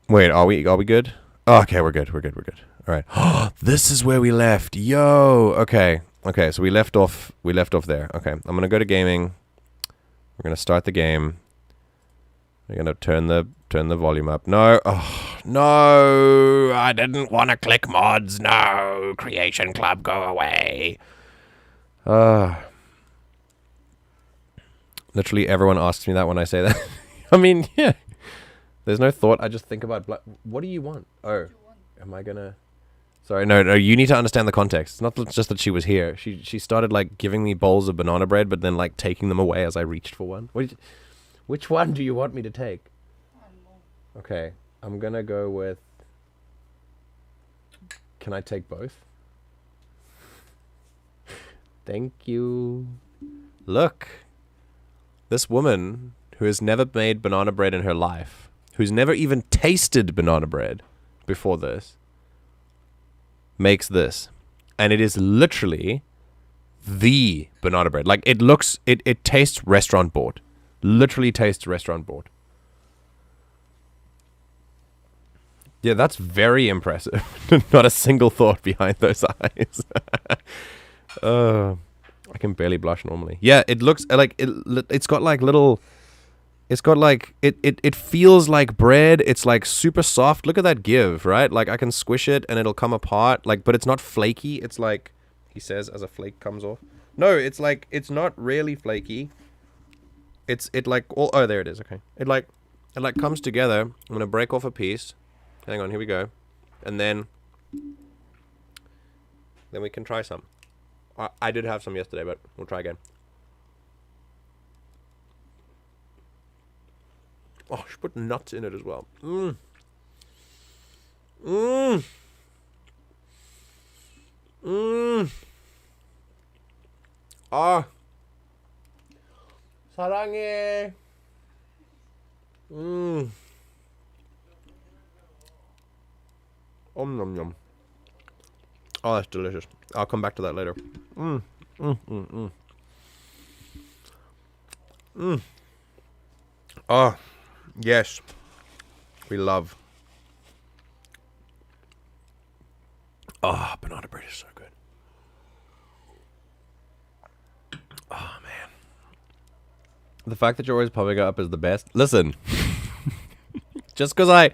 Wait, are we good? Oh, okay, we're good. We're good. We're good. Alright. This is where we left. Yo! Okay. Okay, so we left off there. Okay, I'm gonna go to gaming. We're gonna start the game. We're gonna turn the volume up. No! Oh, no! I didn't want to click mods. No! Creation Club, go away. Literally everyone asks me that when I say that. I mean, yeah. There's no thought. I just think about... What do you want? Oh, am I gonna... Sorry, no, you need to understand the context. It's not just that she was here. She started, like, giving me bowls of banana bread, but then, like, taking them away as I reached for one. Which one do you want me to take? Okay, I'm gonna go with... Can I take both? Thank you. Look. This woman who has never made banana bread in her life, who's never even tasted banana bread before this, makes this. And it is literally the banana bread. Like, it looks, it tastes restaurant bought. Literally tastes restaurant bought. Yeah, that's very impressive. Not a single thought behind those eyes. I can barely blush normally. Yeah, it looks like it's got like little... It's got like... It feels like bread. It's like super soft. Look at that give, right? Like I can squish it and it'll come apart. Like, but it's not flaky. It's like... He says as a flake comes off. No, it's like... It's not really flaky. It like... Oh, there it is. Okay. It like comes together. I'm going to break off a piece. Hang on, here we go. And then we can try some. I did have some yesterday, but we'll try again. Oh, she put nuts in it as well. Mmm. Mmm. Mmm. Ah. 사랑해. Mmm. Nom nom. Oh, that's delicious. I'll come back to that later. Mmm. Mmm. Mmm. Mmm. Mmm. Oh, yes. We love. Oh, banana bread is so good. Oh, man. The fact that you're always pumping it up is the best. Listen. Just because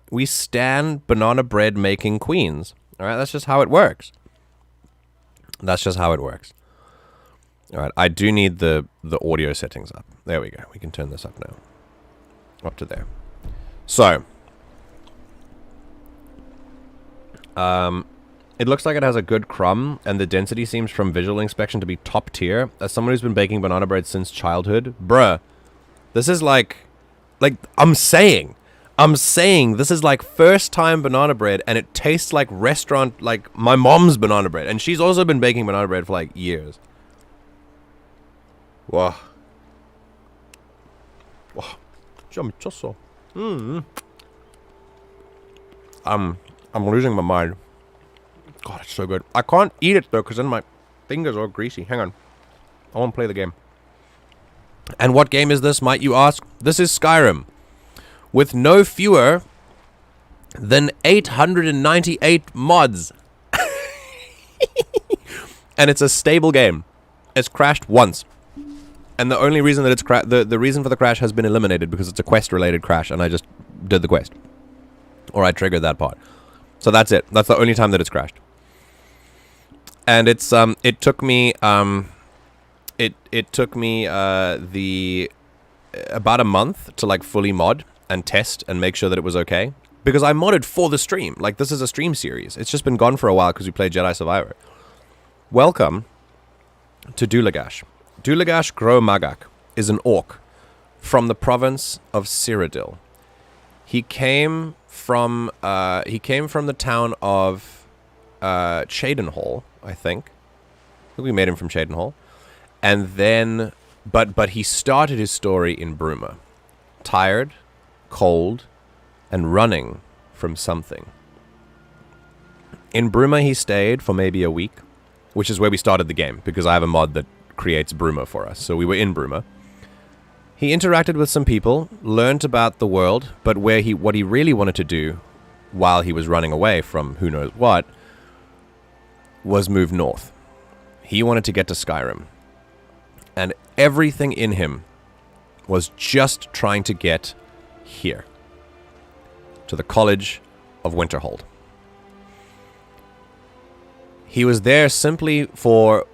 we stan banana bread making queens. All right, that's just how it works. That's just how it works. All right, I do need the audio settings up. There we go. We can turn this up now. Up to there. So, it looks like it has a good crumb, and the density seems from visual inspection to be top tier. As someone who's been baking banana bread since childhood, bruh, this is like I'm saying this is like first time banana bread, and it tastes like restaurant, like my mom's banana bread, and she's also been baking banana bread for like years. Wow. Wow. I'm losing my mind. God, it's so good. I can't eat it though, because then my fingers are all greasy. Hang on. I want to play the game. And what game is this, might you ask? This is Skyrim. With no fewer than 898 mods. And it's a stable game. It's crashed once. And the only reason that it's the reason for the crash has been eliminated because it's a quest-related crash, and I just did the quest. Or I triggered that part. So that's it. That's the only time that it's crashed. And it's it took me about a month to like fully mod and test and make sure that it was okay, because I modded for the stream. Like, this is a stream series. It's just been gone for a while because we played Jedi Survivor. Welcome to Dulugash. Dulugash Gromagak is an orc from the province of Cyrodiil. He came from the town of Cheydinhall, I think. We made him from Cheydinhall. And then but he started his story in Bruma. Tired, cold, and running from something. In Bruma he stayed for maybe a week, which is where we started the game, because I have a mod that creates Bruma for us. So we were in Bruma. He interacted with some people, learned about the world, but what he really wanted to do while he was running away from who knows what was move north. He wanted to get to Skyrim. And everything in him was just trying to get here. To the College of Winterhold. He was there for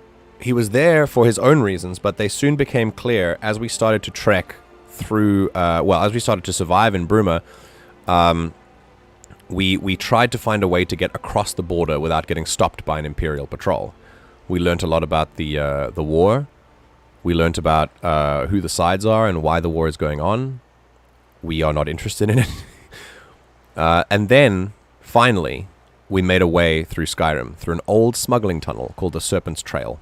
his own reasons, but they soon became clear as we started to trek through, as we started to survive in Bruma, we tried to find a way to get across the border without getting stopped by an Imperial patrol. We learnt a lot about the war. We learnt about who the sides are and why the war is going on. We are not interested in it. And then, finally, we made a way through Skyrim, through an old smuggling tunnel called the Serpent's Trail.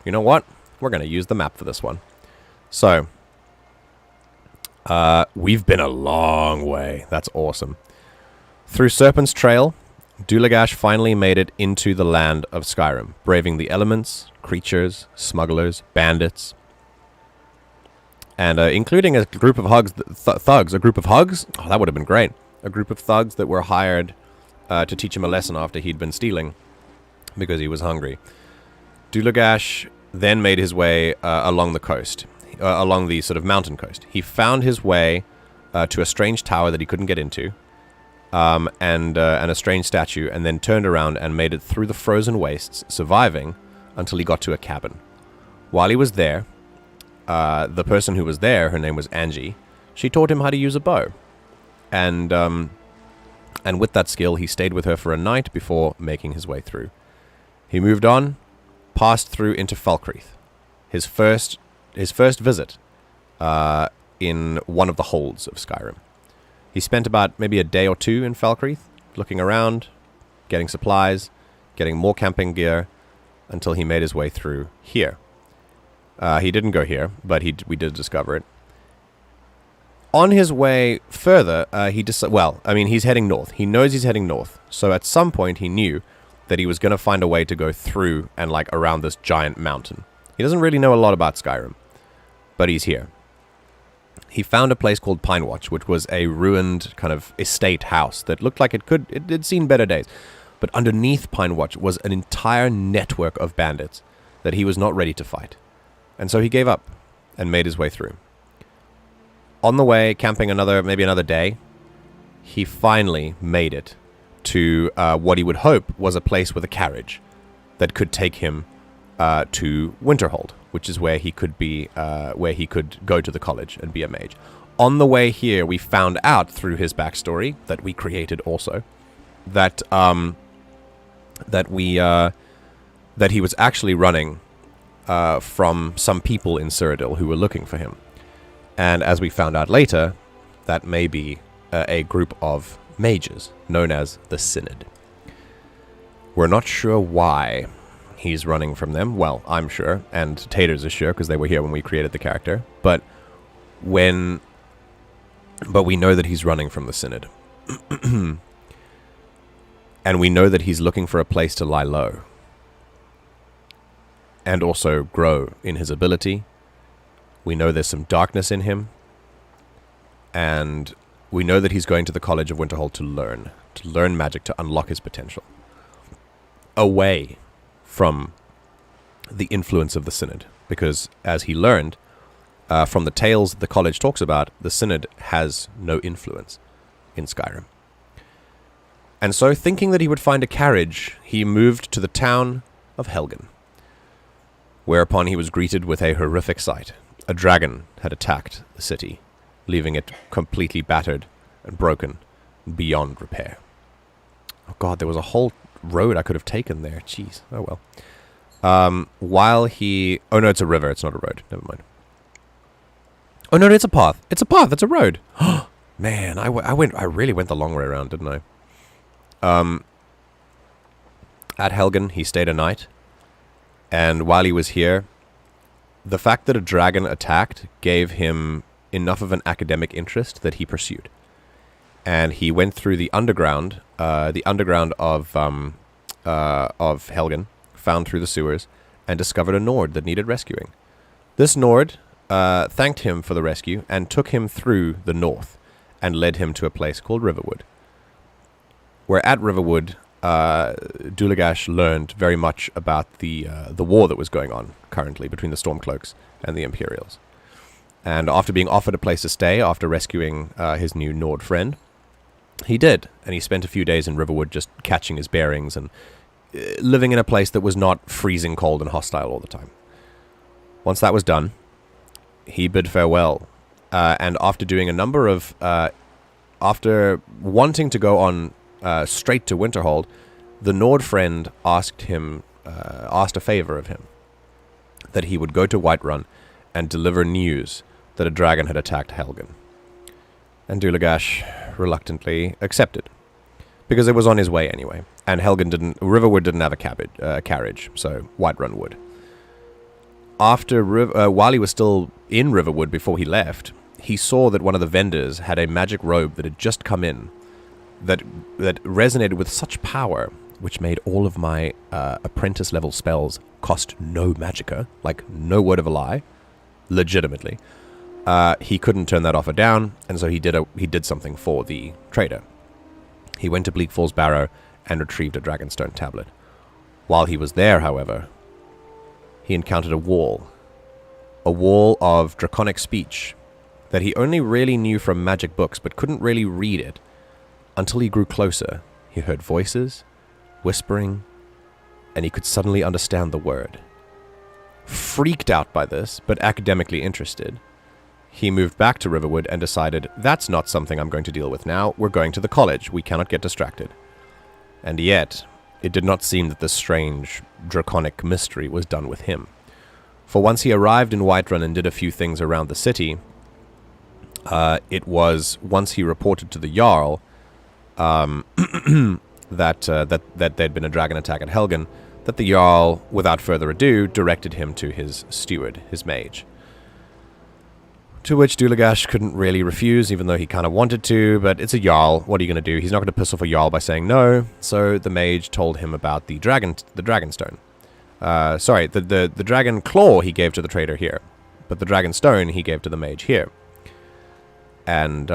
You know what? We're going to use the map for this one. So, we've been a long way. That's awesome. Through Serpent's Trail, Dulugash finally made it into the land of Skyrim, braving the elements, creatures, smugglers, bandits, and including a group of thugs. A group of hugs? Oh, that would have been great. A group of thugs that were hired to teach him a lesson after he'd been stealing because he was hungry. Dulugash then made his way along the coast, along the sort of mountain coast. He found his way to a strange tower that he couldn't get into, and a strange statue, and then turned around and made it through the frozen wastes, surviving until he got to a cabin. While he was there, the person who was there, her name was Angie, she taught him how to use a bow. And with that skill, he stayed with her for a night before making his way through. He moved on, passed through into Falkreath, his first visit in one of the holds of Skyrim. He spent about maybe a day or two in Falkreath, looking around, getting supplies, getting more camping gear, until he made his way through here. He didn't go here, but we did discover it. On his way further, he's heading north. He knows he's heading north. So at some point he knew that he was going to find a way to go through and around this giant mountain. He doesn't really know a lot about Skyrim, but he's here. He found a place called Pine Watch, which was a ruined kind of estate house that looked like it'd seen better days. But underneath Pine Watch was an entire network of bandits that he was not ready to fight. And so he gave up and made his way through. On the way, camping maybe another day, he finally made it to what he would hope was a place with a carriage that could take him to Winterhold, which is where he could go to the college and be a mage. On the way here, we found out through his backstory that we created also that he was actually running from some people in Cyrodiil who were looking for him. And as we found out later, that may be a group of mages known as the Synod. We're not sure why he's running from them. Well, I'm sure, and Taters is sure because they were here when we created the character. But we know that he's running from the Synod. And we know that he's looking for a place to lie low. And also grow in his ability. We know there's some darkness in him. And we know that he's going to the College of Winterhold to learn magic, to unlock his potential. Away from the influence of the Synod. Because as he learned, from the tales that the college talks about, the Synod has no influence in Skyrim. And so, thinking that he would find a carriage, he moved to the town of Helgen. Whereupon he was greeted with a horrific sight. A dragon had attacked the city, leaving it completely battered and broken beyond repair. Oh god, there was a whole road I could have taken there. Jeez, oh well. Oh no, it's a river, it's not a road. Never mind. Oh no, it's a path. It's a path, it's a road. Man, I really went the long way around, didn't I? At Helgen, he stayed a night. And while he was here, the fact that a dragon attacked gave him enough of an academic interest that he pursued. And he went through the underground of Helgen, found through the sewers, and discovered a Nord that needed rescuing. This Nord thanked him for the rescue and took him through the north and led him to a place called Riverwood. Where at Riverwood, Dulugash learned very much about the war that was going on currently between the Stormcloaks and the Imperials. And after being offered a place to stay after rescuing his new Nord friend, he did. And he spent a few days in Riverwood just catching his bearings and living in a place that was not freezing cold and hostile all the time. Once that was done, he bid farewell and after doing a number of... after wanting to go on straight to Winterhold, the Nord friend asked a favor of him, that he would go to Whiterun and deliver news that a dragon had attacked Helgen. And Dulugash reluctantly accepted, because it was on his way anyway, and Riverwood didn't have a carriage, so Whiterun would. While he was still in Riverwood before he left, he saw that one of the vendors had a magic robe that had just come in, that resonated with such power, which made all of my apprentice-level spells cost no magicka, like no word of a lie, legitimately. He couldn't turn that offer down, and so he did something for the trader. He went to Bleak Falls Barrow and retrieved a Dragonstone tablet. While he was there, however, he encountered a wall of draconic speech that he only really knew from magic books, but couldn't really read it until he grew closer. He heard voices, whispering, and he could suddenly understand the word. Freaked out by this, but academically interested, he moved back to Riverwood and decided, that's not something I'm going to deal with now. We're going to the college. We cannot get distracted. And yet, it did not seem that this strange, draconic mystery was done with him. For once he arrived in Whiterun and did a few things around the city, it was once he reported to the Jarl that there'd been a dragon attack at Helgen, that the Jarl, without further ado, directed him to his steward, his mage. To which Dulugash couldn't really refuse, even though he kind of wanted to, but it's a Jarl. What are you going to do? He's not going to piss off a Jarl by saying no, so the mage told him about the Dragonstone. The Dragon Claw he gave to the trader here, but the Dragonstone he gave to the mage here. And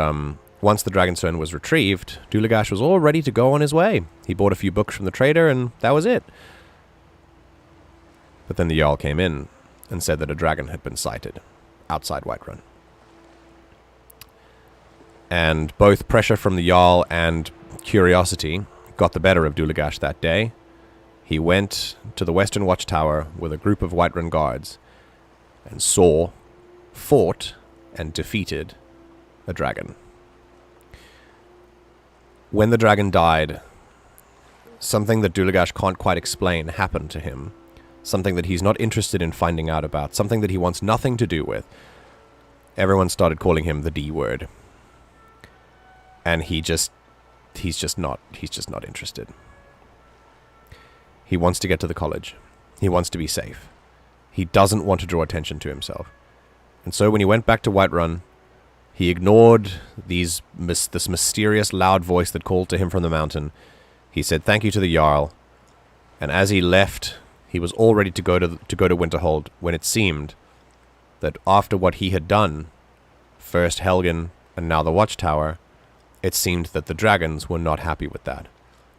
once the Dragonstone was retrieved, Dulugash was all ready to go on his way. He bought a few books from the trader, and that was it. But then the Jarl came in and said that a dragon had been sighted outside Whiterun. And both pressure from the Jarl and curiosity got the better of Dulugash that day. He went to the Western Watchtower with a group of Whiterun guards and fought, and defeated a dragon. When the dragon died, something that Dulugash can't quite explain happened to him. Something that he's not interested in finding out about. Something that he wants nothing to do with. Everyone started calling him the D word. And he's just not interested. He wants to get to the college. He wants to be safe. He doesn't want to draw attention to himself. And so when he went back to Whiterun, he ignored this mysterious loud voice that called to him from the mountain. He said thank you to the Jarl, and as he left, he was all ready to go to Winterhold when it seemed that after what he had done, first Helgen and now the Watchtower, it seemed that the dragons were not happy with that,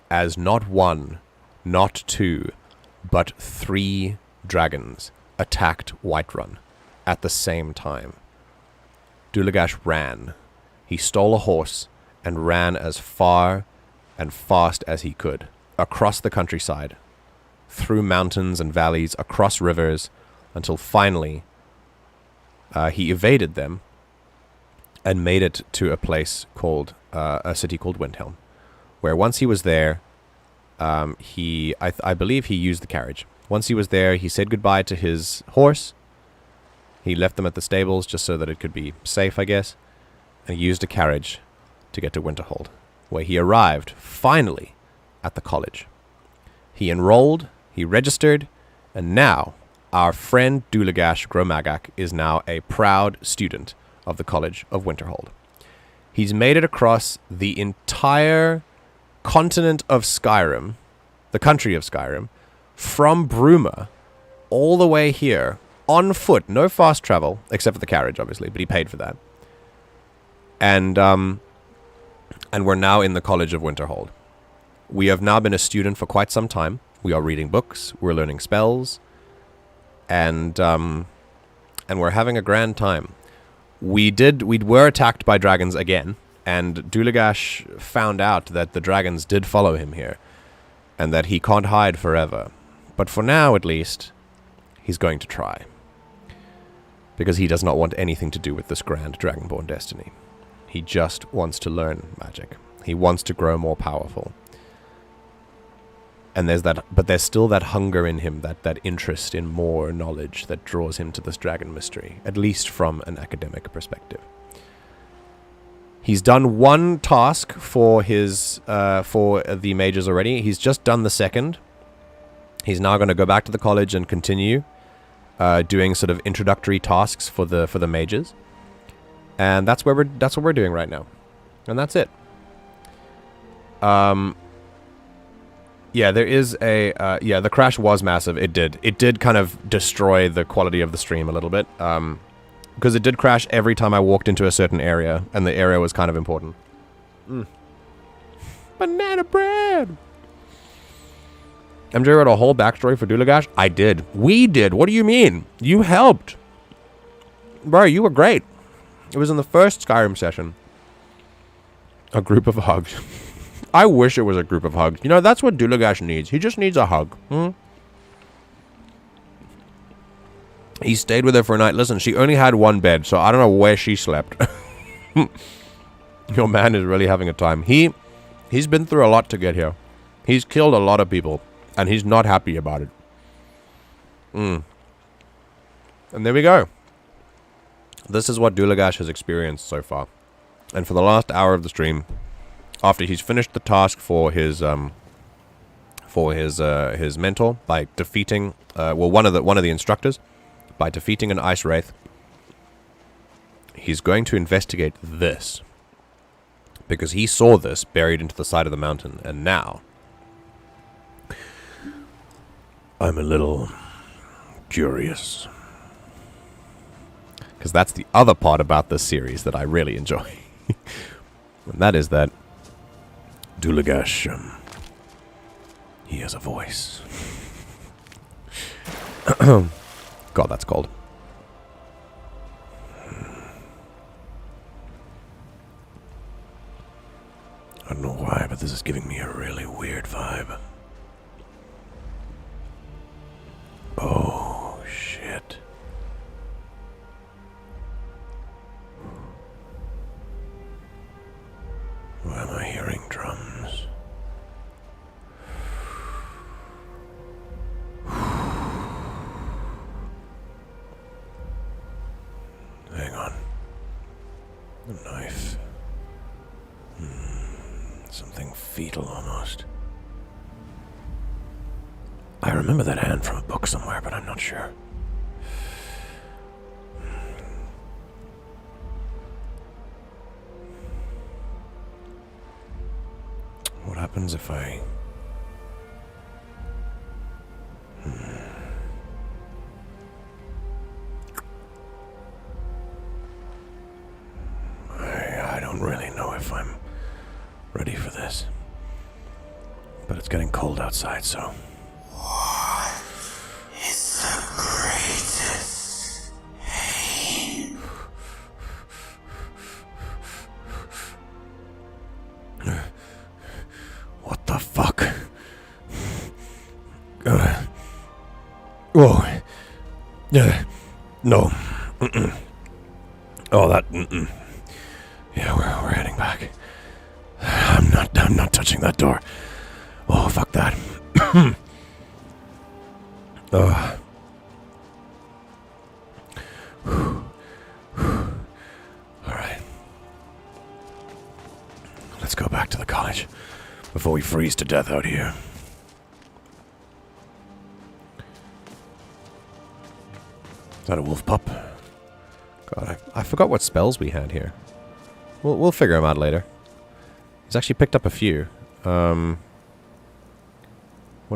as not one, not two, but 3 dragons attacked Whiterun at the same time. Dulugash ran. He stole a horse and ran as far and fast as he could, across the countryside, through mountains and valleys, across rivers, until finally he evaded them and made it to a place called, a city called Windhelm, where once he was there, I believe he used the carriage. Once he was there, he said goodbye to his horse. He left them at the stables just so that it could be safe, I guess, and he used a carriage to get to Winterhold, where he arrived, finally, at the college. He enrolled, he registered, and now our friend Dulugash Gromagak is now a proud student of the College of Winterhold. He's made it across the entire continent of Skyrim, the country of Skyrim, from Bruma all the way here, on foot, no fast travel, except for the carriage, obviously, but he paid for that. And we're now in the College of Winterhold. We have now been a student for quite some time. We are reading books, we're learning spells, and we're having a grand time. We were attacked by dragons again, and Dulugash found out that the dragons did follow him here, and that he can't hide forever. But for now, at least, he's going to try. Because he does not want anything to do with this grand Dragonborn destiny. He just wants to learn magic. He wants to grow more powerful. And there's still that hunger in him, that interest in more knowledge that draws him to this dragon mystery, at least from an academic perspective. He's done one task for the mages already. He's just done the second. He's now going to go back to the college and continue doing sort of introductory tasks for the mages. And that's what we're doing right now. And that's it. Yeah, there is a... yeah, the crash was massive. It did kind of destroy the quality of the stream a little bit. Because it did crash every time I walked into a certain area. And the area was kind of important. Banana bread! MJ wrote a whole backstory for Dulugash? I did. We did. What do you mean? You helped. Bro, you were great. It was in the first Skyrim session. A group of hugs. I wish it was a group of hugs. You know, that's what Dulugash needs. He just needs a hug. He stayed with her for a night. Listen, she only had one bed, so I don't know where she slept. Your man is really having a time. He's been through a lot to get here. He's killed a lot of people, and he's not happy about it. And there we go. This is what Dulugash has experienced so far. And for the last hour of the stream, after he's finished the task for his mentor by defeating one of the instructors, by defeating an ice wraith, he's going to investigate this. Because he saw this buried into the side of the mountain, and now I'm a little curious. Because that's the other part about this series that I really enjoy. And that is that Dulugash, he has a voice. God, that's cold. I don't know why, but this is giving me a really weird vibe. Oh, shit. Why am I hearing drums? Hang on. The knife. Something fetal almost. I remember that hand from a book somewhere, but I'm not sure. What happens if I... I don't really know if I'm ready for this. But it's getting cold outside, so... What is the greatest hate? What the fuck? Oh. Yeah. No. Oh, that... Yeah, we're heading back. I'm not touching that door. Oh, fuck that. Alright. Let's go back to the college before we freeze to death out here. Is that a wolf pup? God, I forgot what spells we had here. We'll figure them out later. He's actually picked up a few. What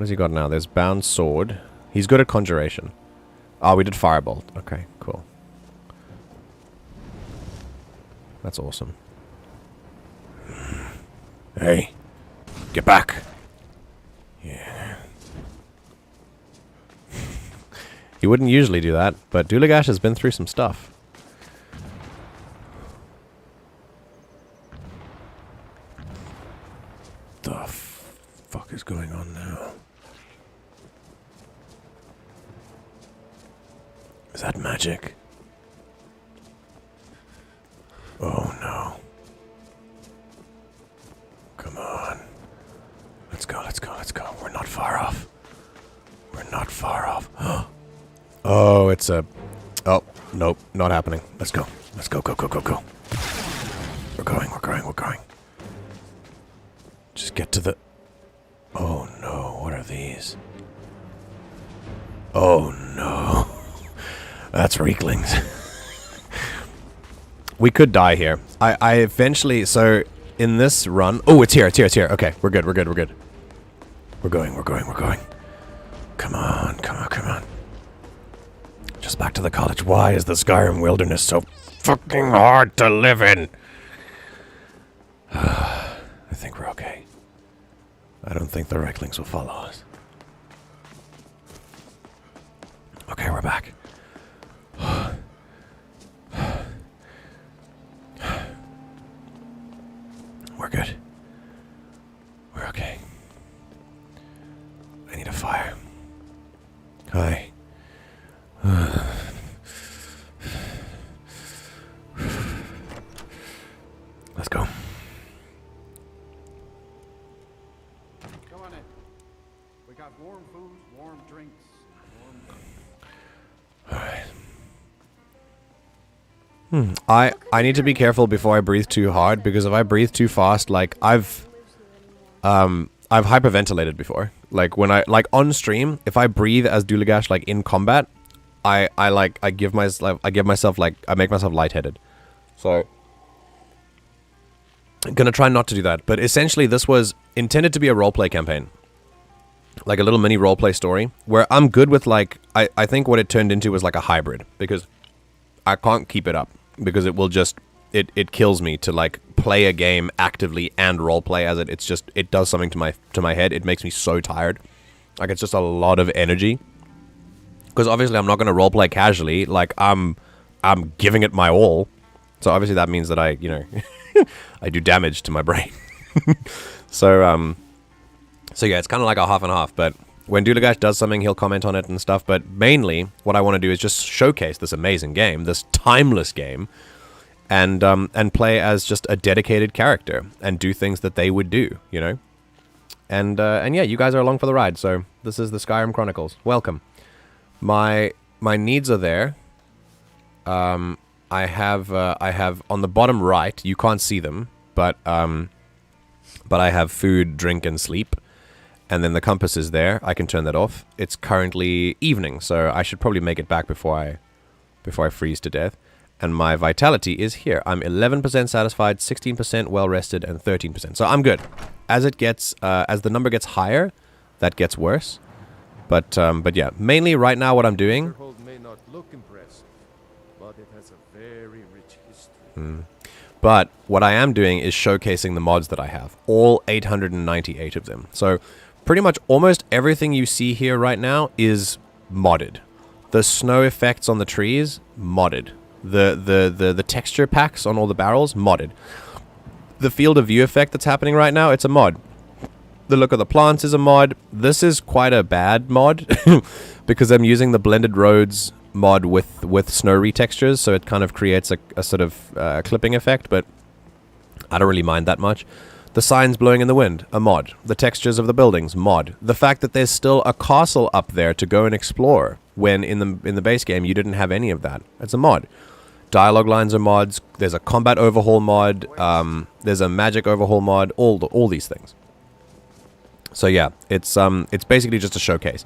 has he got now? There's Bound Sword. He's good at Conjuration. Oh, we did Firebolt. Okay, cool. That's awesome. Hey, get back. Yeah. He wouldn't usually do that, but Dulugash has been through some stuff. The fuck is going on now? Is that magic? Come on. Let's go, let's go, let's go. We're not far off. We're not far off. Oh, it's a... Oh, nope, not happening. Let's go. Let's go, go, go, go, go. We're going, we're going, we're going. Just get to the... Oh no, what are these? Oh no. That's Reeklings. We could die here. I eventually... So, in this run... Oh, it's here, it's here, it's here. Okay, we're good, we're good, we're good. We're going, we're going, we're going. Come on, come on, come on. Just back to the college. Why is the Skyrim wilderness so fucking hard to live in? I think we're okay. I don't think the Reeklings will follow us. Okay, we're back. We're good. We're okay. I need a fire. Hi. Let's go. Come on in. We got warm food, warm drinks, warm... Alright. I need to be careful before I breathe too hard, because if I breathe too fast, like I've hyperventilated before. Like when I on stream, if I breathe as Dulugash like in combat, I make myself lightheaded. So I'm gonna try not to do that. But essentially this was intended to be a roleplay campaign. Like a little mini roleplay story where I'm good with like I think what it turned into was like a hybrid, because I can't keep it up because it will just it kills me to like play a game actively and roleplay as it does something to my head. It makes me so tired. Like it's just a lot of energy. Because obviously I'm not going to roleplay casually. Like I'm giving it my all. So obviously that means that I I do damage to my brain. So yeah, it's kind of like a half and half. But when Dulugash does something, he'll comment on it and stuff. But mainly, what I want to do is just showcase this amazing game, this timeless game, and play as just a dedicated character and do things that they would do, you know. And yeah, you guys are along for the ride. So this is the Skyrim Chronicles. Welcome. My needs are there. I have on the bottom right. You can't see them, but I have food, drink, and sleep. And then the compass is there. I can turn that off. It's currently evening, so I should probably make it back before I freeze to death. And my vitality is here. I'm 11% satisfied, 16% well rested, and 13%. So I'm good. As it gets, as the number gets higher, that gets worse. But yeah, mainly right now what I'm doing. may not look impressive, but it has a very rich history. But what I am doing is showcasing the mods that I have. All 898 of them. So pretty much almost everything you see here right now is modded. The snow effects on the trees, modded. The texture packs on all the barrels, modded. The field of view effect that's happening right now, it's a mod. The look of the plants is a mod. This is quite a bad mod because I'm using the blended roads mod with snow retextures, so it kind of creates a sort of clipping effect, but I don't really mind that much. The signs blowing in the wind, a mod. The textures of the buildings, mod. The fact that there's still a castle up there to go and explore when in the base game you didn't have any of that. It's a mod. Dialogue lines are mods. There's a combat overhaul mod. There's a magic overhaul mod. All these things. So yeah, it's basically just a showcase.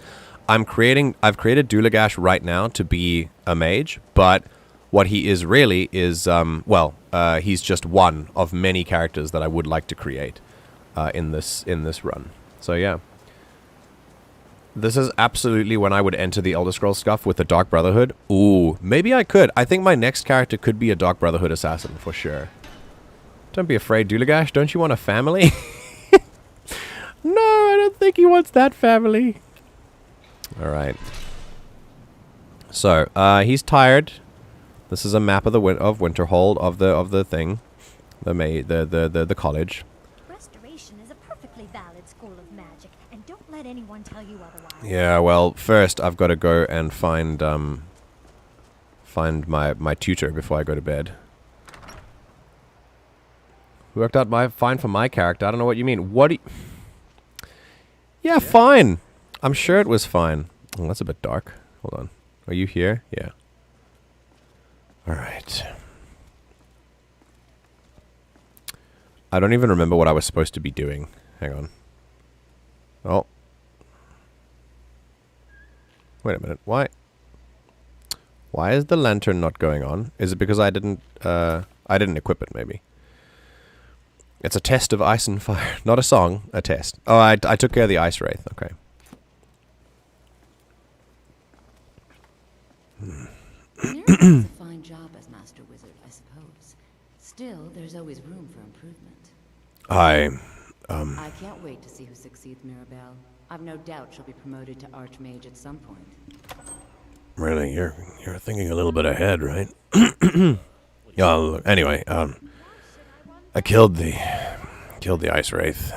I've created Dulugash right now to be a mage, but what he is really is he's just one of many characters that I would like to create in this run. So yeah. This is absolutely when I would enter the Elder Scrolls stuff with the Dark Brotherhood. Ooh, maybe I could. I think my next character could be a Dark Brotherhood assassin for sure. Don't be afraid, Dulugash. Don't you want a family? No, I don't think he wants that family. All right. So, he's tired. This is a map of the Winterhold of the thing, the college. Restoration is a perfectly valid school of magic, and don't let anyone tell you otherwise. Yeah, well, first I've got to go and find my tutor before I go to bed. Worked out fine for my character. I don't know what you mean. What do you... Yeah, fine. I'm sure it was fine. Oh, that's a bit dark. Hold on. Are you here? Yeah. Alright. I don't even remember what I was supposed to be doing. Hang on. Oh. Wait a minute. Why? Why is the lantern not going on? Is it because I didn't equip it, maybe? It's a test of ice and fire. Not a song, a test. Oh, I took care of the ice wraith. Okay. It's a fine job as Master Wizard, I suppose. Still, there's always room for improvement. I can't wait to see who succeeds Mirabelle. I've no doubt she'll be promoted to Archmage at some point. Really, you're thinking a little bit ahead, right? Anyway, I killed the ice wraith.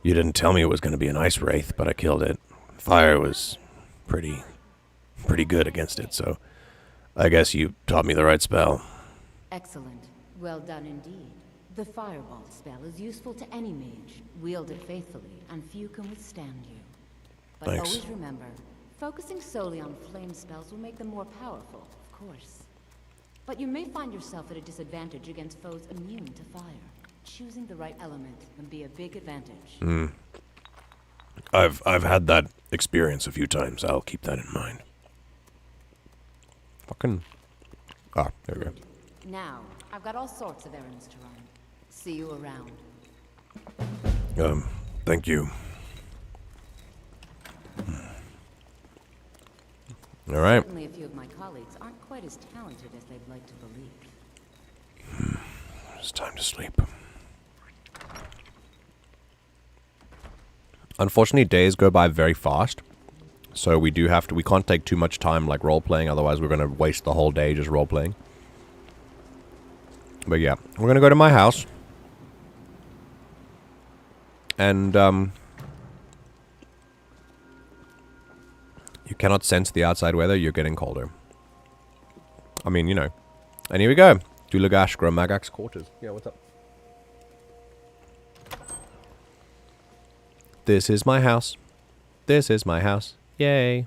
You didn't tell me it was going to be an ice wraith, but I killed it. Fire was pretty good against it, so I guess you taught me the right spell. Excellent. Well done indeed. The Fireball spell is useful to any mage. Wield it faithfully, and few can withstand you. But Thanks. always remember, focusing solely on flame spells will make them more powerful, of course. But you may find yourself at a disadvantage against foes immune to fire. Choosing the right element can be a big advantage. I've had that experience a few times. I'll keep that in mind. Fucking... Ah, there we go. Now, I've got all sorts of errands to run. See you around. Thank you. All right. Certainly a few of my colleagues aren't quite as talented as they'd like to believe. It's time to sleep. Unfortunately, days go by very fast. So we can't take too much time like role-playing, otherwise we're going to waste the whole day just role-playing. But yeah, we're going to go to my house. And, you cannot sense the outside weather, you're getting colder. I mean, you know. And here we go. Dulugash, Gromagak's quarters. Yeah, what's up? This is my house. This is my house. Yay.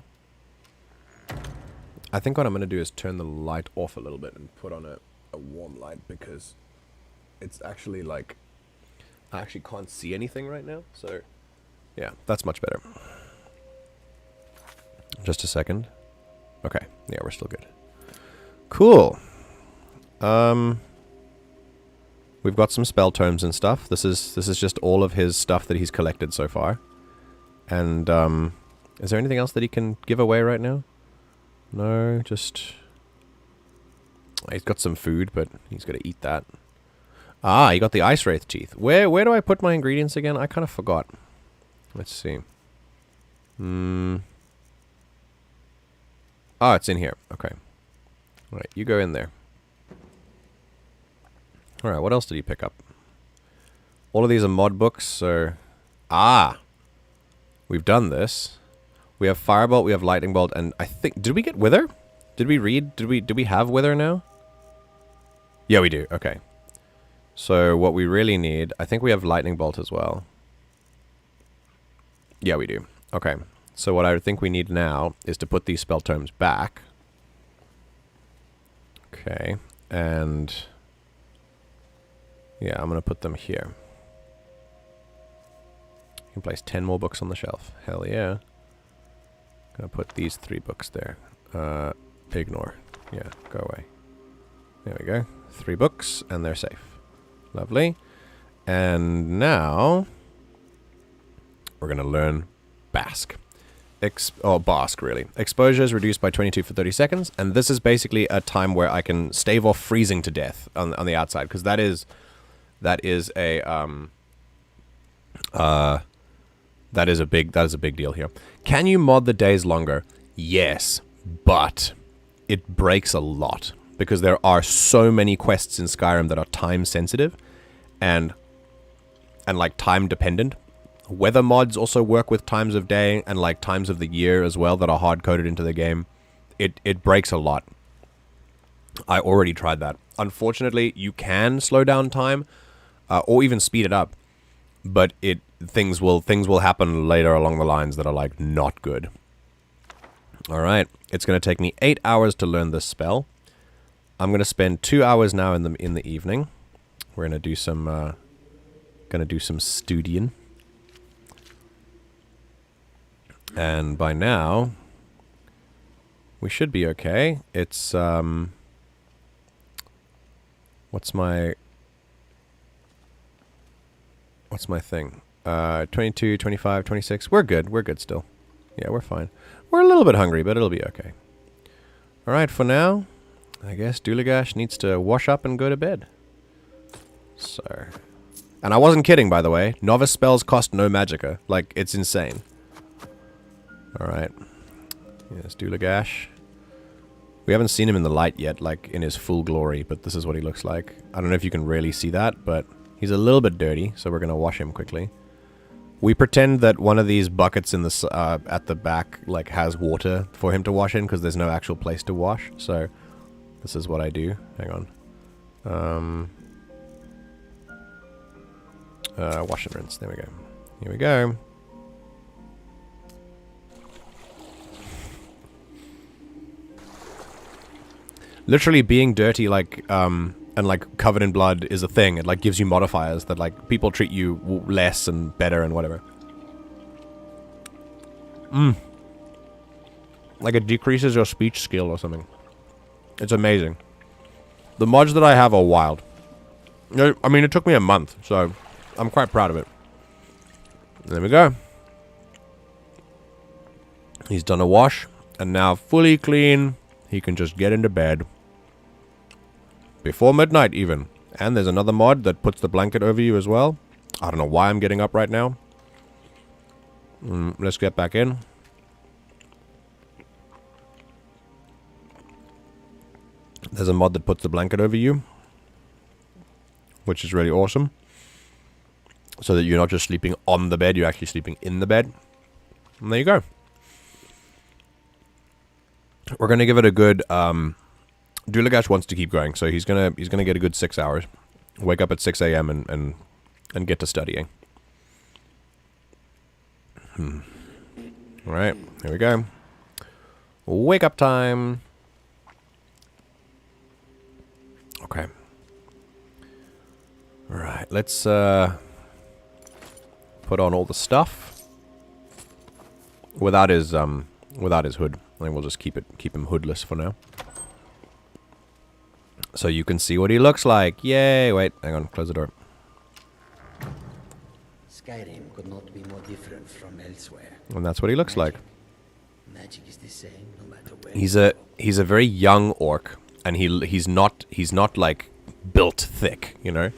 I think what I'm going to do is turn the light off a little bit and put on a warm light because it's actually like... I actually can't see anything right now, so... Yeah, that's much better. Just a second. Okay, yeah, we're still good. Cool. We've got some spell tomes and stuff. This is just all of his stuff that he's collected so far. And, is there anything else that he can give away right now? No, just... He's got some food, but he's got to eat that. Ah, he got the ice wraith teeth. Where do I put my ingredients again? I kind of forgot. Let's see. Oh, it's in here. Okay. Alright, you go in there. Alright, what else did he pick up? All of these are mod books, so... Ah! We've done this. We have Firebolt, we have Lightning Bolt, and I think... Did we get Wither? Did we read? Did we have Wither now? Yeah, we do. Okay. So, what we really need... I think we have Lightning Bolt as well. Yeah, we do. Okay. So, what I think we need now is to put these spell tomes back. Okay. And... Yeah, I'm going to put them here. You can place 10 more books on the shelf. Hell yeah. Gonna put these 3 books there. Ignore. Yeah, go away. There we go. 3 books, and they're safe. Lovely. And now... We're gonna learn Bask. Bask, really. Exposure is reduced by 22 for 30 seconds, and this is basically a time where I can stave off freezing to death on the outside, because that is a big deal here. Can you mod the days longer? Yes, but it breaks a lot because there are so many quests in Skyrim that are time sensitive and like time dependent. Weather mods also work with times of day and like times of the year as well that are hard coded into the game. It breaks a lot. I already tried that. Unfortunately, you can slow down time, or even speed it up. But things will happen later along the lines that are like not good. All right, it's going to take me 8 hours to learn this spell. I'm going to spend 2 hours now in the evening. We're going to do some studying. And by now we should be okay. It's what's my thing? 22, 25, 26. We're good. We're good still. Yeah, we're fine. We're a little bit hungry, but it'll be okay. All right, for now, I guess Dulugash needs to wash up and go to bed. So, and I wasn't kidding, by the way. Novice spells cost no magicka. Like, it's insane. All right. Yes, Dulugash. We haven't seen him in the light yet, like in his full glory, but this is what he looks like. I don't know if you can really see that, but he's a little bit dirty, so we're going to wash him quickly. We pretend that one of these buckets in the at the back like has water for him to wash in because there's no actual place to wash. So this is what I do. Hang on. Wash and rinse. There we go. Here we go. Literally being dirty, like, and like covered in blood is a thing. It like gives you modifiers that like people treat you less and better and whatever. Like it decreases your speech skill or something. It's amazing. The mods that I have are wild. I mean, it took me a month, so I'm quite proud of it. There we go. He's done a wash, and now fully clean. He can just get into bed. Before midnight, even. And there's another mod that puts the blanket over you as well. I don't know why I'm getting up right now. Let's get back in. There's a mod that puts the blanket over you, which is really awesome. So that you're not just sleeping on the bed, you're actually sleeping in the bed. And there you go. We're gonna give it a good. Dulugash wants to keep going, so he's gonna get a good 6 hours. Wake up at 6 a.m. and get to studying. All right, here we go. Wake up time. Okay. All right, let's put on all the stuff without his hood. I think we'll just keep him hoodless for now. So you can see what he looks like. Yay! Wait, hang on. Close the door. Skyrim could not be more different from elsewhere. And that's what he looks like. Magic is the same no matter where. He's a very young orc, and he's not like built thick, you know.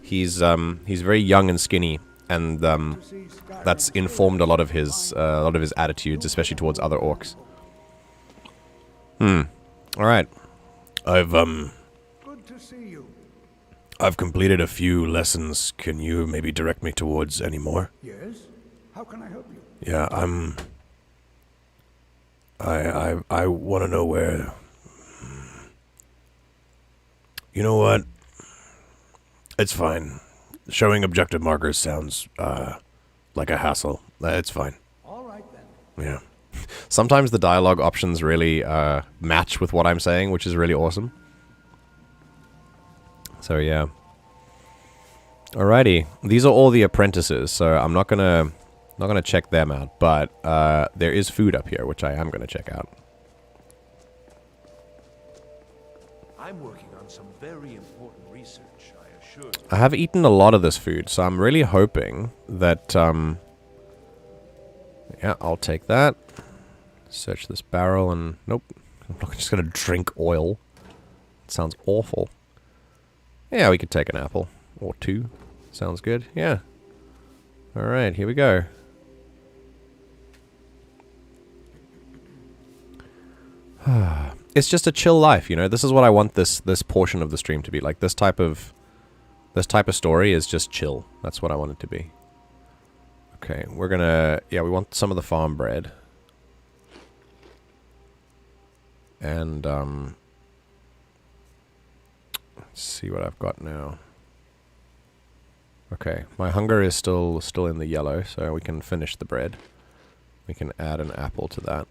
He's very young and skinny, and that's informed a lot of his attitudes, especially towards other orcs. All right. Good to see you. I've completed a few lessons. Can you maybe direct me towards any more? Yes? How can I help you? Yeah, I want to know where. You know what? It's fine. Showing objective markers sounds like a hassle. It's fine. All right then. Yeah. Sometimes the dialogue options really match with what I'm saying, which is really awesome. So yeah. Alrighty, these are all the apprentices, so I'm not gonna check them out, but there is food up here, which I am gonna check out. I'm working on some very important research, I assure you. I have eaten a lot of this food, so I'm really hoping that yeah, I'll take that. Search this barrel and nope. I'm not just gonna drink oil. It sounds awful. Yeah, we could take an apple or two. Sounds good. Yeah. All right, here we go. It's just a chill life, you know. This is what I want this portion of the stream to be like. This type of story is just chill. That's what I want it to be. Okay, we're gonna we want some of the farm bread. And let's see what I've got now. Okay, my hunger is still in the yellow, so we can finish the bread. We can add an apple to that.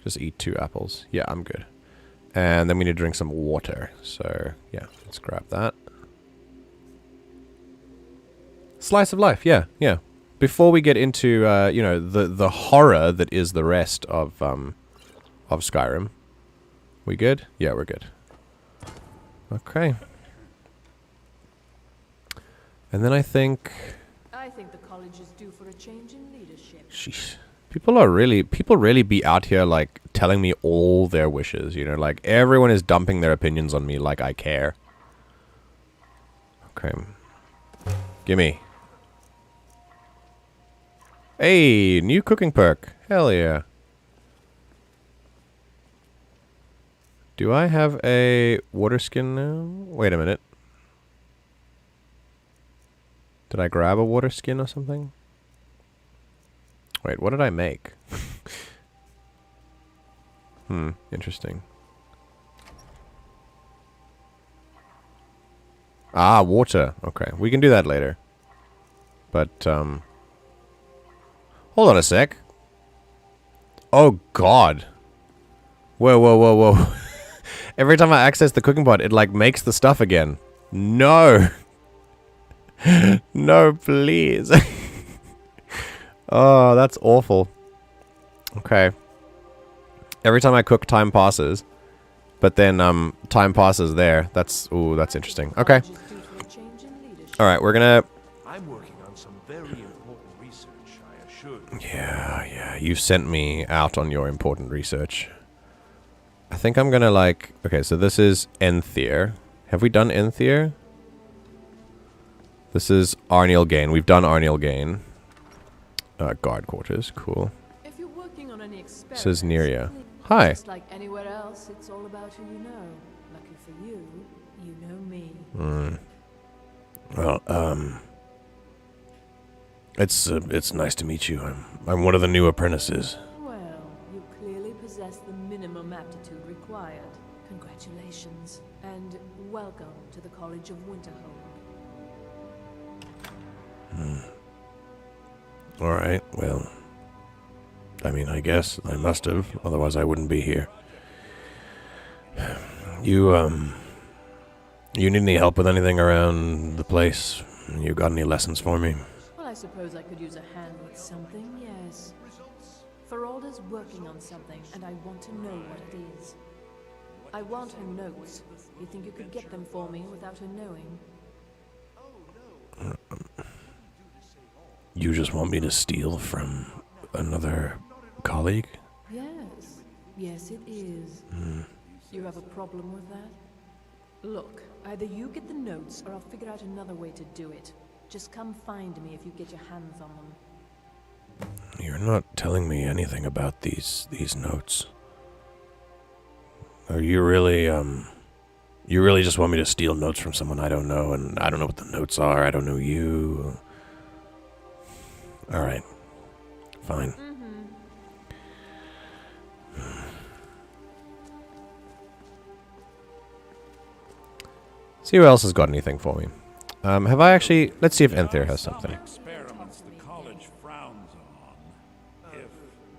Just eat 2 apples. Yeah, I'm good. And then we need to drink some water. So, yeah, let's grab that. Slice of life, yeah, yeah. Before we get into, you know, the horror that is the rest of Skyrim. We good? Yeah, we're good. Okay. And then I think the college is due for a change in leadership. sheesh. People really be out here like telling me all their wishes, you know, like everyone is dumping their opinions on me like I care. Okay. Gimme. Hey, new cooking perk. Hell yeah. Do I have a water skin now? Wait a minute. Did I grab a water skin or something? Wait, what did I make? Interesting. Ah, water. Okay, we can do that later. But, hold on a sec. Oh, God. Whoa, whoa, whoa, whoa. Every time I access the cooking pot, it, like, makes the stuff again. No. No, please. Oh, that's awful. Okay. Every time I cook, time passes. But then, time passes there. That's interesting. Okay. Alright, we're gonna... I'm working on some very important research, I assure you. Yeah, you've sent me out on your important research. I think I'm gonna, like... Okay, so this is Enthier. Have we done Enthier? This is Arniel Gain. We've done Arniel Gain. Guard quarters. Cool. If you're working on any experiments, This is Neria. Hi. just like anywhere else, it's all about who you know. Lucky for you, you know me. Well, it's nice to meet you. I'm one of the new apprentices. Well, you clearly possess the minimum aptitude required. Congratulations, and welcome to the College of Winterhold. Alright, well... I mean, I guess I must have, otherwise I wouldn't be here. You need any help with anything around the place? You got any lessons for me? Well, I suppose I could use a hand with something, yes. Feralda's working on something, and I want to know what it is. I want her notes. You think you could get them for me without her knowing? You just want me to steal from another colleague? Yes. Yes, it is. You have a problem with that? Look, either you get the notes, or I'll figure out another way to do it. Just come find me if you get your hands on them. You're not telling me anything about these notes. Are you really, you really just want me to steal notes from someone I don't know, and I don't know what the notes are, I don't know you. Alright. Fine. See who else has got anything for me. Have I actually... Let's see if Enthier has something. Experiments the college frowns on, if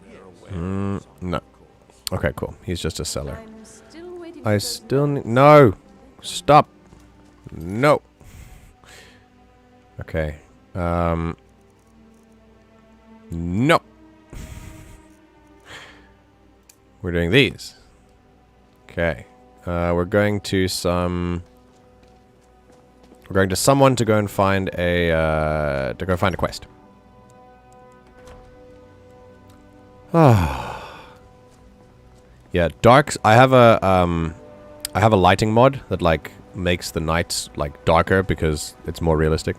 they're aware. No. Okay, cool. He's just a seller. I'm still waiting I for still need... No! Stop! No! Okay. No! We're doing these. Okay. We're going to some... We're going to someone to go and find a... to go find a quest. Yeah, darks... I have a lighting mod that, like, makes the nights, like, darker because it's more realistic.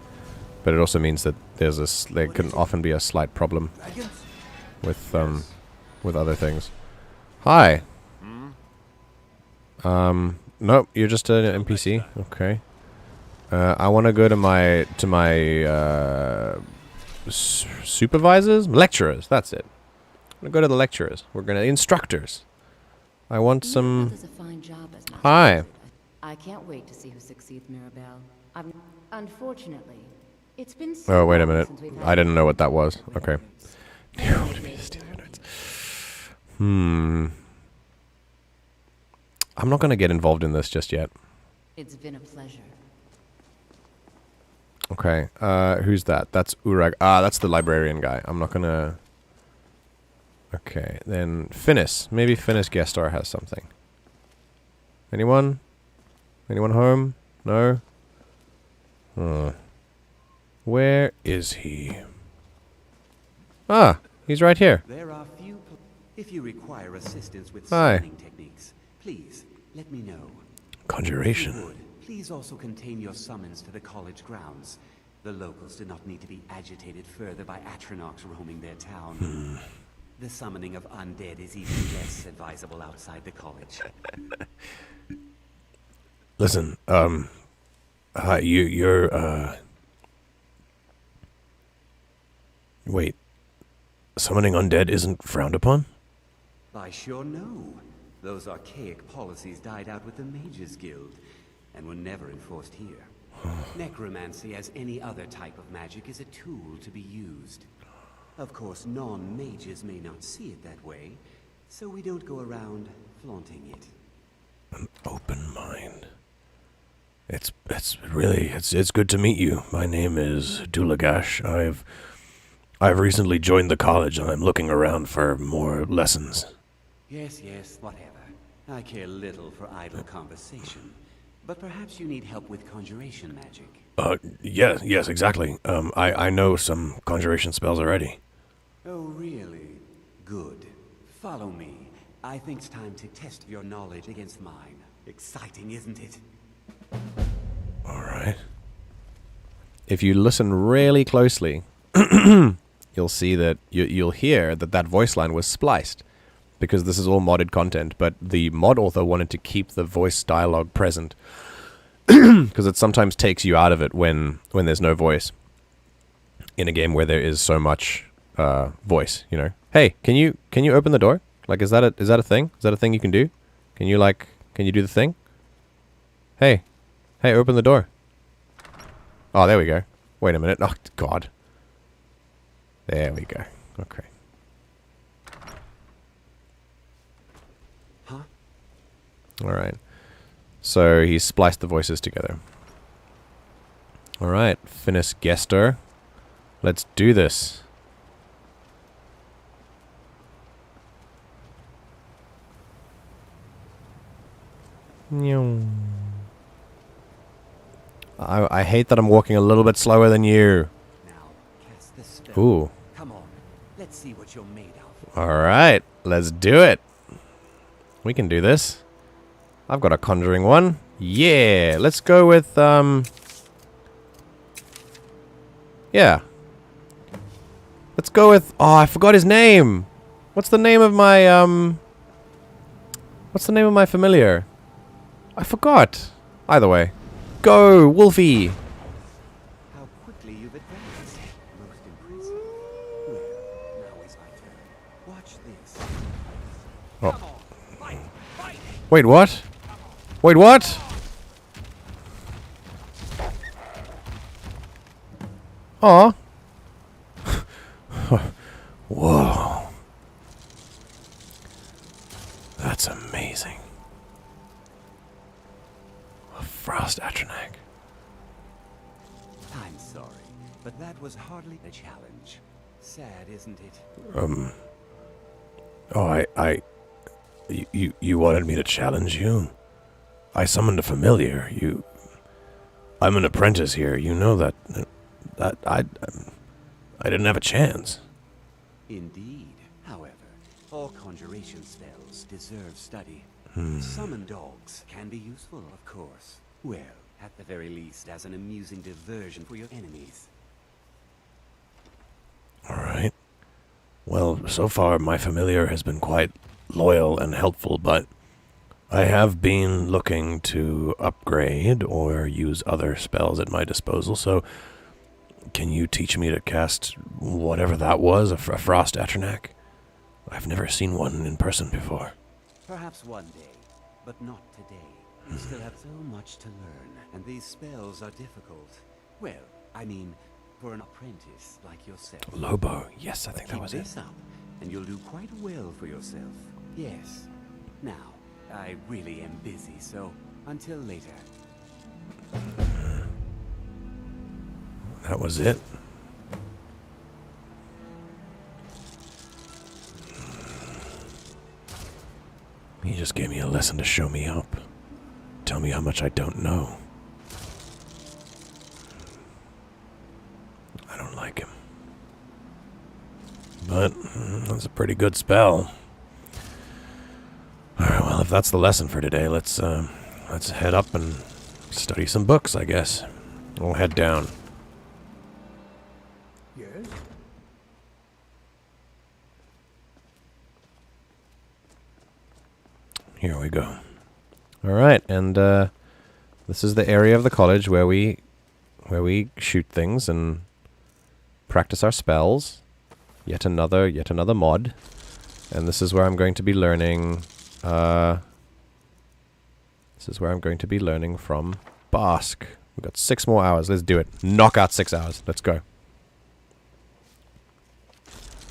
But it also means that there can often be a slight problem with other things. Hi. Nope, you're just an NPC. Okay. I want to go to my supervisors, lecturers. That's it. I'm gonna go to the lecturers. We're gonna instructors. I want some. Does a fine job as Master Hi. Wizard. I can't wait to see who succeeds Mirabelle. Unfortunately, it's been Oh, wait a long minute. since we've had I didn't know what that was. Okay. I'm not going to get involved in this just yet. It's been a pleasure. Okay. Who's that? That's Urag. Ah, that's the librarian guy. I'm not going to... Okay. Then Finis. Maybe Finis Gestar has something. Anyone? Anyone home? No? Where is he? Ah, he's right here. There are few. If you require assistance with Hi. summoning techniques, please let me know. Conjuration. If you would, please also contain your summons to the college grounds. The locals do not need to be agitated further by Atronachs roaming their town. The summoning of undead is even less advisable outside the college. Listen, you're wait. Summoning undead isn't frowned upon? I sure know. Those archaic policies died out with the Mages Guild, and were never enforced here. Necromancy, as any other type of magic, is a tool to be used. Of course, non-mages may not see it that way, so we don't go around flaunting it. An open mind. It's good to meet you. My name is Dulugash. I've recently joined the college and I'm looking around for more lessons. Yes, whatever. I care little for idle conversation. But perhaps you need help with conjuration magic. Yes, exactly. I know some conjuration spells already. Oh, really? Good. Follow me. I think it's time to test your knowledge against mine. Exciting, isn't it? Alright. If you listen really closely, you'll see that you'll hear that voice line was spliced. Because this is all modded content, but the mod author wanted to keep the voice dialogue present. Because it sometimes takes you out of it when there's no voice. In a game where there is so much voice, you know. Hey, can you open the door? Like, is that a thing? Is that a thing you can do? Can you do the thing? Hey, open the door. Oh, there we go. Wait a minute. Oh, God. There we go. Okay. Huh? Alright. So he spliced the voices together. Alright, Finis Gestar. Let's do this. I hate that I'm walking a little bit slower than you. Now, cast the spell. Ooh. Come on. Let's see what you're made of. Alright, let's do it. We can do this. I've got a conjuring one. Yeah, let's go with, yeah. Let's go with, oh, I forgot his name. What's the name of my, familiar? I forgot. Either way. Go, Wolfie. How quickly you've advanced. Most impressive. Well, now is my turn. Watch this. Oh. Wait, what? Wait, what? Aw. Whoa. That's amazing. A frost atronach. I'm sorry, but that was hardly a challenge. Sad, isn't it? Oh, you wanted me to challenge you? I summoned a familiar. I'm an apprentice here. You know that I didn't have a chance. Indeed. However, all conjuration spells deserve study. Summon dogs can be useful, of course. Well, at the very least, as an amusing diversion for your enemies. Alright. Well, so far my familiar has been quite loyal and helpful, but I have been looking to upgrade or use other spells at my disposal, so can you teach me to cast whatever that was, a frost atronach? I've never seen one in person before. Perhaps one day, but not today. You still have so much to learn, and these spells are difficult. Well, I mean, for an apprentice like yourself. Lobo. Yes, I think that Keep was it. this up, and you'll do quite well for yourself. Yes. Now, I really am busy, so until later. That was it. He just gave me a lesson to show me up. Tell me how much I don't know. I don't like him. But that's a pretty good spell. Alright, well, if that's the lesson for today, let's head up and study some books, I guess. We'll head down. Yes? Here we go. Alright, and this is the area of the college where we shoot things and practice our spells. Yet another mod. And this is where I'm going to be learning from Bask. We've got 6 more hours. Let's do it. Knock out 6 hours. Let's go.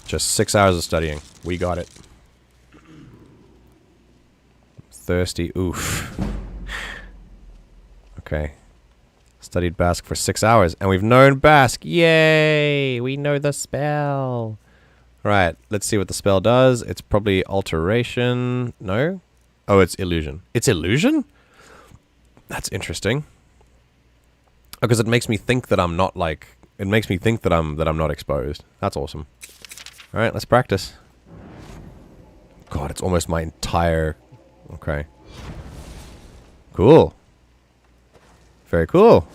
Just 6 hours of studying. We got it. Thirsty. Oof. Okay. Studied Bask for 6 hours. And we've known Bask. Yay! We know the spell. Right. Let's see what the spell does. It's probably alteration. No? Oh, it's illusion. It's illusion? That's interesting. Because it makes me think that I'm not like... It makes me think that I'm not exposed. That's awesome. Alright, let's practice. God, it's almost my entire... Okay. Cool. Very cool.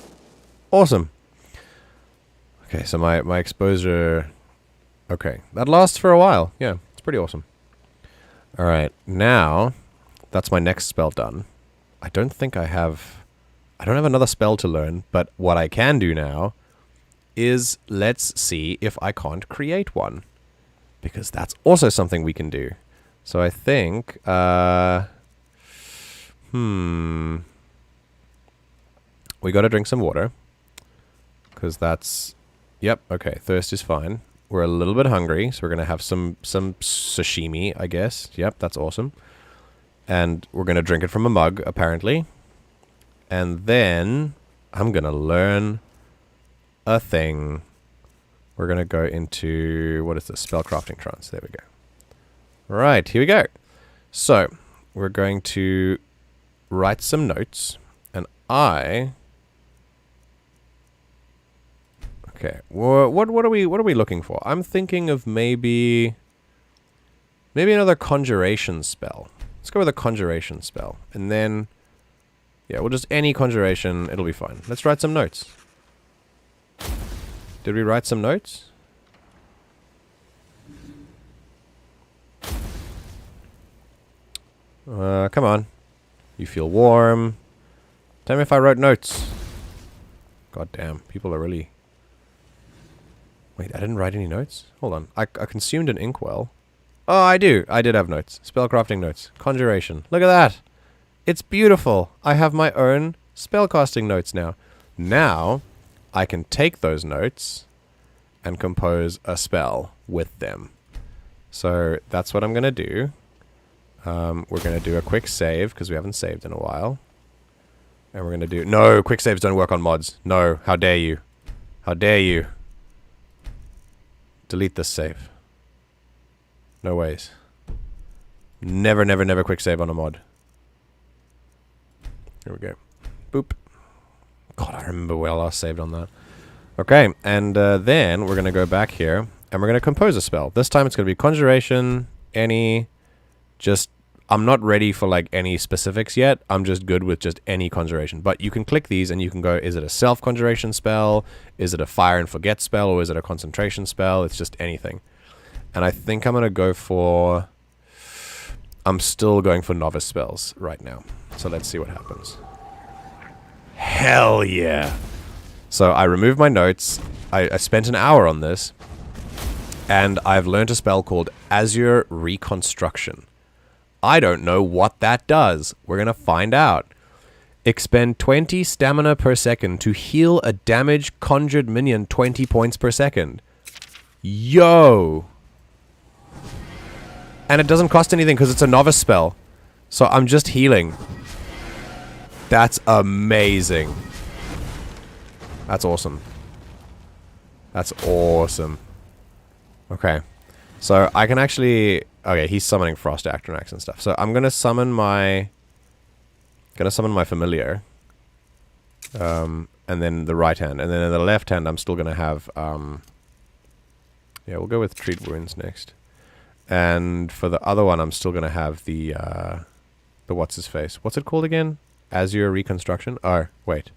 Awesome. Okay, so my exposure... Okay, that lasts for a while. Yeah, it's pretty awesome. Alright, now... That's my next spell done. I don't think I have... I don't have another spell to learn, but what I can do now is let's see if I can't create one. Because that's also something we can do. So I think... We gotta drink some water. Because that's... Yep, okay, thirst is fine. We're a little bit hungry, so we're gonna have some sashimi, I guess. Yep, that's awesome. And we're gonna drink it from a mug, apparently. And then I'm gonna learn a thing. We're gonna go into... What is this? Spellcrafting trance. There we go. Right, here we go. So, we're going to write some notes. And I... Okay, what are we looking for? I'm thinking of maybe another conjuration spell. Let's go with a conjuration spell. And then... Yeah, we'll just any conjuration, it'll be fine. Let's write some notes. Did we write some notes? Come on. You feel warm. Tell me if I wrote notes. God damn, people are really... Wait, I didn't write any notes? Hold on. I consumed an inkwell. Oh, I do. I did have notes. Spellcrafting notes. Conjuration. Look at that. It's beautiful. I have my own spellcasting notes now. Now, I can take those notes and compose a spell with them. So, that's what I'm going to do. We're going to do a quick save, because we haven't saved in a while. And we're going to do... No, quick saves don't work on mods. No, how dare you. How dare you. Delete this save. No ways. Never, never, never quick save on a mod. Here we go. Boop. God, I remember where I last saved on that. Okay, and then we're going to go back here, and we're going to compose a spell. This time it's going to be conjuration, any, just... I'm not ready for, like, any specifics yet. I'm just good with just any conjuration. But you can click these, and you can go, is it a self-conjuration spell? Is it a fire and forget spell? Or is it a concentration spell? It's just anything. And I think I'm going to go for... I'm still going for novice spells right now. So let's see what happens. Hell yeah! So I removed my notes. I spent an hour on this. And I've learned a spell called Azure Reconstruction. I don't know what that does. We're going to find out. Expend 20 stamina per second to heal a damaged conjured minion 20 points per second. Yo! And it doesn't cost anything because it's a novice spell. So I'm just healing. That's amazing. That's awesome. That's awesome. Okay. So I can actually... Okay, he's summoning Frost Actronax and stuff. So I'm gonna summon my... familiar. And then the right hand. And then in the left hand I'm still gonna have... yeah, we'll go with Treat Wounds next. And for the other one I'm still gonna have the what's-his-face. What's it called again? Azure Reconstruction? Oh, wait.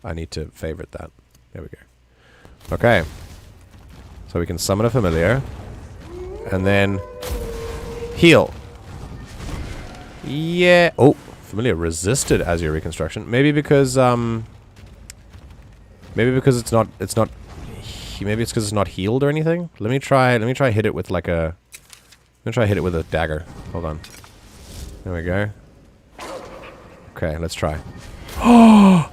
I need to favorite that. There we go. Okay. So we can summon a familiar. And then... heal. Yeah. Oh, familiar resisted Azure Reconstruction. Maybe because it's not... Maybe it's because it's not healed or anything? Let me try hit it with like a... Let me try hit it with a dagger. Hold on. There we go. Okay, let's try. Oh!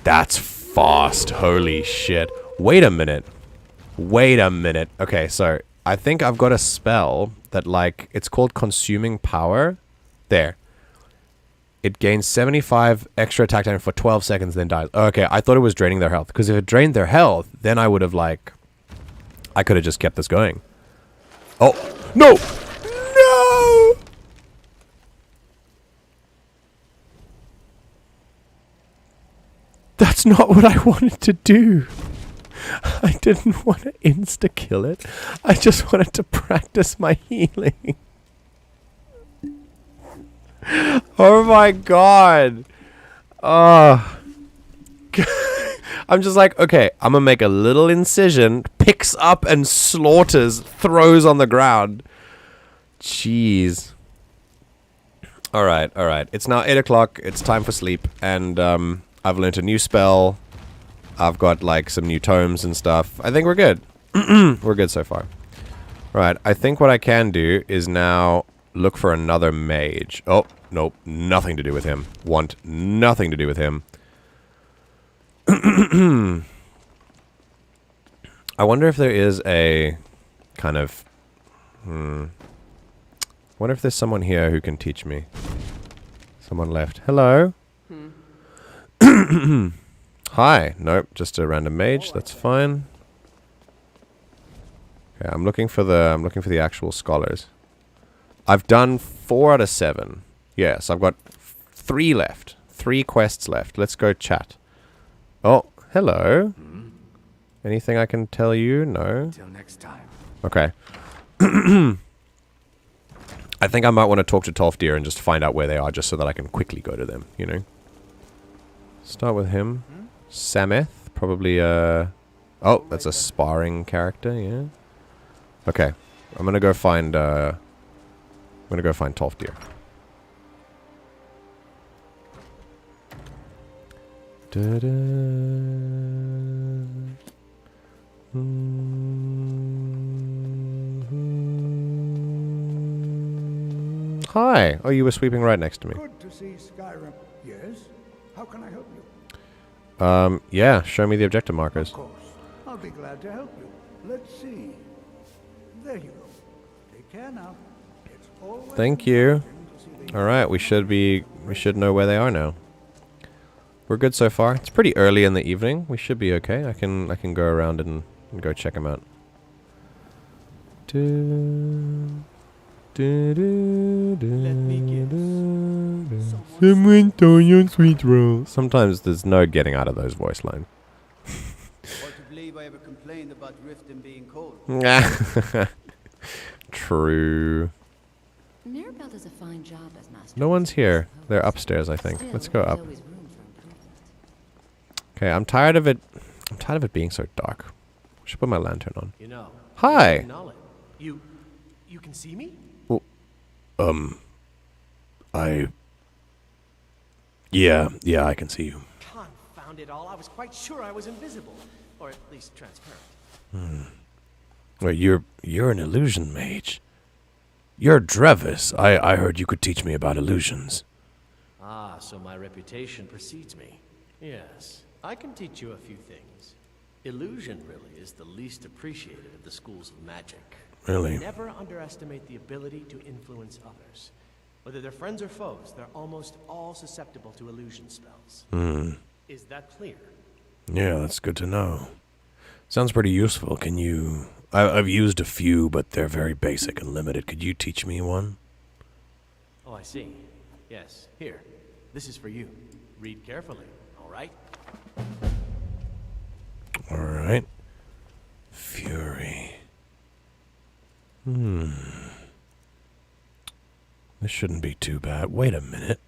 That's fast. Holy shit. Wait a minute. Wait a minute. Okay, so I think I've got a spell that, like, it's called Consuming Power. There. It gains 75 extra attack damage for 12 seconds, then dies. Okay, I thought it was draining their health. Because if it drained their health, then I would have, like... I could have just kept this going. Oh! No! No! That's not what I wanted to do. I didn't want to insta-kill it. I just wanted to practice my healing. Oh my god. Oh. I'm just like, okay, I'm gonna make a little incision, picks up and slaughters, throws on the ground. Jeez. Alright, alright. It's now 8 o'clock, it's time for sleep, and I've learnt a new spell. I've got, like, some new tomes and stuff. I think we're good. We're good so far. Right, I think what I can do is now look for another mage. Oh, nope, nothing to do with him. Want nothing to do with him. I wonder if there is a kind of... I wonder if there's someone here who can teach me. Someone left. Hello? Hi. Nope, just a random mage. That's fine. Okay, I'm looking for the actual scholars. I've done 4 out of 7. Yes, I've got 3 left. 3 quests left. Let's go chat. Oh, hello. Anything I can tell you? No. Till next time. Okay. I think I might want to talk to Tolfdir and just find out where they are, just so that I can quickly go to them, you know? Start with him. Sameth, probably oh, that's a sparring character, yeah. Okay. I'm gonna go find Tolfdir. Hi. Oh, you were sweeping right next to me. Good to see Skyrim. Yes? How can I help you? Yeah, show me the objective markers. Of course. I'll be glad to help you. Let's see. There you go. Take care now. It's always Thank you. Alright, we should know where they are now. We're good so far. It's pretty early in the evening. We should be okay. I can go around and go check them out. Someone throw your sweet roll. Sometimes there's no getting out of those voice lines. Hard to believe I ever complained about Riften being cold. True. Mirabelle does a fine job as master. No one's here. They're upstairs, I think. Let's go up. Okay, I'm tired of it. I'm tired of it being so dark. I should put my lantern on. You know. Hi. You can see me? Well, Yeah, I can see you. Confound it all. I was quite sure I was invisible. Or at least transparent. Well, you're an illusion mage. You're Drevis. I heard you could teach me about illusions. Ah, so my reputation precedes me. Yes, I can teach you a few things. Illusion really is the least appreciated of the schools of magic. Really? Never underestimate the ability to influence others. Whether they're friends or foes, they're almost all susceptible to illusion spells. Is that clear? Yeah, that's good to know. Sounds pretty useful. Can you... I've used a few, but they're very basic and limited. Could you teach me one? Oh, I see. Yes, here. This is for you. Read carefully, all right? All right. Fury. This shouldn't be too bad. Wait a minute.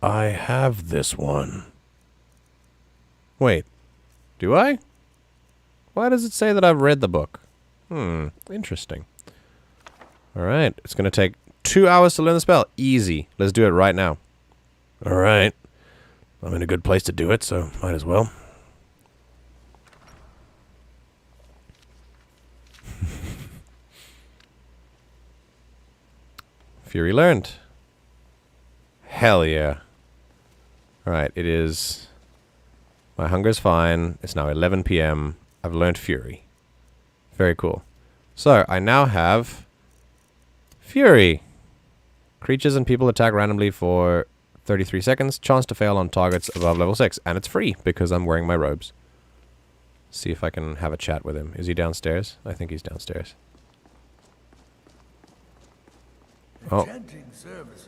I have this one. Wait. Do I? Why does it say that I've read the book? Interesting. Alright. It's going to take 2 hours to learn the spell. Easy. Let's do it right now. Alright. I'm in a good place to do it, so might as well. Fury learned. Hell yeah. Alright, it is... My hunger's fine. It's now 11 p.m. I've learned Fury. Very cool. So, I now have... Fury. Creatures and people attack randomly for 33 seconds. Chance to fail on targets above level 6. And it's free, because I'm wearing my robes. See if I can have a chat with him. Is he downstairs? I think he's downstairs. Oh.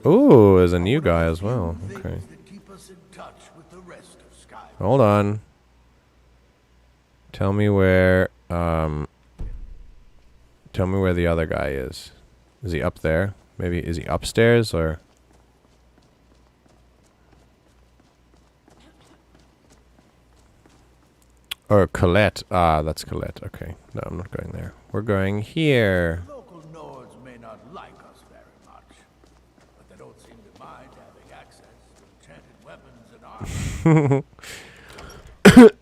Ooh, there's a new guy as well. Okay. Hold on. Tell me where the other guy is. Is he up there? Maybe is he upstairs or... Or Colette. Ah, that's Colette. Okay. No, I'm not going there. We're going here. Local Nords may not like us very much, but they don't seem to mind having access to enchanted weapons and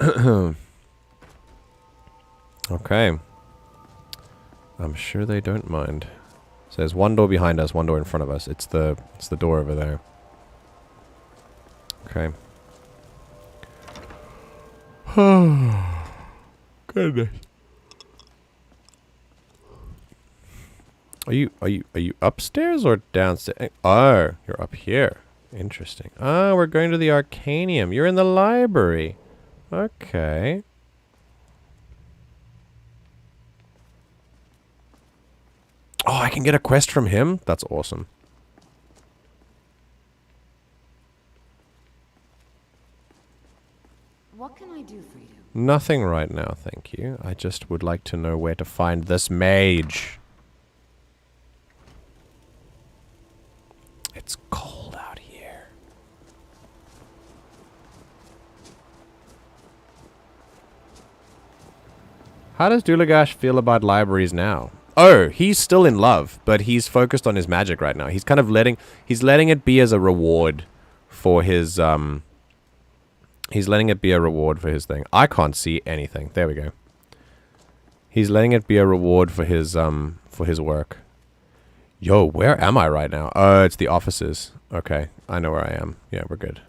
armor. Okay. I'm sure they don't mind. So there's one door behind us, one door in front of us. It's the door over there. Okay. Goodness. Are you upstairs or downstairs? Oh, you're up here. Interesting. Ah, we're going to the Arcanium. You're in the library. Okay. Oh, I can get a quest from him? That's awesome. What can I do for you? Nothing right now, thank you. I just would like to know where to find this mage. It's cold out here. How does Dulugash feel about libraries now? Oh, he's still in love, but he's focused on his magic right now. He's kind of letting it be as a reward for his, he's letting it be a reward for his thing. I can't see anything. There we go. He's letting it be a reward for his work. Yo, where am I right now? Oh, it's the offices. Okay, I know where I am. Yeah, we're good.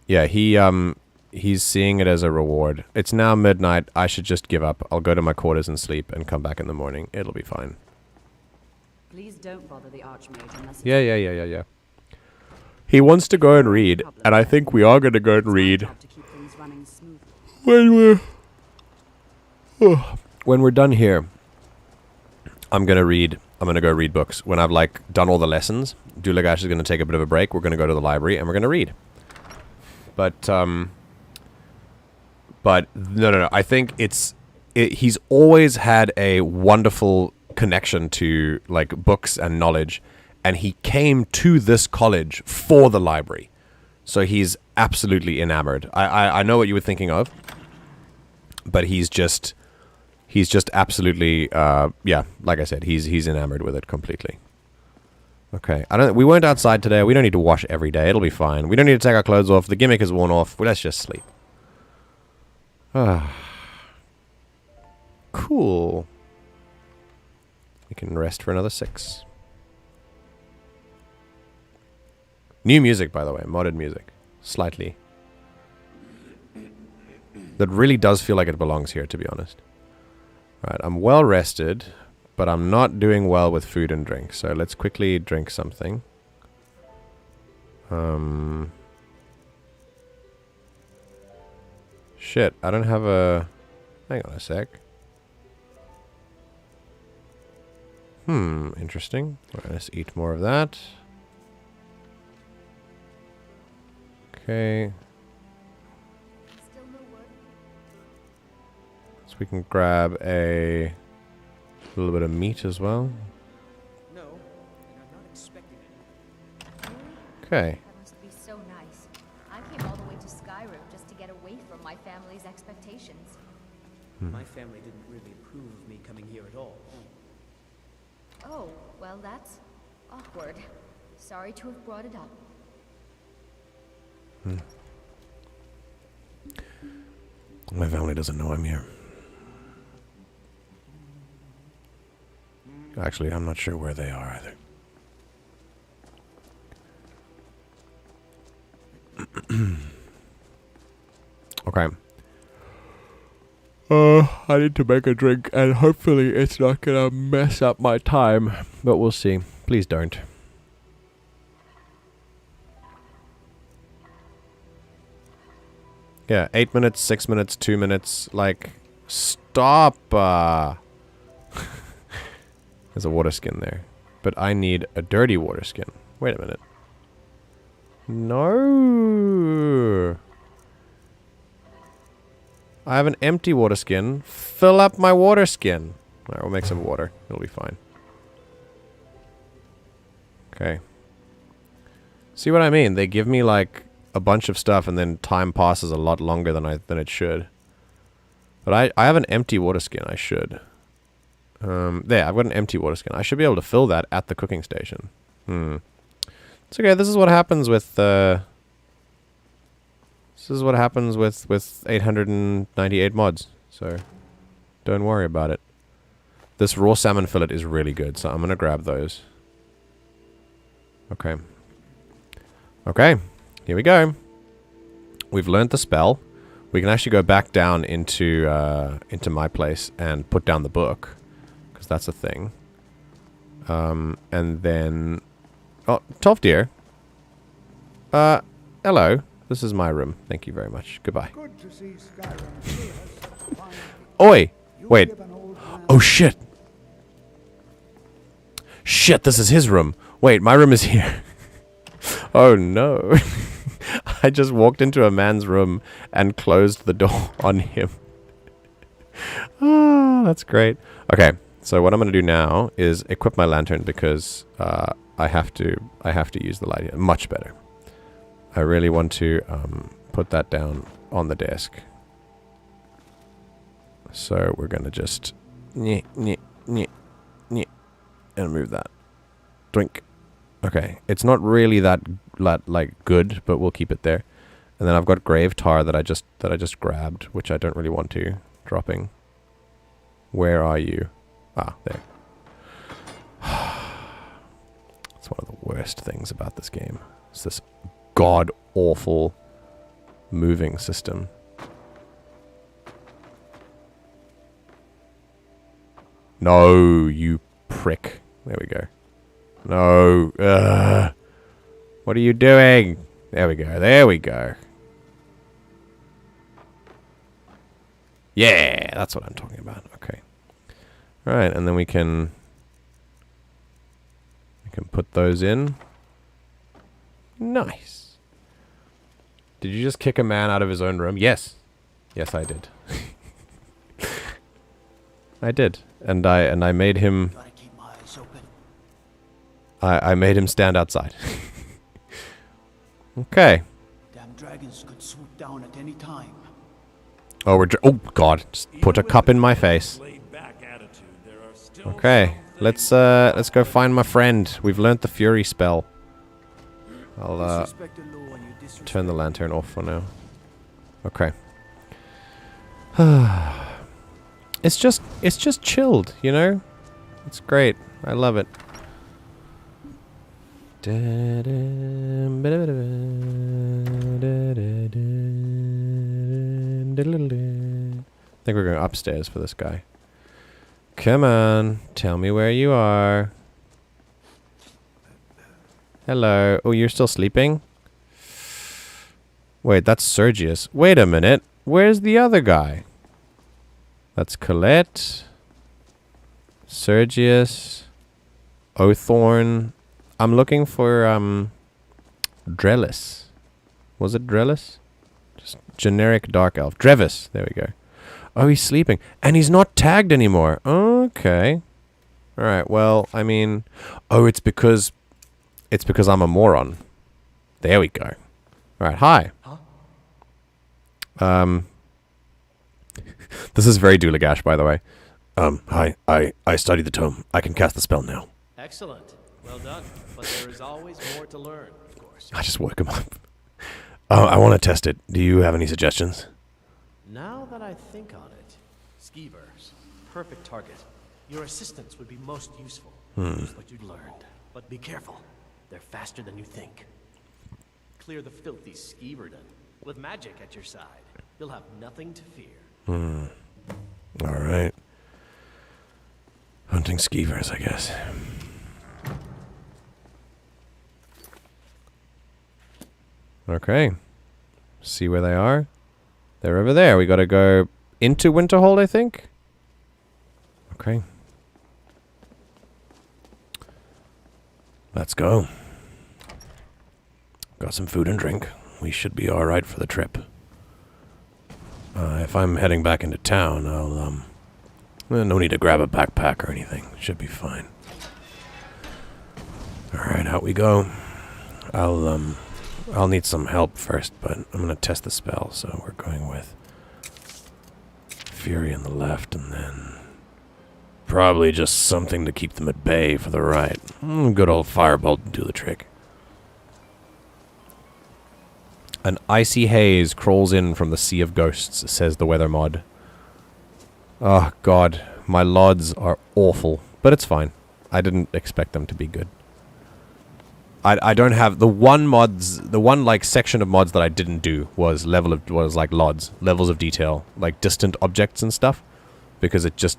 Yeah, he's seeing it as a reward. It's now midnight. I should just give up. I'll go to my quarters and sleep and come back in the morning. It'll be fine. Please don't bother the Archmage unless it's Yeah. He wants to go and read, and I think we are going to go and read when we're done here. I'm going to go read books. When I've done all the lessons, Dulugash is going to take a bit of a break. We're going to go to the library and we're going to read. But no. I think he's always had a wonderful connection to books and knowledge, and he came to this college for the library. So he's absolutely enamored. I know what you were thinking of, but he's just absolutely like I said, he's enamored with it completely. Okay, we weren't outside today. We don't need to wash every day. It'll be fine. We don't need to take our clothes off. The gimmick is worn off. Let's just sleep. Cool. We can rest for another 6. New music, by the way. Modded music. Slightly. That really does feel like it belongs here, to be honest. Right, I'm well rested, but I'm not doing well with food and drink. So let's quickly drink something. Shit, I don't have a... Hang on a sec. Interesting. Alright, let's eat more of that. Okay. So we can grab a little bit of meat as well. No, and I'm not expecting it. Okay. That must be so nice. I came all the way to Skyrim just to get away from my family's expectations. My family didn't really approve of me coming here at all. Oh, well, that's awkward. Sorry to have brought it up. My family doesn't know I'm here. Actually, I'm not sure where they are either. Okay. I need to make a drink, and hopefully it's not gonna mess up my time. But we'll see. Please don't. Yeah, 8 minutes, 6 minutes, 2 minutes. Like, stop! There's a water skin there. But I need a dirty water skin. Wait a minute. No! I have an empty water skin. Fill up my water skin. Alright, we'll make some water. It'll be fine. Okay. See what I mean? They give me like a bunch of stuff and then time passes a lot longer than it should. But I have an empty water skin. I should. There, I've got an empty water skin. I should be able to fill that at the cooking station. It's okay. This is what happens with This is what happens with 898 mods, so don't worry about it. This raw salmon fillet is really good, so I'm going to grab those. Okay. Okay, here we go. We've learned the spell. We can actually go back down into my place and put down the book, because that's a thing. And then... Oh, Tolf dear. Hello. This is my room. Thank you very much. Goodbye. Good to see Skyrim. Oi! Wait. Oh, shit. Shit, this is his room. Wait, my room is here. Oh, no. I just walked into a man's room and closed the door on him. Ah, that's great. Okay, so what I'm going to do now is equip my lantern because I have to use the light here. Much better. I really want to put that down on the desk. So we're going to just and move that. Drink. Okay, it's not really that like good, but we'll keep it there. And then I've got grave tar that I just grabbed, which I don't really want to dropping. Where are you? Ah, there. It's one of the worst things about this game. It's this god-awful moving system. No, you prick. There we go. No. Ugh. What are you doing? There we go. There we go. Yeah, that's what I'm talking about. Okay. Alright, and then we can put those in. Nice. Did you just kick a man out of his own room? Yes. Yes, I did. I did. And I made him... I made him stand outside. Okay. Damn dragons could swoop down at any time. Oh, oh God! Just put a cup in my face. Okay, let's go find my friend. We've learnt the fury spell. I'll turn the lantern off for now. Okay. It's just chilled, you know? It's great. I love it. think we're going upstairs for this guy. Come on, tell me where you are. Hello. Oh, you're still sleeping? Wait, that's Sergius. Wait a minute. Where's the other guy? That's Colette. Sergius. Othorn. I'm looking for, Drellis. Was it Drellis? Just generic dark elf. Drevis. There we go. Oh, he's sleeping. And he's not tagged anymore. Okay. Alright, well, I mean... Oh, it's because I'm a moron. There we go. Alright, hi. Huh? This is very Dulugash, by the way. Hi. I studied the tome. I can cast the spell now. Excellent. Well done. But there is always more to learn, of course. I just woke him up. I want to test it. Do you have any suggestions? Now that I think on it, skeevers, perfect target. Your assistants would be most useful. Just what you'd learned. But be careful. They're faster than you think. Clear the filthy skeeverden. With magic at your side, you'll have nothing to fear. Alright. Hunting skeevers, I guess. Okay. See where they are. They're over there. We gotta go into Winterhold, I think. Okay. Let's go. Got some food and drink. We should be alright for the trip. If I'm heading back into town, I'll, no need to grab a backpack or anything. Should be fine. Alright, out we go. I'll need some help first, but I'm gonna test the spell, so we're going with Fury on the left, and then probably just something to keep them at bay for the right. Good old Firebolt will do the trick. An icy haze crawls in from the sea of ghosts, says the weather mod. Oh god, my LODs are awful, but it's fine. I didn't expect them to be good. I don't have the one like section of mods that I didn't do was like LODs, levels of detail, like distant objects and stuff, because it just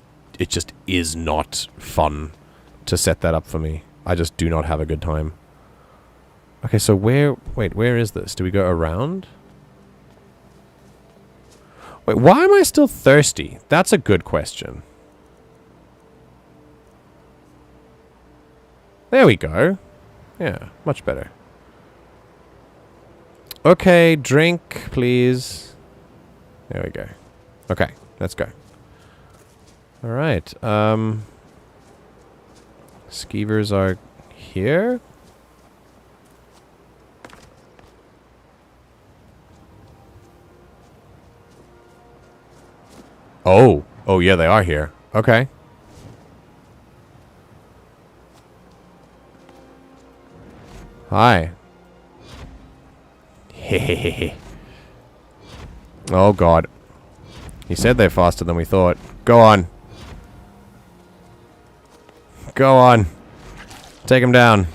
is not fun to set that up for me. I just do not have a good time. Okay, so where is this? Do we go around? Wait, why am I still thirsty? That's a good question. There we go. Yeah, much better. Okay, drink, please. There we go. Okay, let's go. Alright, skeevers are here? Oh. Oh, yeah, they are here. Okay. Hi. Hehehehe. Oh, God. He said they're faster than we thought. Go on. Go on. Take him down.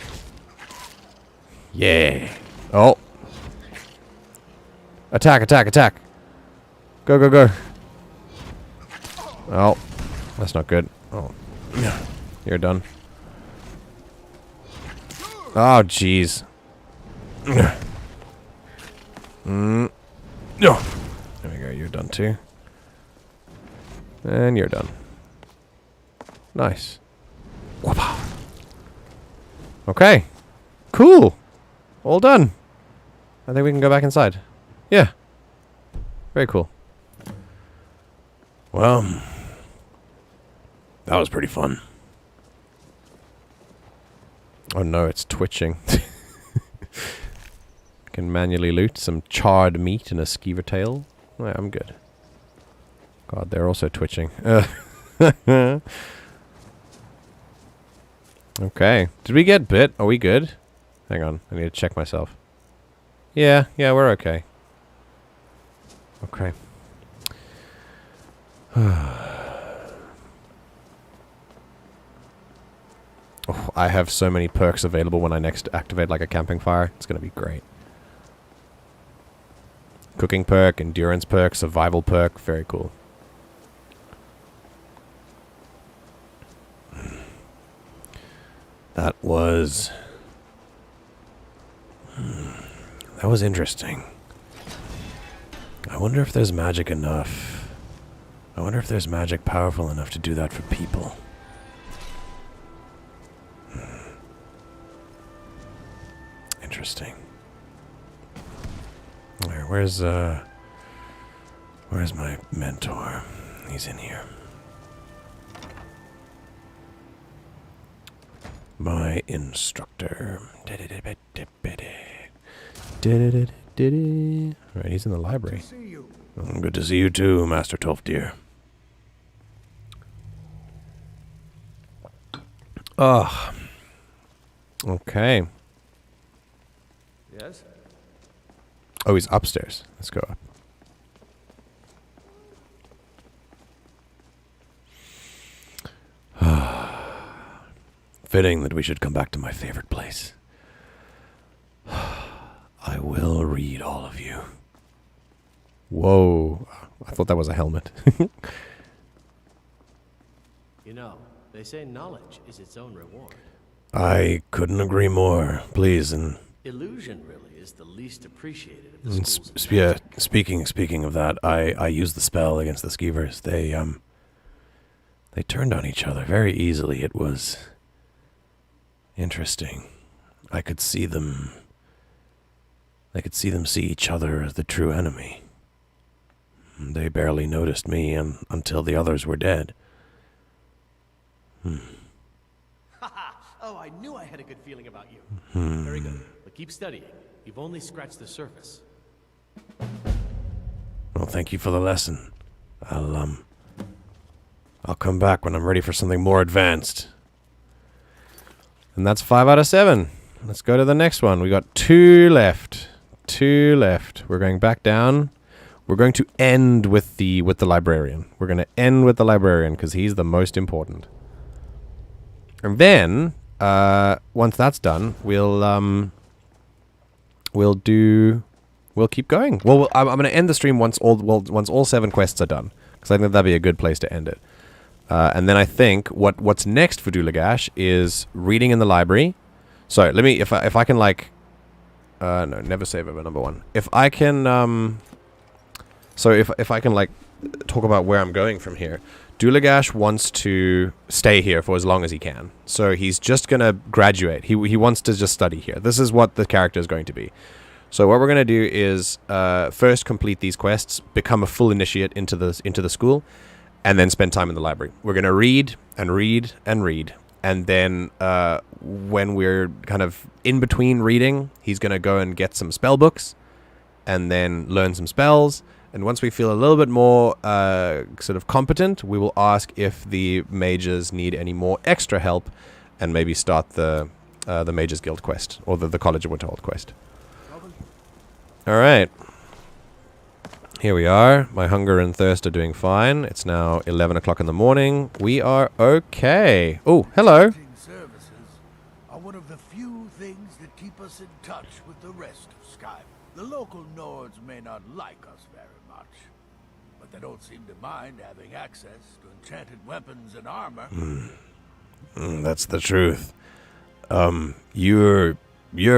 Yeah. Oh. Attack, attack, attack. Go, go, go. Oh. That's not good. Oh. You're done. Oh, jeez. No. There we go, you're done too. And you're done. Nice. Whoppa. Okay. Cool. All done. I think we can go back inside. Yeah. Very cool. Well, that was pretty fun. Oh no, it's twitching. Can manually loot some charred meat and a skeever tail. Oh, yeah, I'm good. God, they're also twitching. Okay. Did we get bit? Are we good? Hang on, I need to check myself. Yeah, we're okay. Okay. Oh, I have so many perks available when I next activate like a camping fire. It's going to be great. Cooking perk, endurance perk, survival perk. Very cool. That was interesting. I wonder if there's magic enough. I wonder if there's magic powerful enough to do that for people. Interesting. Where's my mentor? He's in here. My instructor. Alright, he's in the library. Good to see you too, Master Tolfdir. Ugh. Okay. Yes? Oh, he's upstairs. Let's go up. Fitting that we should come back to my favorite place. I will read all of you. Whoa. I thought that was a helmet. You know, they say knowledge is its own reward. I couldn't agree more. Please, and... Illusion, really, is the least appreciated of the schools. Yeah, speaking of that, I used the spell against the skeevers. They turned on each other very easily. It was interesting. I could see them see each other as the true enemy. They barely noticed me until the others were dead. Oh, I knew I had a good feeling about you. Very good. But keep studying. You've only scratched the surface. Well, thank you for the lesson. I'll come back when I'm ready for something more advanced. And that's 5 out of 7. Let's go to the next one. We got 2 left. 2 left. We're going back down. We're going to end with the librarian. We're going to end with the librarian because he's the most important. And then once that's done, we'll keep going. Well, I'm going to end the stream once all 7 quests are done because I think that'd be a good place to end it. And then I think what's next for Dulugash is reading in the library. So let me if I can like no, never save over number 1. If I can so if I can like talk about where I'm going from here. Dulugash wants to stay here for as long as he can. So he's just going to graduate. He wants to just study here. This is what the character is going to be. So what we're going to do is first complete these quests, become a full initiate into the school, and then spend time in the library. We're going to read and read and read. And then when we're kind of in between reading, he's going to go and get some spell books and then learn some spells. And once we feel a little bit more sort of competent, we will ask if the mages need any more extra help and maybe start the Mages Guild quest or the College of Winterhold quest. All right. Here we are. My hunger and thirst are doing fine. It's now 11 o'clock in the morning. We are okay. Oh, hello. Services are one of the few things that keep us in touch with the rest of Skyrim. The local Nords may not like us very much, but they don't seem to mind having access to enchanted weapons and armor. That's the truth. You're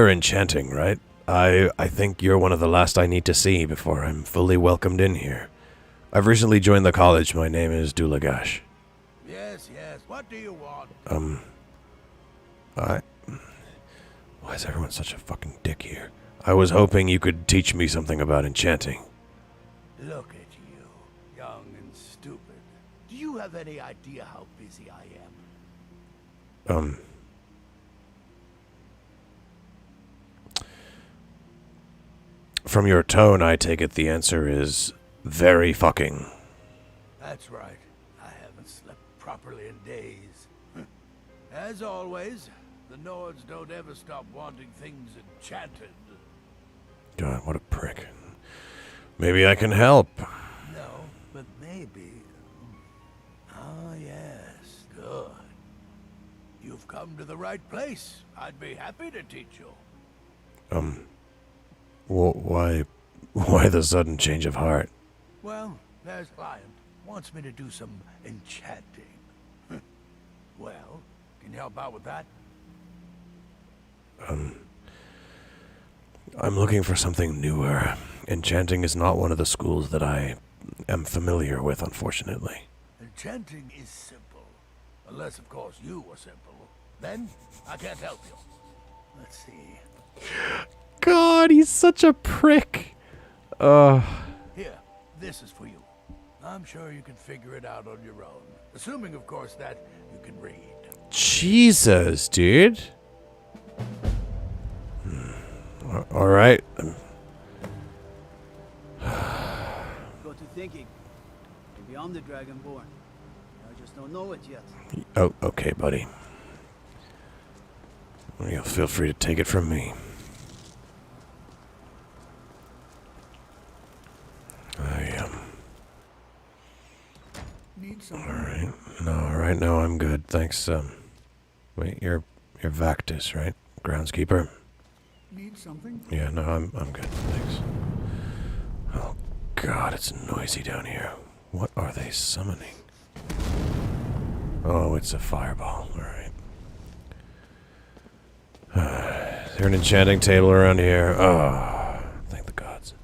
enchanting, right? I think you're one of the last I need to see before I'm fully welcomed in here. I've recently joined the college. My name is Dulugash. Yes. What do you want? Why is everyone such a fucking dick here? I was hoping you could teach me something about enchanting. Look at you, young and stupid. Do you have any idea how busy I am? From your tone, I take it the answer is very fucking. That's right. I haven't slept properly in days. As always, the Nords don't ever stop wanting things enchanted. God, what a prick. Maybe I can help. No, but maybe. Oh, yes, good. You've come to the right place. I'd be happy to teach you. Why the sudden change of heart? Well, there's a client. Wants me to do some enchanting. Well, can you help out with that? I'm looking for something newer. Enchanting is not one of the schools that I am familiar with, unfortunately. Enchanting is simple. Unless, of course, you are simple. Then, I can't help you. Let's see. God, he's such a prick. Here, this is for you. I'm sure you can figure it out on your own. Assuming, of course, that you can read. Jesus, dude. All right. Go to thinking. Maybe I'm the Dragonborn. I just don't know it yet. Oh, okay, buddy. Well, feel free to take it from me. Need some. All right. No, right now I'm good. Thanks. Wait, you're Vactus, right? Groundskeeper. Need something? Yeah, no, I'm good. Thanks. Oh God, it's noisy down here. What are they summoning? Oh, it's a fireball. All right. Is there an enchanting table around here? Oh, thank the gods.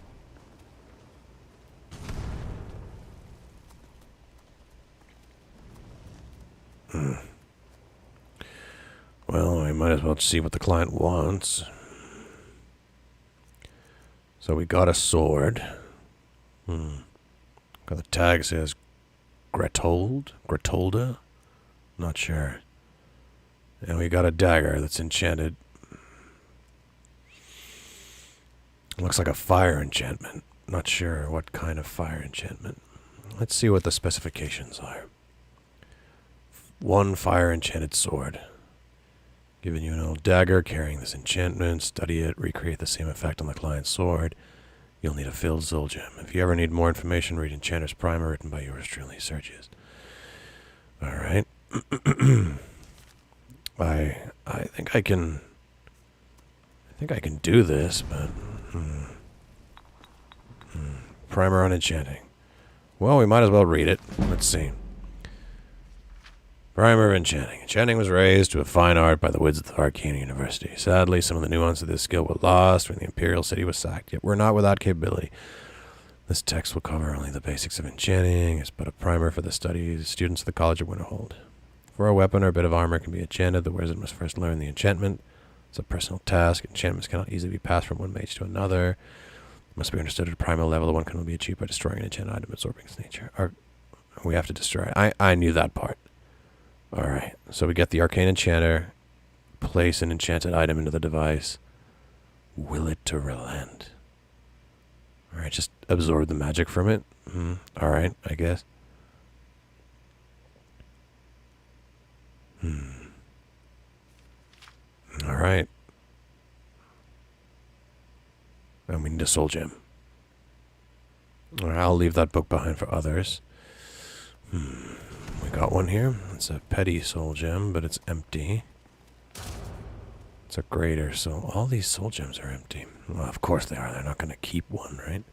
Well, we might as well see what the client wants. So we got a sword. Got the tag says Gretolda? Not sure. And we got a dagger that's enchanted. Looks like a fire enchantment. Not sure what kind of fire enchantment. Let's see what the specifications are. 1 fire enchanted sword. Giving you an old dagger carrying this enchantment. Study it. Recreate the same effect on the client's sword. You'll need a filled soul gem. If you ever need more information, read Enchanter's Primer written by yours truly, Sergius. Alright. I think I can do this, but Primer on enchanting. Well, we might as well read it. Let's see. Primer of enchanting. Enchanting was raised to a fine art by the wizards of the Arcane University. Sadly, some of the nuance of this skill were lost when the Imperial City was sacked, yet we're not without capability. This text will cover only the basics of enchanting. It's but a primer for the studies students of the College of Winterhold. For a weapon or a bit of armor can be enchanted, the wizard must first learn the enchantment. It's a personal task. Enchantments cannot easily be passed from one mage to another. It must be understood at a primal level. The one can only be achieved by destroying an enchanted item absorbing its nature. We have to destroy it. I knew that part. Alright, so we get the Arcane Enchanter. Place an enchanted item into the device. Will it to relent. Alright, just absorb the magic from it. Alright, I guess. Alright. And we need a soul gem. Alright, I'll leave that book behind for others. We got one here. It's a petty soul gem, but it's empty. It's a greater soul. All these soul gems are empty. Well, of course they are. They're not going to keep one, right?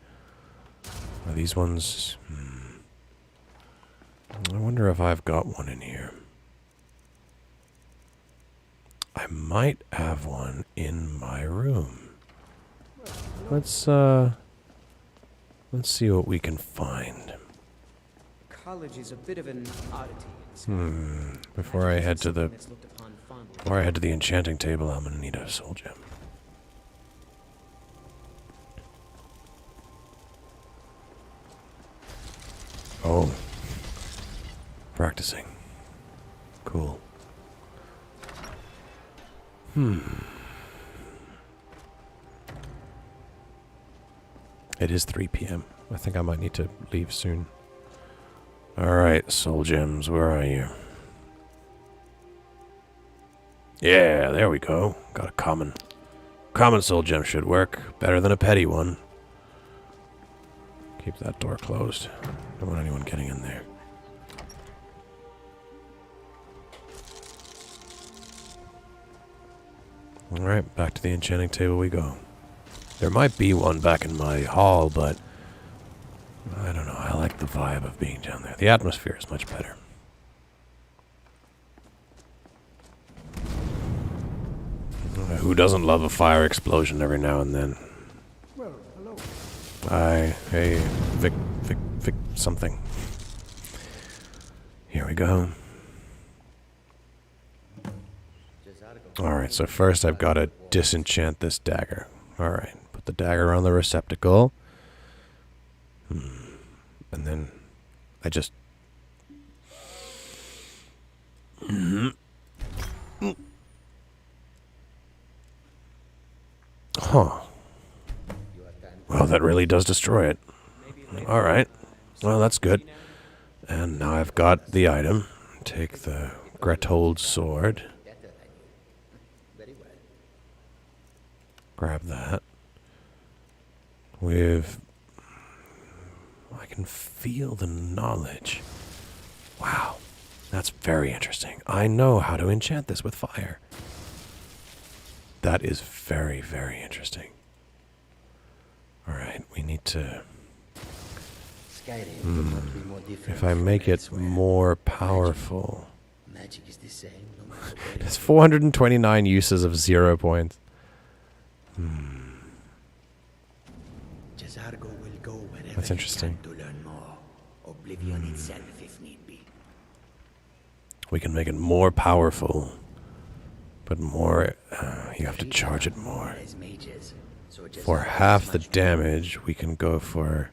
Are these ones... I wonder if I've got one in here. I might have one in my room. Let's see what we can find. College is a bit of an oddity. Before I head to the enchanting table, I'm gonna need a soul gem. Oh. Practicing. Cool. It is 3 p.m. I think I might need to leave soon. Alright, soul gems, where are you? Yeah, there we go. Got a common. Common soul gem should work. Better than a petty one. Keep that door closed. Don't want anyone getting in there. Alright, back to the enchanting table we go. There might be one back in my hall, but I don't know. I like the vibe of being down there. The atmosphere is much better. Who doesn't love a fire explosion every now and then? Well, hello. Hey, Vic, something. Here we go. Alright, so first I've got to disenchant this dagger. Alright, put the dagger on the receptacle. And then I just... Huh. Well, that really does destroy it. Alright. Well, that's good. And now I've got the item. Take the Gretold sword. Grab that. I can feel the knowledge. Wow. That's very interesting. I know how to enchant this with fire. That is very, very interesting. Alright, we need to... If I make it more powerful... There's 429 uses of 0 points. That's interesting. We can make it more powerful, but more, you have to charge it more. For half the damage, we can go for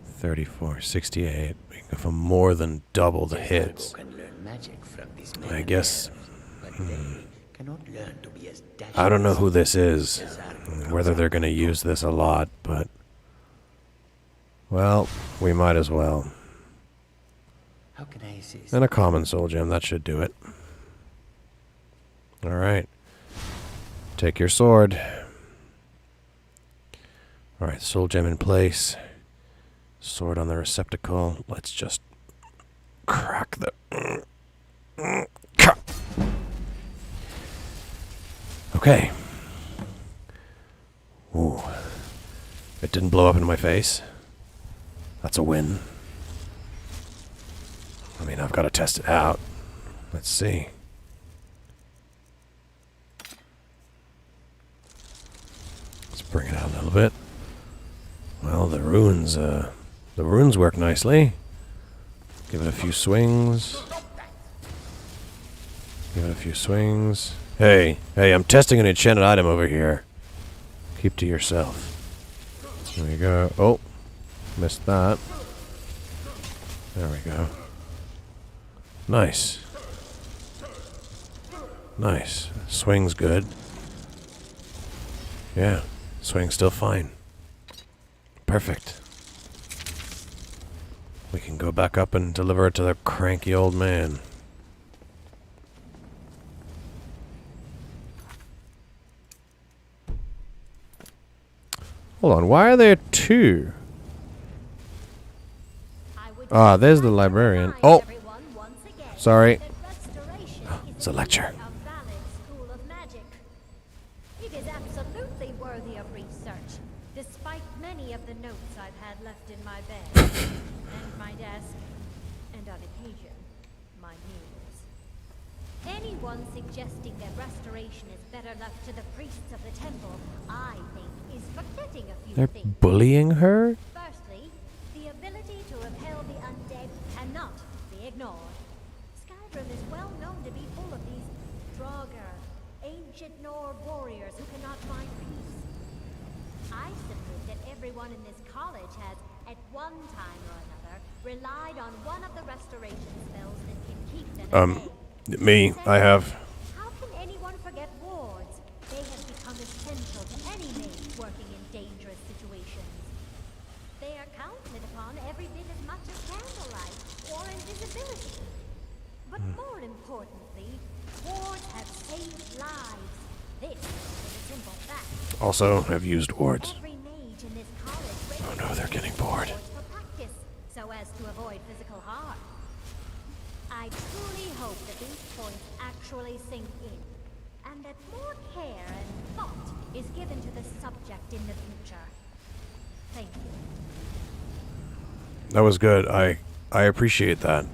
34, 68. We can go for more than double the hits. I guess... I don't know who this is, whether they're going to use this a lot, but... Well, we might as well. And a common soul gem, that should do it. Alright. Take your sword. Alright, soul gem in place. Sword on the receptacle. Let's just crack the... Okay. Ooh. It didn't blow up into my face. That's a win. I mean, I've got to test it out. Let's see. Let's bring it out a little bit. Well, the runes work nicely. Give it a few swings. Give it a few swings. Hey, I'm testing an enchanted item over here. Keep to yourself. There we go. Oh, missed that. There we go. Nice. Nice. Swing's good. Yeah, swing's still fine. Perfect. We can go back up and deliver it to the cranky old man. Hold on, why are there two? Ah, there's the librarian. Oh! Sorry. It's a lecture. It is absolutely worthy of research, despite many of the notes I've had left in my bed, and my desk, and on occasion, my meals. Anyone suggesting that restoration is better left to the priests of the temple, I think, is forgetting a few They're things. bullying her? Firstly, the ability to repel the undead cannot be ignored. Skyrim is well known to be full of these Draugr, ancient Nord warriors who cannot find peace. I submit that everyone in this college has, at one time or another, relied on one of the restoration spells that can keep them at bay. Me, I have. How can anyone forget wards? They have become essential to any mage working in dangerous situations. They are counted upon every bit as much as candlelight or invisibility. But more importantly, wards have saved lives. This is a simple fact. Also, I've used wards. Every mage in this college Oh no, they're getting bored. for practice, so as to avoid physical harm. I truly hope that these points actually sink in, and that more care and thought is given to the subject in the future. Thank you. That was good. I appreciate that.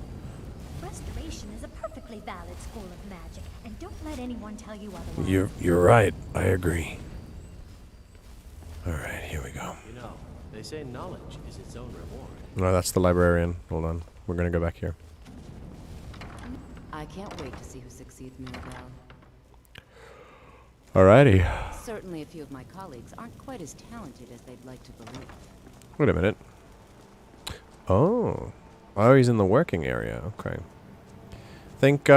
Restoration is a perfectly valid school of magic, and don't let anyone tell you otherwise. You're right. I agree. All right, here we go. You know, they say knowledge is its own reward. No, that's the librarian. Hold on. We're gonna go back here. I can't wait to see who succeeds Mirabelle. Alrighty. Certainly a few of my colleagues aren't quite as talented as they'd like to believe. Wait a minute. Oh. Oh, he's in the working area. Okay. Think,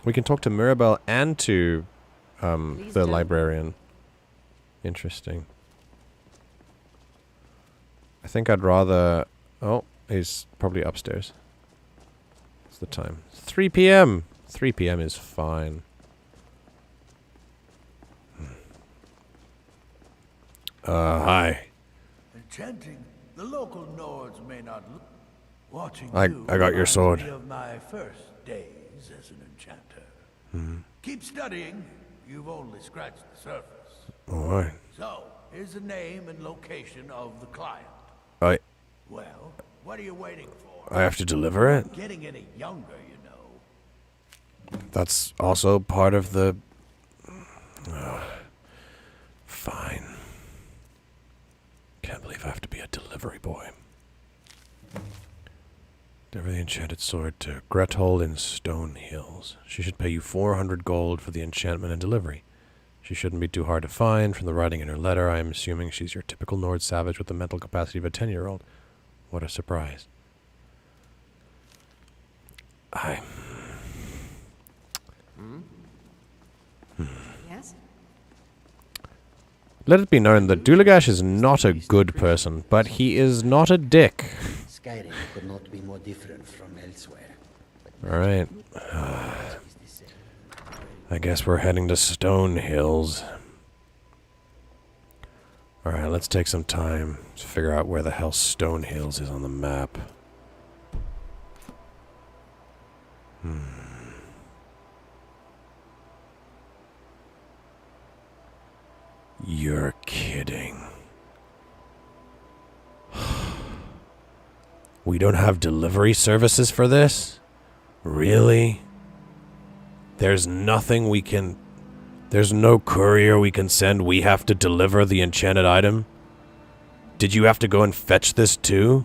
we can talk to Mirabelle and to, the librarian. Interesting. I think I'd rather... Oh, he's probably upstairs. What's the time? 3 p.m. 3 p.m. is fine. Hi. Enchanting. The local Nords may not look. Watching I got your sword. reminds me of my first days as an enchanter. Hmm. Keep studying. You've only scratched the surface. Alright. So, here's the name and location of the client. Well, what are you waiting for? I have to deliver it? Getting any younger, you know. That's also part of the... fine. Can't believe I have to be a delivery boy. Deliver the enchanted sword to Gretel in Stone Hills. She should pay you 400 gold for the enchantment and delivery. She shouldn't be too hard to find. From the writing in her letter, I am assuming she's your typical Nord savage with the mental capacity of a 10-year-old. What a surprise. Yes? Let it be known that Dulugash is not a good person, but he is not a dick. Skyrim could not be more different from elsewhere. Alright. I guess we're heading to Stone Hills. Alright, let's take some time to figure out where the hell Stone Hills is on the map. You're kidding. We don't have delivery services for this? Really? There's nothing we can... There's no courier we can send. We have to deliver the enchanted item? Did you have to go and fetch this too?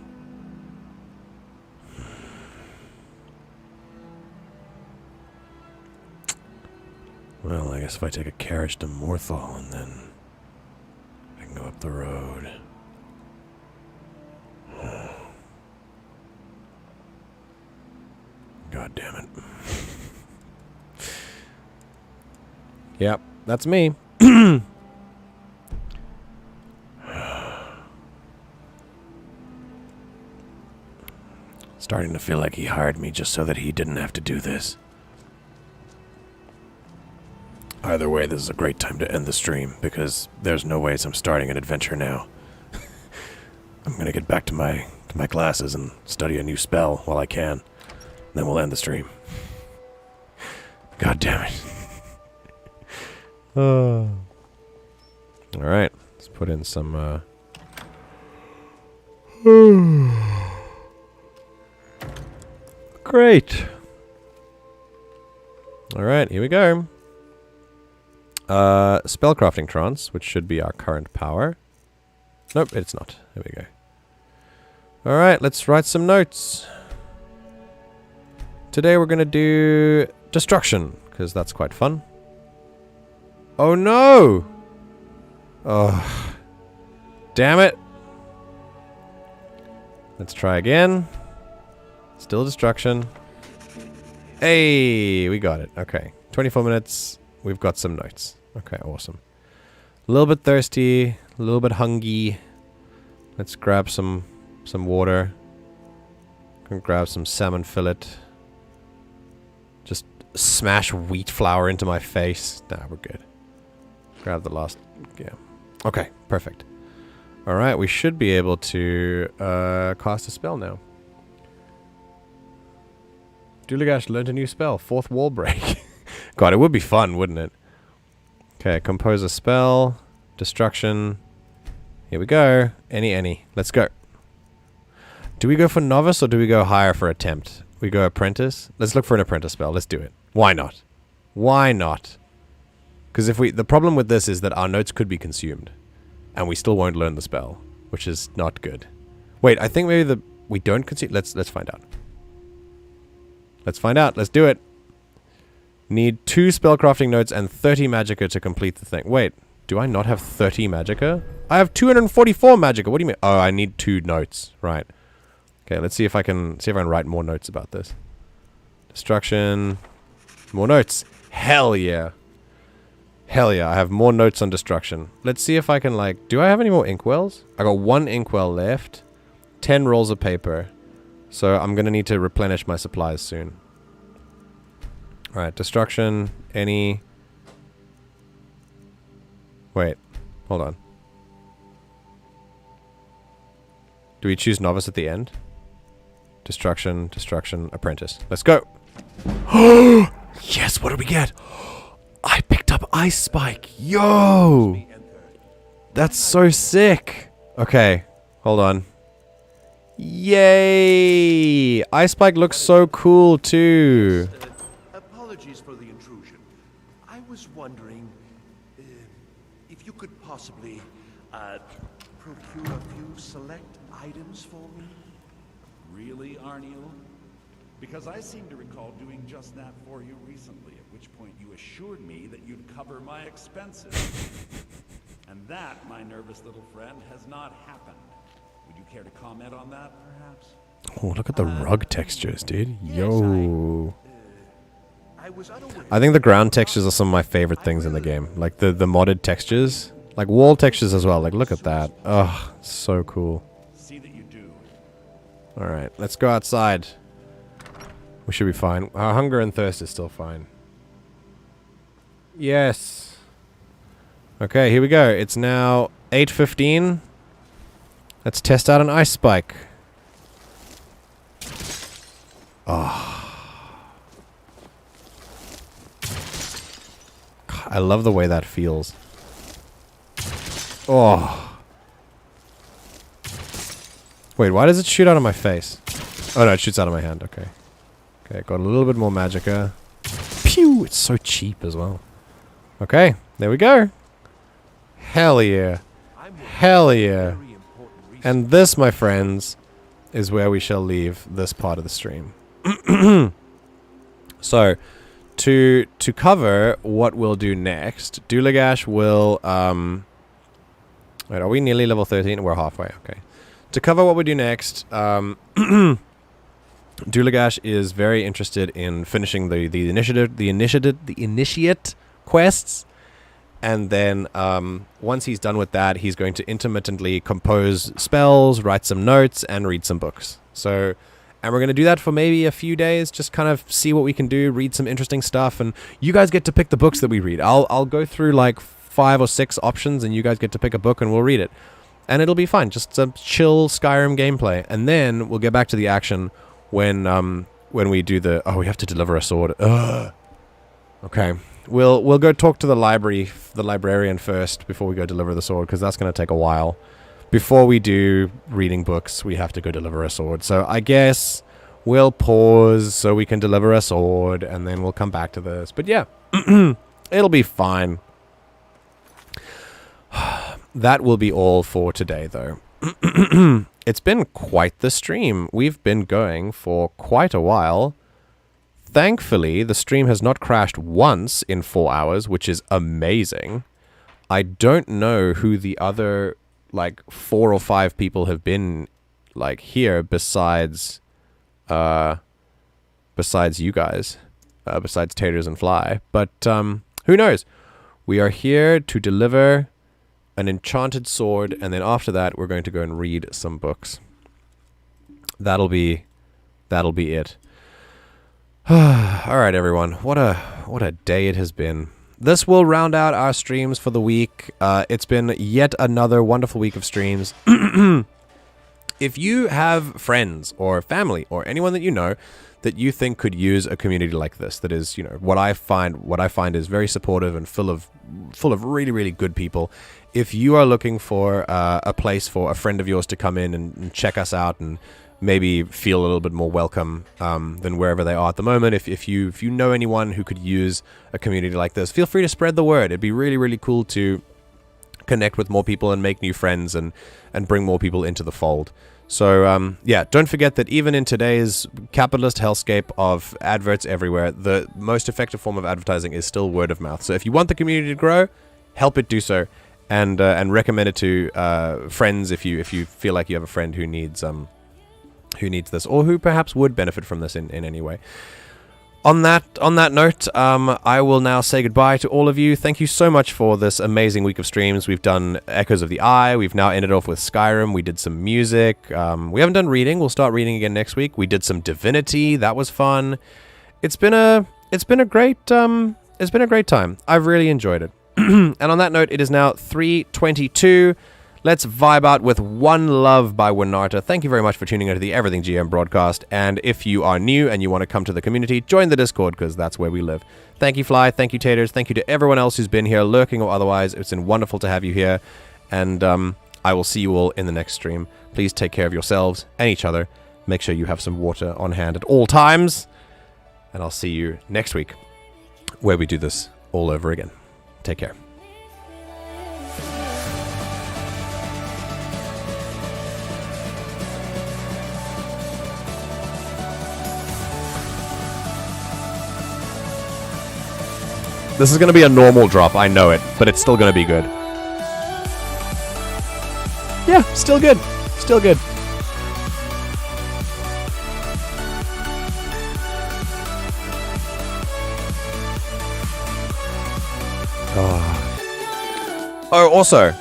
Well, I guess if I take a carriage to Morthal and then I can go up the road. God damn it. Yep, that's me. Starting to feel like he hired me just so that he didn't have to do this. Either way, this is a great time to end the stream, because there's no ways I'm starting an adventure now. I'm gonna get back to my classes and study a new spell while I can. Then we'll end the stream. God damn it. Alright, let's put in some, Great. Alright, here we go. Spellcrafting trance, which should be our current power. Nope, it's not. There we go. Alright, let's write some notes. Today we're going to do destruction, because that's quite fun. Oh no! Oh. Damn it. Let's try again. Still destruction. Hey, we got it. Okay. 24 minutes. We've got some notes. Okay, awesome. A little bit thirsty, a little bit hungry. Let's grab some water. Can grab some salmon fillet. Just smash wheat flour into my face. Nah, we're good. Grab the last... Yeah. Okay, perfect. Alright, we should be able to cast a spell now. Dulugash learned a new spell, Fourth Wall Break. God, it would be fun, wouldn't it? Okay, compose a spell. Destruction. Here we go. Any. Let's go. Do we go for novice or do we go higher for attempt? We go apprentice? Let's look for an apprentice spell. Let's do it. Why not? Why not? Because the problem with this is that our notes could be consumed. And we still won't learn the spell. Which is not good. Wait, I think maybe we don't consume... Let's find out. Let's find out. Let's do it. Need 2 spellcrafting notes and 30 magicka to complete the thing. Wait, do I not have 30 magicka? I have 244 magicka. What do you mean? Oh, I need 2 notes. Right. Okay, let's see if I can write more notes about this. Destruction. More notes. Hell yeah. Hell yeah, I have more notes on destruction. Let's see if I can, like... Do I have any more inkwells? I got 1 inkwell left. 10 rolls of paper. So I'm going to need to replenish my supplies soon. Alright, destruction. Any... Wait. Hold on. Do we choose novice at the end? Destruction, apprentice. Let's go! Yes, what did we get? I picked up Ice Spike. Yo! That's so sick. Okay, hold on. Yay! Ice Spike looks so cool too. Apologies for the intrusion. I was wondering if you could possibly procure a few select items for me. Really, Arniel? Because I seem to recall doing just that for you recently, at which point you assured me that you'd cover my expenses. And that, my nervous little friend, has not happened. Would you care to comment on that, perhaps? Oh, look at the rug textures, dude. Yo. I think the ground textures are some of my favorite things in the game. Like the modded textures. Like wall textures as well. Like, look at that. Oh, so cool. See that you do. Alright, let's go outside. We should be fine. Our hunger and thirst is still fine. Yes. Okay, here we go. It's now 8:15. Let's test out an ice spike. Oh. I love the way that feels. Oh. Wait, why does it shoot out of my face? Oh no, it shoots out of my hand. Okay. Okay, got a little bit more magicka. Pew! It's so cheap as well. Okay, there we go. Hell yeah. Hell yeah. And this, my friends, is where we shall leave this part of the stream. So, to cover what we'll do next, Dulugash will... Wait, are we nearly level 13? We're halfway, okay. To cover what we do next... Dulugash is very interested in finishing the initiate quests, and then once he's done with that, he's going to intermittently compose spells, write some notes, and read some books. So, and we're going to do that for maybe a few days, just kind of see what we can do, read some interesting stuff, and you guys get to pick the books that we read. I'll go through like 5 or 6 options, and you guys get to pick a book, and we'll read it, and it'll be fine. Just some chill Skyrim gameplay, and then we'll get back to the action. When we do the... Oh, we have to deliver a sword. Ugh. Okay. We'll go talk to the librarian first before we go deliver the sword, because that's going to take a while. Before we do reading books, we have to go deliver a sword. So I guess we'll pause so we can deliver a sword, and then we'll come back to this. But yeah, it'll be fine. That will be all for today, though. It's been quite the stream. We've been going for quite a while. Thankfully, the stream has not crashed once in 4 hours, which is amazing. I don't know who the other, like, 4 or 5 people have been, like, here besides you guys. Besides Taters and Fly. But, who knows? We are here to deliver... an enchanted sword, and then after that, we're going to go and read some books. That'll be it. All right, everyone. What a day it has been. This will round out our streams for the week. It's been yet another wonderful week of streams. If you have friends or family or anyone that you know that you think could use a community like this, that is, what I find is very supportive and full of really, really good people. If you are looking for a place for a friend of yours to come in and check us out and maybe feel a little bit more welcome than wherever they are at the moment, if you know anyone who could use a community like this, feel free to spread the word. It'd be really, really cool to connect with more people and make new friends and bring more people into the fold. So, don't forget that even in today's capitalist hellscape of adverts everywhere, the most effective form of advertising is still word of mouth. So if you want the community to grow, help it do so, and recommend it to friends if you feel like you have a friend who needs this, or who perhaps would benefit from this in any way. On that note, I will now say goodbye to all of you. Thank you so much for this amazing week of streams. We've done Echoes of the Eye. We've now ended off with Skyrim. We did some music. We haven't done reading. We'll start reading again next week. We did some Divinity. That was fun. It's been a great time. I've really enjoyed it. And on that note, it is now 3:22. Let's vibe out with One Love by Winarta. Thank you very much for tuning into the Everything GM broadcast. And if you are new and you want to come to the community, join the Discord, because that's where we live. Thank you, Fly. Thank you, Taters. Thank you to everyone else who's been here, lurking or otherwise. It's been wonderful to have you here. And I will see you all in the next stream. Please take care of yourselves and each other. Make sure you have some water on hand at all times. And I'll see you next week, where we do this all over again. Take care. This is going to be a normal drop, I know it, but it's still going to be good. Yeah, still good. Still good. Oh, also.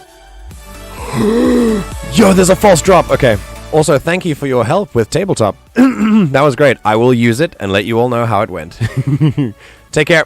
Yo, there's a false drop. Okay. Also, thank you for your help with Tabletop. That was great. I will use it and let you all know how it went. Take care.